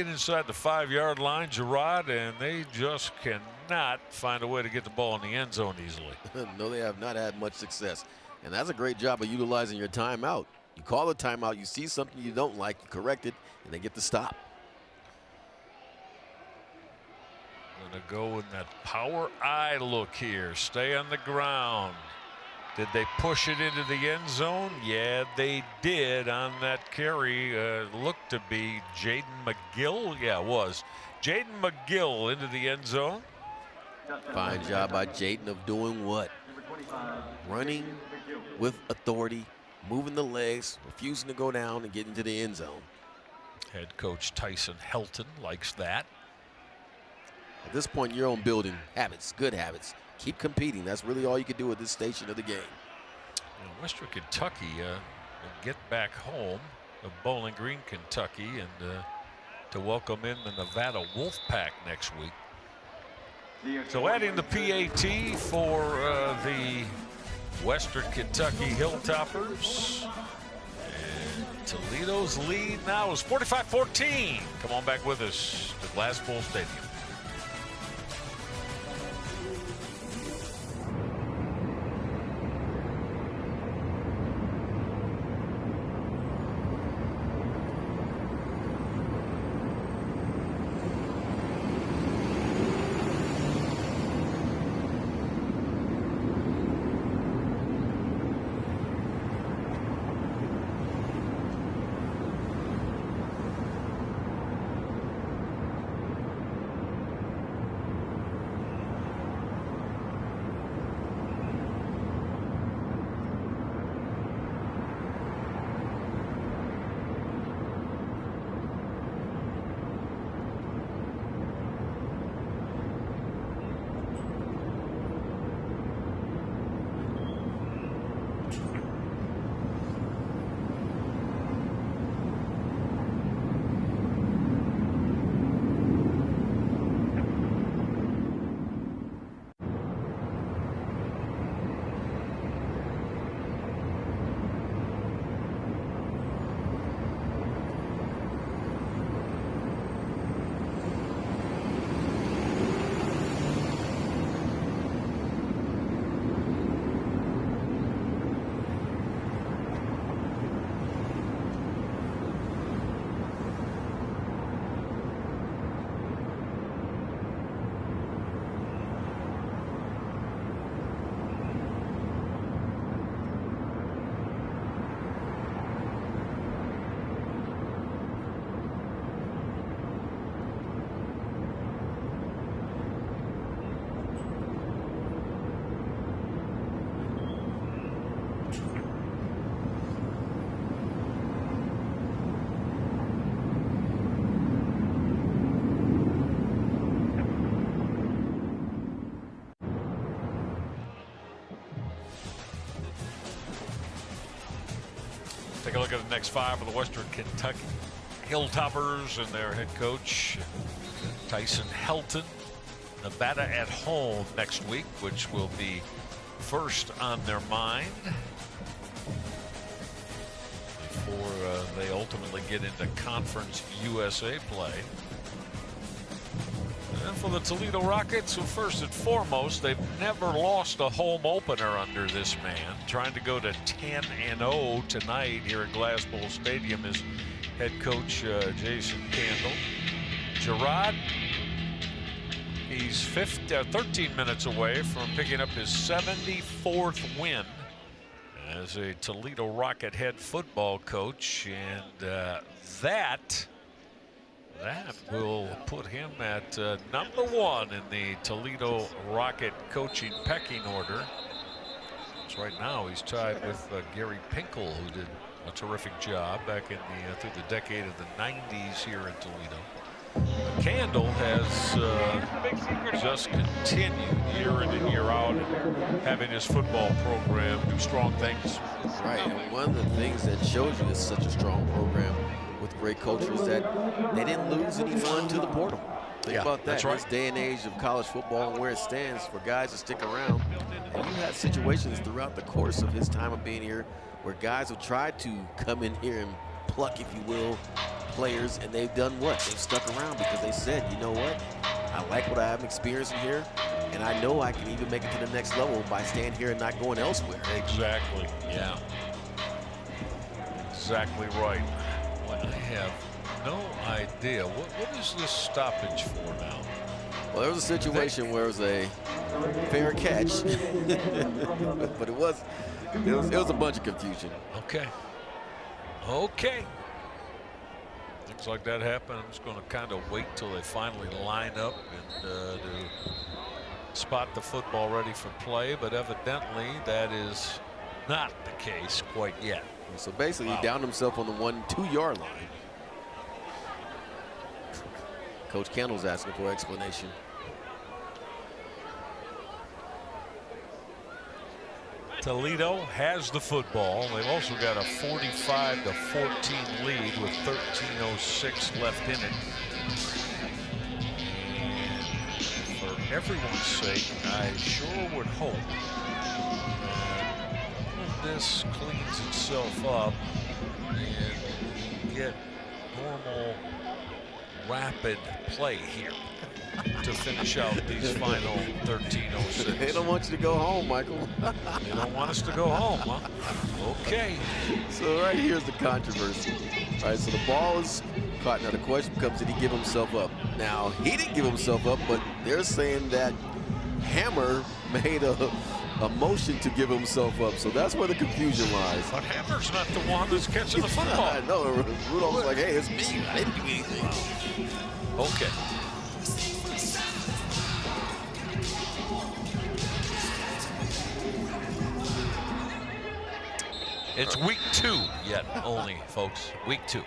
inside the 5-yard line, Gerard, and they just cannot find a way to get the ball in the end zone easily. No, they have not had much success. And that's a great job of utilizing your timeout. You call a timeout, you see something you don't like, you correct it, and they get the stop. Gonna go in that power eye look here. Stay on the ground. Did they push it into the end zone? Yeah, they did on that carry. Looked to be Jaden McGill. Yeah, it was. Jaden McGill into the end zone. Fine job by Jaden of doing what? Running with authority, moving the legs, refusing to go down and get into the end zone. Head coach Tyson Helton likes that. At this point, you're on building habits, good habits. Keep competing. That's really all you can do at this station of the game. Western Kentucky will get back home to Bowling Green, Kentucky, and to welcome in the Nevada Wolfpack next week. So adding the PAT for the Western Kentucky Hilltoppers. And Toledo's lead now is 45-14. Come on back with us to Glass Bowl Stadium. Take a look at the next five for the Western Kentucky Hilltoppers and their head coach, Tyson Helton. Nevada at home next week, which will be first on their mind before they ultimately get into Conference USA play. And for the Toledo Rockets, well, first and foremost, they've never lost a home opener under this man. Trying to go to 10-0 tonight here at Glass Bowl Stadium is head coach Jason Candle. Gerard, he's 13 minutes away from picking up his 74th win as a Toledo Rocket head football coach, and that will put him at number one in the Toledo Rocket coaching pecking order. So right now he's tied with Gary Pinkel, who did a terrific job back in the through the decade of the 90s here in Toledo. Candle has just continued year in and year out, and having his football program do strong things. Right, and one of the things that shows you it's such a strong program with great coaches that they didn't lose anyone to the portal. Think about that. That's right. This day and age of college football and where it stands for guys to stick around. And you had situations throughout the course of his time of being here where guys have tried to come in here and pluck, if you will, players, and they've done what? They've stuck around because they said, you know what? I like what I'm experiencing here, and I know I can even make it to the next level by staying here and not going elsewhere. Exactly, yeah. Exactly right. Well, I have no idea. What is this stoppage for now? Well, there was a situation where it was a fair catch, but it was a bunch of confusion. Okay. Okay. Looks like that happened. I'm just going to kind of wait till they finally line up and to spot the football ready for play, but evidently that is not the case quite yet. So basically, he downed himself on the 1-2 yard line. Coach Kendall's asking for explanation. Toledo has the football. They've also got a 45-14 lead with 13:06 left in it. And for everyone's sake, I sure would hope that this cleans itself up and get normal, rapid play here to finish out these final 13:06. They don't want you to go home, Michael. They don't want us to go home, huh? Okay. So right here's the controversy. All right, so the ball is caught. Now the question becomes, did he give himself up? Now, he didn't give himself up, but they're saying that Hammer made a motion to give himself up. So that's where the confusion lies. But Hammer's not the one that's catching the football. I know. Rudolph was like, hey, it's me. I didn't do anything. Okay. It's week 2 yet only, folks. Week 2.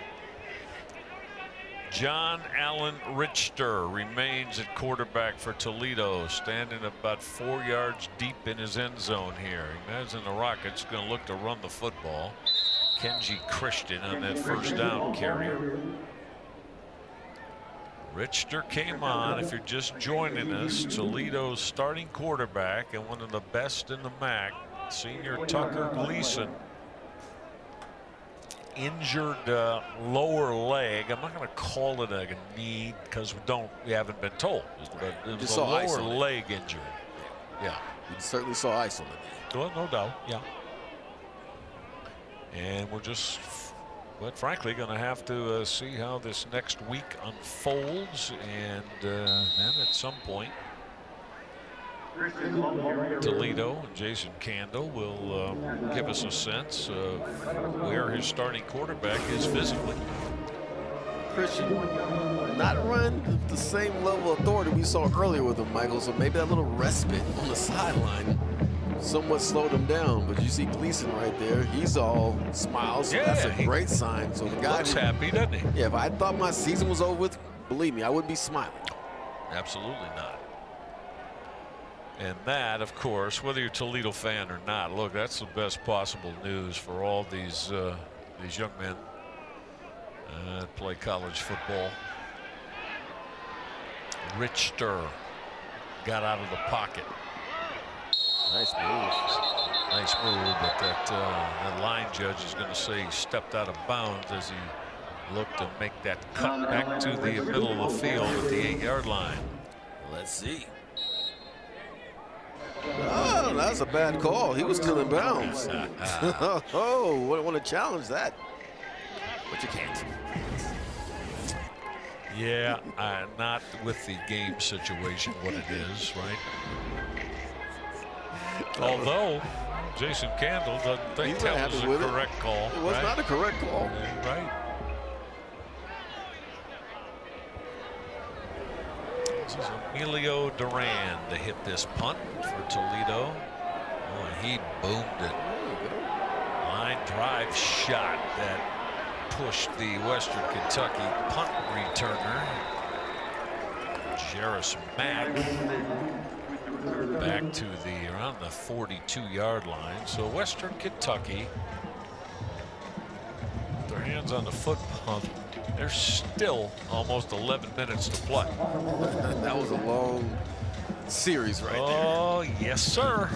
John Allen Richter remains at quarterback for Toledo, standing about 4 yards deep in his end zone here. Imagine the Rockets going to look to run the football. Kenji Christian on that first down carry. Richter came on, if you're just joining us, Toledo's starting quarterback and one of the best in the MAC, senior Tucker Gleason. Injured lower leg. I'm not going to call it a knee because we haven't been told, but it was a lower leg injury. Yeah, you certainly saw ice on it. Well, no doubt. Yeah, and we're just, but frankly, going to have to see how this next week unfolds, and then at some point, Toledo and Jason Candle will give us a sense of where his starting quarterback is physically. Christian not run the same level of authority we saw earlier with him, Michael, so maybe that little respite on the sideline somewhat slowed him down. But you see Gleason right there, he's all smiles, so that's a great sign. So the guy looks happy, doesn't he? Yeah, if I thought my season was over with, believe me, I wouldn't be smiling. Absolutely not. And that, of course, whether you're a Toledo fan or not, look, that's the best possible news for all these young men that play college football. Richter got out of the pocket. Nice move. Nice move, but that line judge is going to say he stepped out of bounds as he looked to make that cut back to the middle of the field at the 8-yard line. Let's see. Oh, that's a bad call. He was still in bounds. Oh, want to challenge that, but you can't. Yeah, not with the game situation, what it is, right? Although Jason Candle doesn't think that was a correct call. It was not a correct call. Right. This is Emilio Duran to hit this punt for Toledo. Oh, he boomed it. Line drive shot that pushed the Western Kentucky punt returner, Jarris Mack, back to around the 42-yard line. So Western Kentucky, with their hands on the foot pump, there's still almost 11 minutes to play. That was a long series right there. Oh, yes, sir.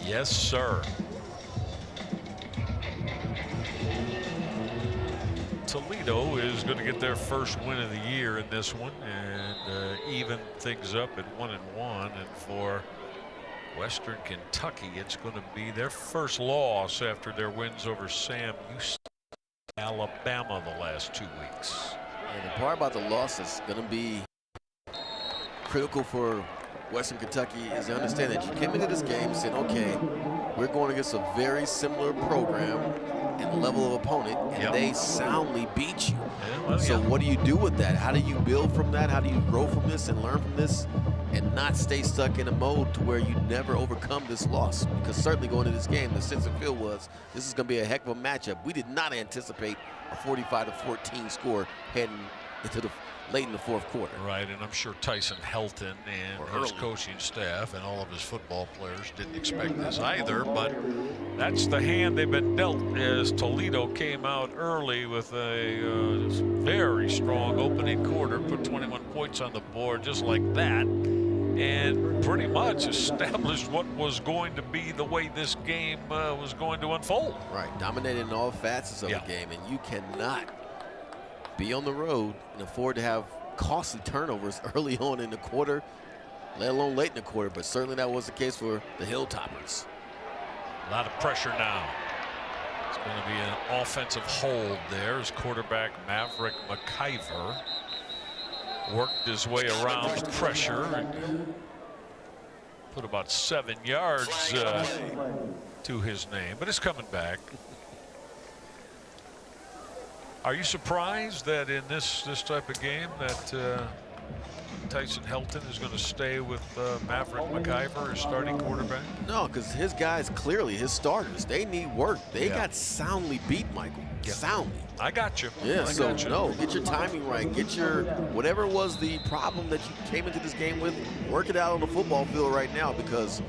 Yes, sir. Toledo is going to get their first win of the year in this one and even things up at 1-1. And for Western Kentucky, it's going to be their first loss after their wins over Sam Houston, Alabama the last 2 weeks. And the part about the loss that's going to be critical for Western Kentucky is to understand that you came into this game saying, okay, we're going against a very similar program and level of opponent, and they soundly beat you. So what do you do with that? How do you build from that? How do you grow from this and learn from this and not stay stuck in a mode to where you never overcome this loss? Because certainly going into this game, the sense of feel was this is going to be a heck of a matchup. We did not anticipate a 45-14 score heading into the late in the fourth quarter. Right, and I'm sure Tyson Helton and his coaching staff and all of his football players didn't expect this either, but that's the hand they've been dealt as Toledo came out early with a very strong opening quarter, put 21 points on the board just like that, and pretty much established what was going to be the way this game was going to unfold. Right, dominated in all facets of the game, and you cannot be on the road and afford to have costly turnovers early on in the quarter, let alone late in the quarter, but certainly that was the case for the Hilltoppers. A lot of pressure now. It's going to be an offensive hold there as quarterback Maverick McIver worked his way around pressure and put about 7 yards to his name, but it's coming back. Are you surprised that in this type of game that Tyson Helton is going to stay with Maverick McIver as starting quarterback? No, because his guys, clearly his starters, they need work. They got soundly beat, Michael. Soundly. I got you. Yeah, so no, get your timing right. Get your, whatever was the problem that you came into this game with, work it out on the football field right now, because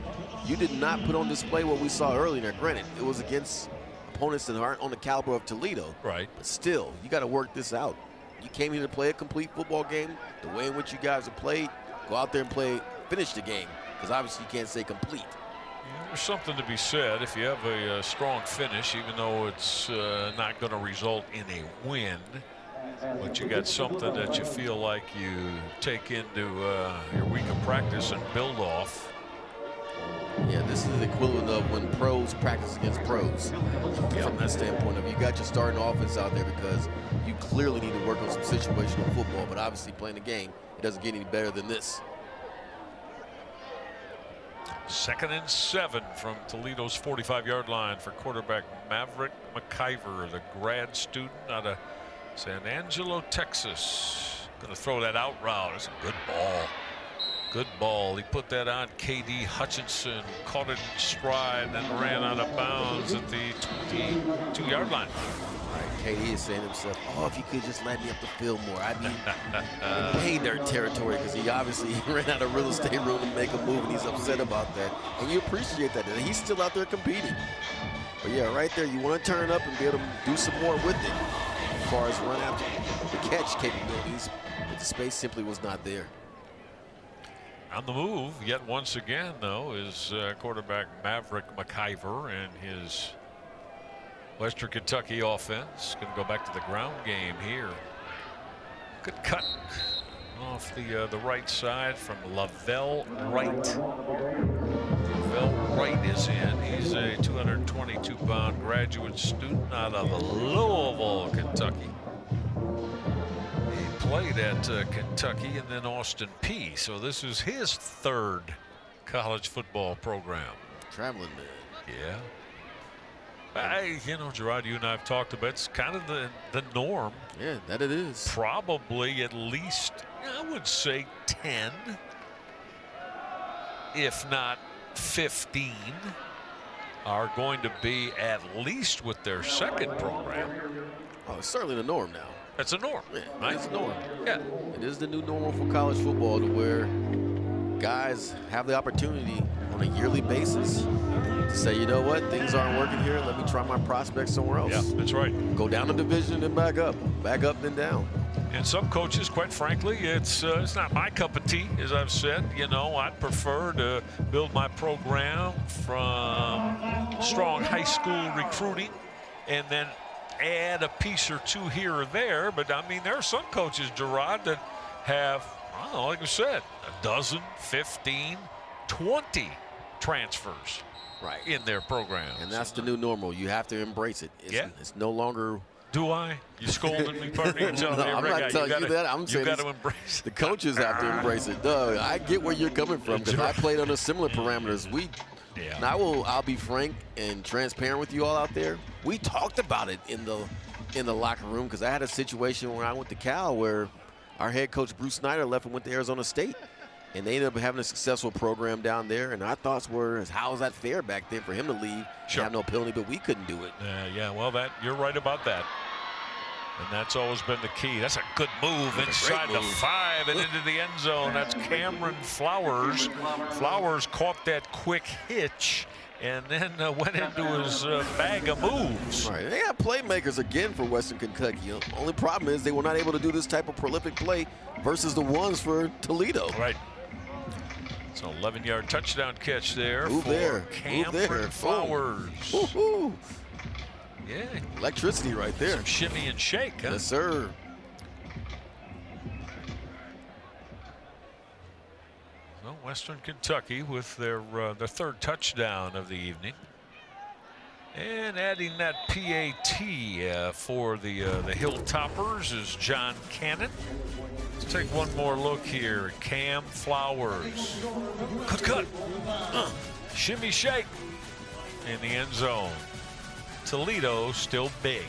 you did not put on display what we saw earlier. Granted, it was against opponents that aren't on the caliber of Toledo. Right. But still, you got to work this out. You came here to play a complete football game. The way in which you guys have played, go out there and play, finish the game, because obviously you can't say complete. Yeah, there's something to be said if you have a strong finish, even though it's not going to result in a win. But you got something that you feel like you take into your week of practice and build off. Yeah, this is the equivalent of when pros practice against pros. From that standpoint of you got your starting offense out there because you clearly need to work on some situational football, but obviously playing the game, it doesn't get any better than this. 2nd and 7 from Toledo's 45-yard line for quarterback Maverick McIver, the grad student out of San Angelo, Texas. Going to throw that out route. It's a good ball. Good ball. He put that on KD Hutchinson, caught it in stride, then ran out of bounds at the 22-yard line. All right, KD is saying to himself, oh, if you could just let me up the field more. I'd be in pay dirt territory, because he obviously ran out of real estate room to make a move, and he's upset about that. And you appreciate that. He's still out there competing. But yeah, right there, you want to turn up and be able to do some more with it as far as run after the catch capabilities, but the space simply was not there. On the move, yet once again, though, is quarterback Maverick McIver and his Western Kentucky offense. Going to go back to the ground game here. Good cut off the right side from Lavelle Wright. Lavelle Wright is in. He's a 222-pound graduate student out of Louisville, Kentucky. Played at Kentucky and then Austin Peay. So this is his 3rd college football program. Traveling man. Yeah. You know, Gerard, you and I have talked about it's kind of the norm. Yeah, that it is. Probably at least, I would say 10, if not 15, are going to be at least with their 2nd program. Oh, it's certainly the norm now. That's a norm. Yeah, right? It's a norm. Yeah. It is the new normal for college football, to where guys have the opportunity on a yearly basis to say, you know what, things aren't working here. Let me try my prospects somewhere else. Yeah, that's right. Go down a division and back up, then down. And some coaches, quite frankly, it's not my cup of tea, as I've said. You know, I'd prefer to build my program from strong high school recruiting and then add a piece or two here or there. But I mean, there are some coaches, Gerard, that have, I don't know, like I said, a dozen, 15, 20 transfers in their programs. And that's the new normal. You have to embrace it. It's no longer. Do I? You scolding me, partner? No, I'm not telling you that. I'm saying you got to embrace it. The coaches have to embrace it. Doug, I get where you're coming from, because I played under similar parameters. And I'll be frank and transparent with you all out there. We talked about it in the locker room, because I had a situation when I went to Cal where our head coach Bruce Snyder left and went to Arizona State, and they ended up having a successful program down there. And our thoughts were, how is that fair back then for him to leave and have no penalty, but we couldn't do it. Yeah, well, you're right about that. And that's always been the key. That's a good move inside the 5 and into the end zone. That's Cameron Flowers. Flowers caught that quick hitch and then went into his bag of moves. Right. They got playmakers again for Western Kentucky. The only problem is they were not able to do this type of prolific play versus the ones for Toledo. Right. So 11-yard touchdown catch there Move for there. Cameron Flowers. Woo-hoo. Yeah. Electricity right there. Some shimmy and shake, huh? Yes, sir. So Western Kentucky with their third touchdown of the evening. And adding that PAT for the Hilltoppers is John Cannon. Let's take one more look here at Cam Flowers. Good cut. Shimmy shake in the end zone. Toledo still big.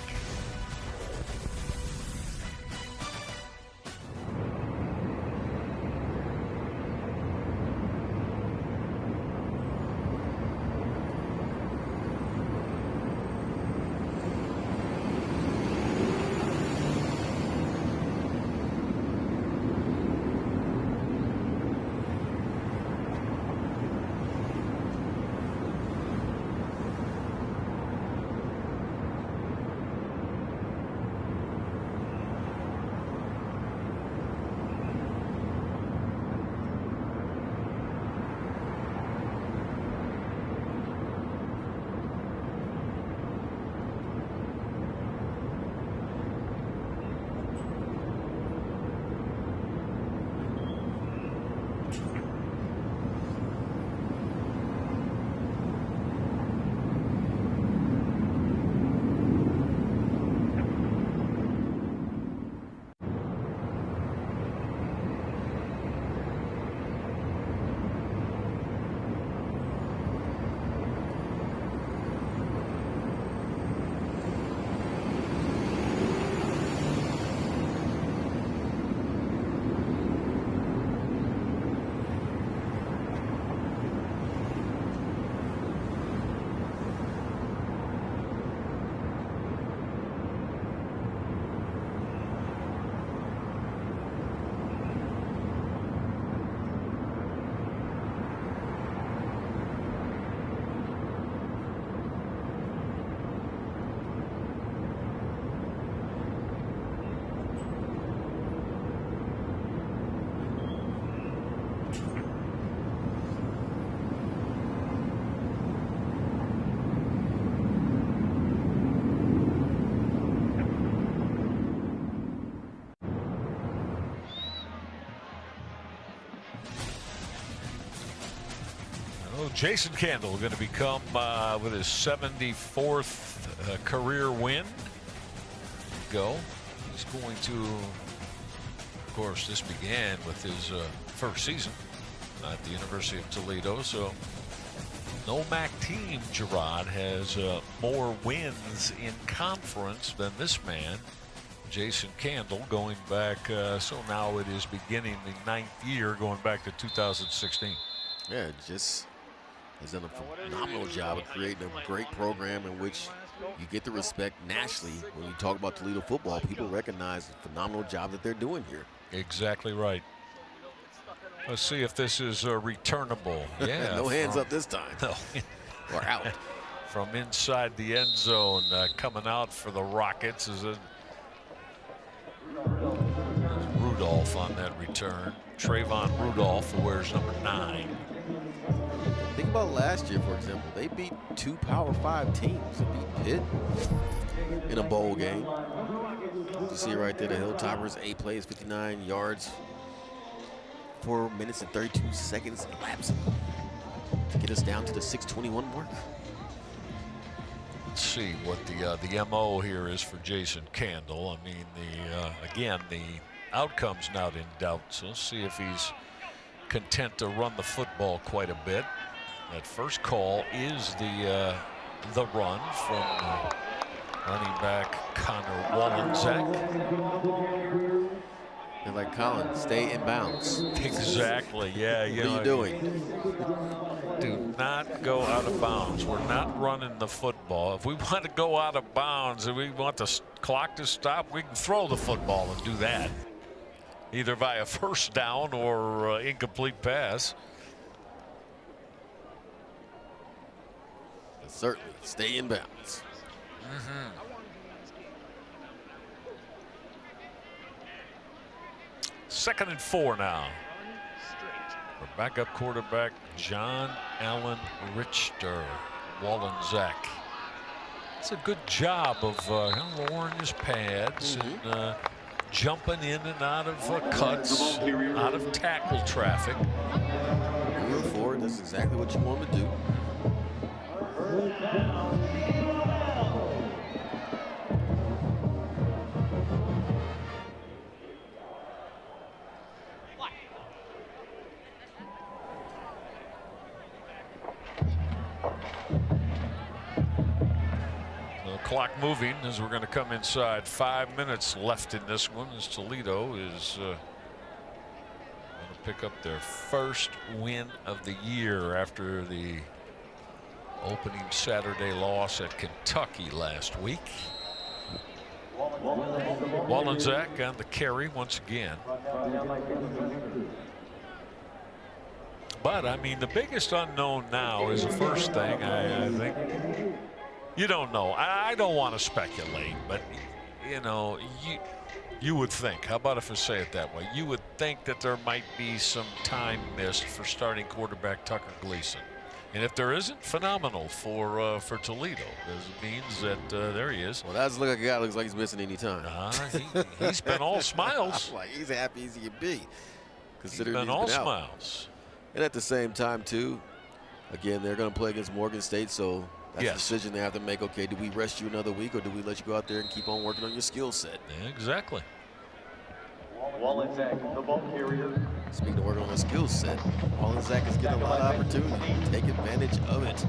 Jason Candle going to become with his 74th career win. Go. He's going to, of course, this began with his first season at the University of Toledo. So no MAC team, Gerard, has more wins in conference than this man, Jason Candle, going back. So now it is beginning the 9th year, going back to 2016. Yeah, just has done a phenomenal job of creating a great program in which you get the respect nationally. When you talk about Toledo football, people recognize the phenomenal job that they're doing here. Exactly right. Let's see if this is returnable. Yeah. No hands up this time. No. Or out. From inside the end zone, coming out for the Rockets is Rudolph on that return. Trayvon Rudolph, who wears number 9. Think about last year, for example. They beat 2 Power 5 teams. They beat Pitt in a bowl game. You see right there, the Hilltoppers, 8 plays, 59 yards, 4 minutes and 32 seconds elapsing to get us down to the 6:21 mark. Let's see what the MO here is for Jason Candle. I mean, again, the outcome's not in doubt. So let's see if he's content to run the football quite a bit. That first call is the run from running back Connor Wallenczak. And like Colin, stay in bounds. Exactly. Yeah. What are you doing? Do not go out of bounds. We're not running the football. If we want to go out of bounds and we want the clock to stop, we can throw the football and do that, either via first down or incomplete pass. Certainly, stay in bounds. Second and 4 now for Backup quarterback John Allen Richter, Wallensack. It's a good job of lowering his pads and jumping in and out of cuts, out of tackle traffic. Move forward. That's exactly what you want to do. Clock moving as we're going to come inside. 5 minutes left in this one as Toledo is going to pick up their first win of the year after the opening Saturday loss at Kentucky last week. Wallensack on the carry once again. But I mean, the biggest unknown now is the first thing. I think you don't know. I don't want to speculate, but you know, you would think. How about if I say it that way? You would think that there might be some time missed for starting quarterback Tucker Gleason, and if there isn't, phenomenal for Toledo, because it means that there he is. Well, that's look like a guy looks like he's missing any time. He's been all smiles. Like he's happy as he can be, considering he's been all smiles. And at the same time, too, again, they're going to play against Morgan State, so that's a decision they have to make. Okay, do we rest you another week, or do we let you go out there and keep on working on your skill set? Yeah, exactly. Wallensack, the ball carrier. Speaking of working on the skill set, Wallensack is getting a lot of opportunity. Take advantage of it.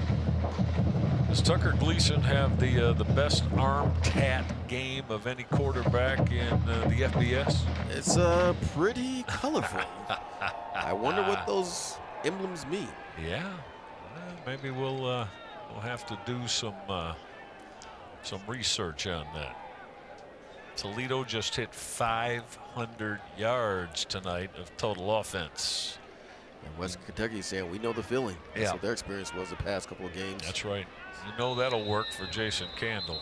Does Tucker Gleason have the best arm tat game of any quarterback in the FBS? It's pretty colorful. I wonder what those emblems mean. Yeah, maybe we'll have to do some research on that. Toledo just hit 500 yards tonight of total offense. And Western Kentucky is saying we know the feeling. That's what their experience was the past couple of games. That's right. You know that'll work for Jason Candle.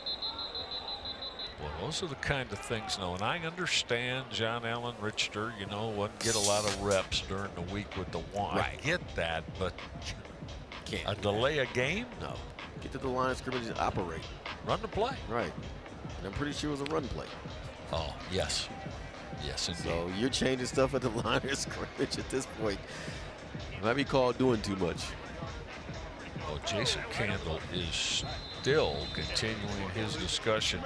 Well, those are the kind of things, and I understand John Allen Richter, wouldn't get a lot of reps during the week with the one. Right. I get that, but can't a delay a game? No. Get to the line of scrimmage and operate. Run the play. Right. And I'm pretty sure it was a run play. Oh, yes. Yes, indeed. So you're changing stuff at the line of scrimmage at this point. It might be called doing too much. Well, Jason Candle is still continuing his discussion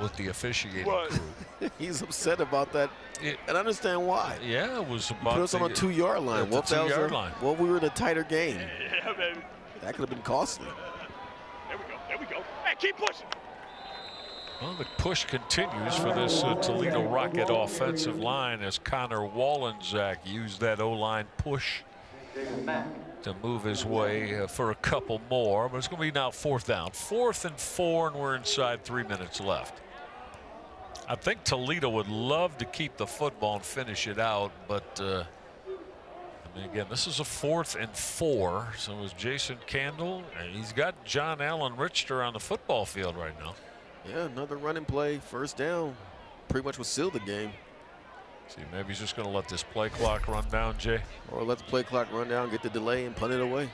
with the officiating crew. He's upset about that, and I understand why. Yeah, it was about put us on a 2-yard line. What the 2-yard line? Well, we were in a tighter game. Yeah, baby. That could have been costly. There we go. There we go. Hey, keep pushing. Well, the push continues for this Toledo Rocket offensive line as Connor Wallensack used that O-line push to move his way for a couple more, but it's going to be now 4th down. 4th and 4, and we're inside 3 minutes left. I think Toledo would love to keep the football and finish it out, but I mean, again, this is a 4th and 4, so it was Jason Candle, and he's got John Allen Richter on the football field right now. Yeah, another running play, 1st down, pretty much would seal the game. See, maybe he's just going to let this play clock run down, Jay. Or let the play clock run down, get the delay, and punt it away.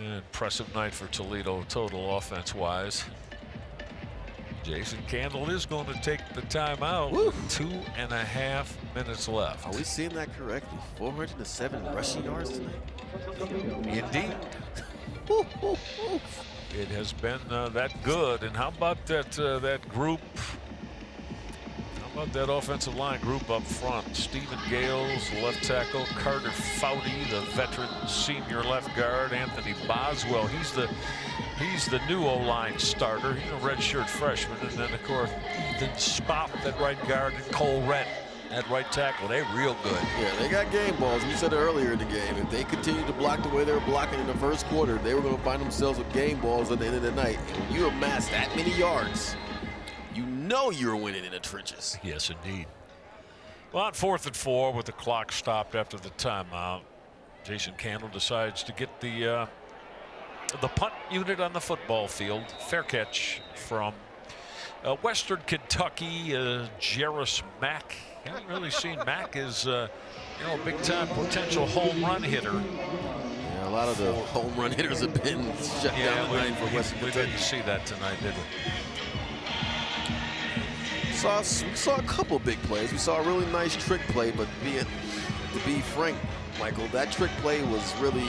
Impressive night for Toledo, total offense-wise. Jason Candle is going to take the timeout. 2.5 minutes left. Are we seeing that correctly? 407 rushing yards tonight? Indeed. It has been that good. And how about that group? How about that offensive line group up front? Stephen Gales, left tackle. Carter Foudy, the veteran senior left guard. Anthony Boswell, he's the new O-line starter. He's a redshirt freshman. And then, of course, Ethan Spop at right guard and Cole Rett at right tackle. They're real good. Yeah, they got game balls. We said it earlier in the game. If they continue to block the way they were blocking in the first quarter, they were going to find themselves with game balls at the end of the night. And when you amass that many yards, you know you're winning in the trenches. Yes, indeed. Well, on 4th and 4 with the clock stopped after the timeout, Jason Candle decides to get the punt unit on the football field. Fair catch from Western Kentucky, Jarris Mack. Haven't really seen Mack as a big-time potential home run hitter. Yeah, a lot of the home run hitters have been shut down tonight for Western Kentucky. We didn't see that tonight, did we? We saw a couple big plays. We saw a really nice trick play, but to be frank, Michael, that trick play was really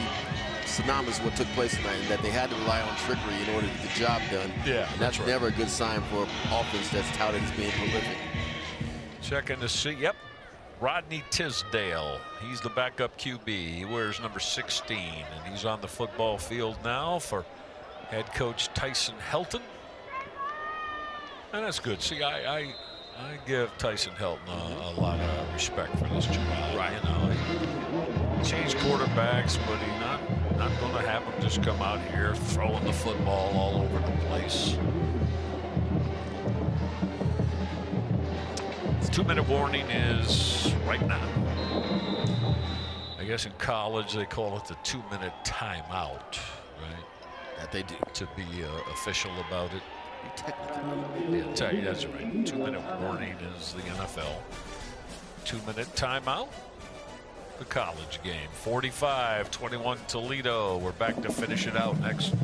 synonymous with what took place tonight, and that they had to rely on trickery in order to get the job done. Yeah, and that's never a good sign for an offense that's touted as being prolific. Checking to see, yep, Rodney Tisdale. He's the backup QB. He wears number 16, and he's on the football field now for head coach Tyson Helton. And that's good. See, I give Tyson Helton a lot of respect for this job. Right. You know, he changed quarterbacks, but he's not going to have him just come out here throwing the football all over the place. The 2-minute warning is right now. I guess in college they call it the 2-minute timeout, right? That they do. To be official about it. Technically. Yeah, that's right. 2-minute warning is the NFL. 2-minute timeout. The college game. 45-21 Toledo. We're back to finish it out next.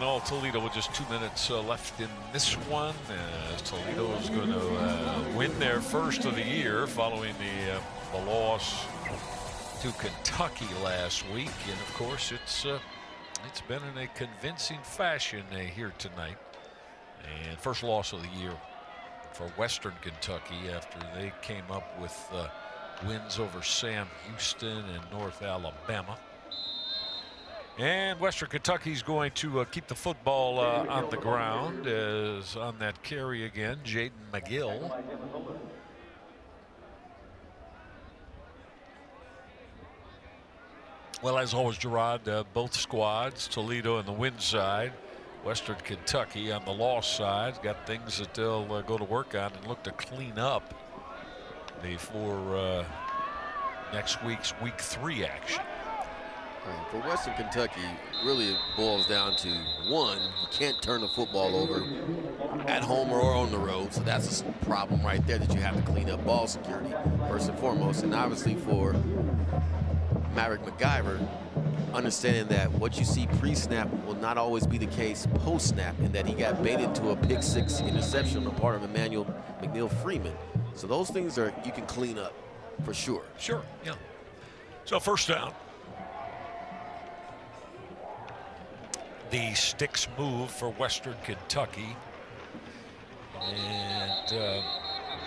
All Toledo with just 2 minutes left in this one. Toledo is going to win their first of the year following the loss to Kentucky last week, and of course it's been in a convincing fashion here tonight. And first loss of the year for Western Kentucky after they came up with wins over Sam Houston and North Alabama. And Western Kentucky's going to keep the football on the ground, as on that carry again, Jaden McGill. Well, as always, Gerard, both squads, Toledo and the win side, Western Kentucky on the loss side got things that they'll go to work on and look to clean up before next week's Week 3 action. For Western Kentucky, really it boils down to, one, you can't turn the football over at home or on the road, so that's a problem right there that you have to clean up. Ball security, first and foremost, and obviously for Maverick McIver, understanding that what you see pre-snap will not always be the case post-snap, and that he got baited to a pick-6 interception on the part of Emmanuel McNeil-Freeman. So those things are you can clean up for sure. Sure, yeah. So first down. The sticks move for Western Kentucky. And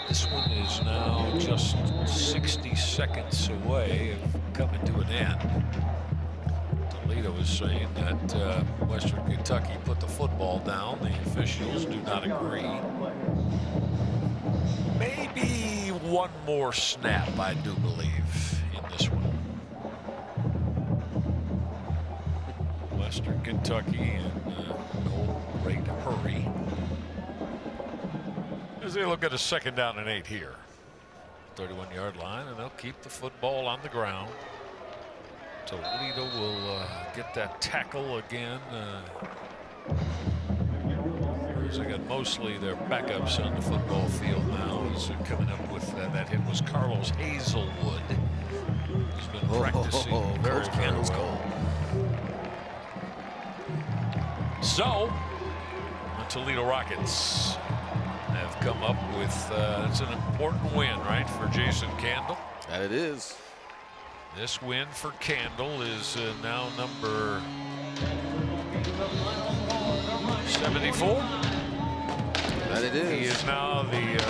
this one is now just 60 seconds away of coming to an end. Toledo is saying that Western Kentucky put the football down. The officials do not agree. Maybe one more snap, I do believe, in this one. Western Kentucky in no great hurry as they look at a 2nd down and 8 here. 31-yard line, and they'll keep the football on the ground. Toledo will get that tackle again. They got mostly their backups on the football field now. As they're coming up with that hit was Carlos Hazelwood. He's been practicing very well. So, the Toledo Rockets have come up with, it's an important win, right, for Jason Candle? That it is. This win for Candle is now number 74. That it is. He is now the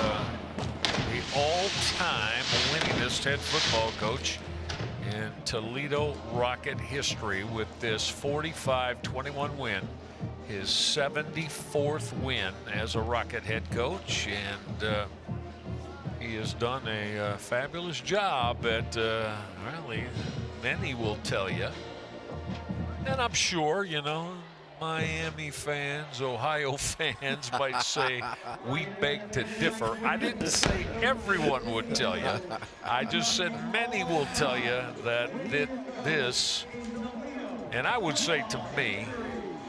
all-time winningest head football coach in Toledo Rocket history with this 45-21 win. His 74th win as a Rocket head coach, and he has done a fabulous job at, well, many will tell you, and I'm sure, you know, Miami fans, Ohio fans might say we beg to differ. I didn't say everyone would tell you. I just said many will tell you that this, and I would say to me,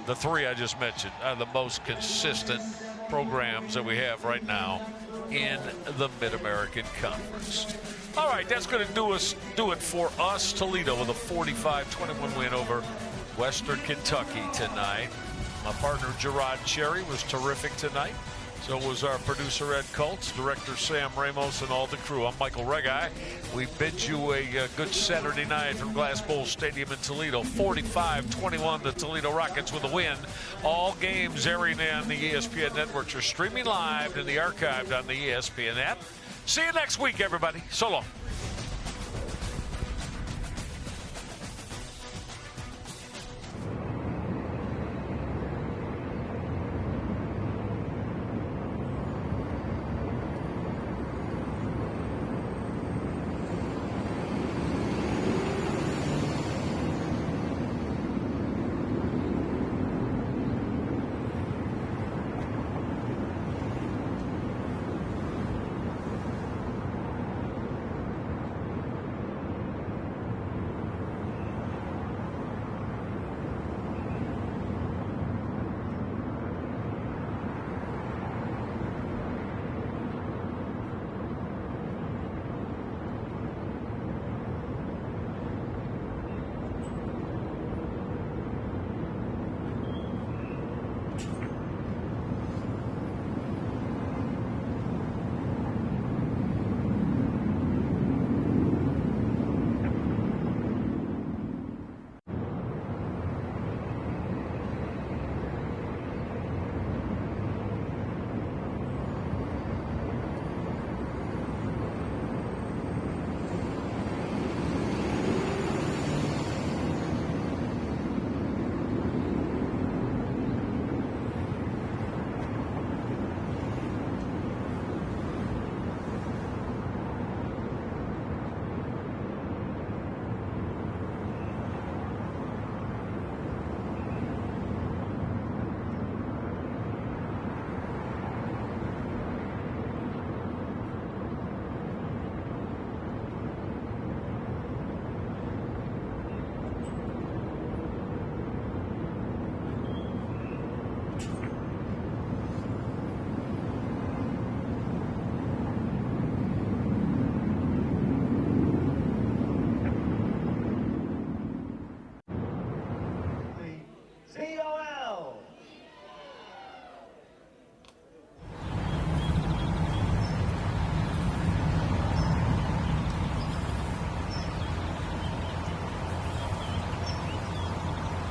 the three I just mentioned are the most consistent programs that we have right now in the Mid-American Conference. All right, that's going to do it for us. Toledo with a 45-21 win over Western Kentucky tonight. My partner Gerard Cherry was terrific tonight. So was our producer Ed Kultz, director Sam Ramos, and all the crew. I'm Michael Regai. We bid you a good Saturday night from Glass Bowl Stadium in Toledo. 45-21, the Toledo Rockets with a win. All games airing on the ESPN networks are streaming live and the archived on the ESPN app. See you next week, everybody. So long.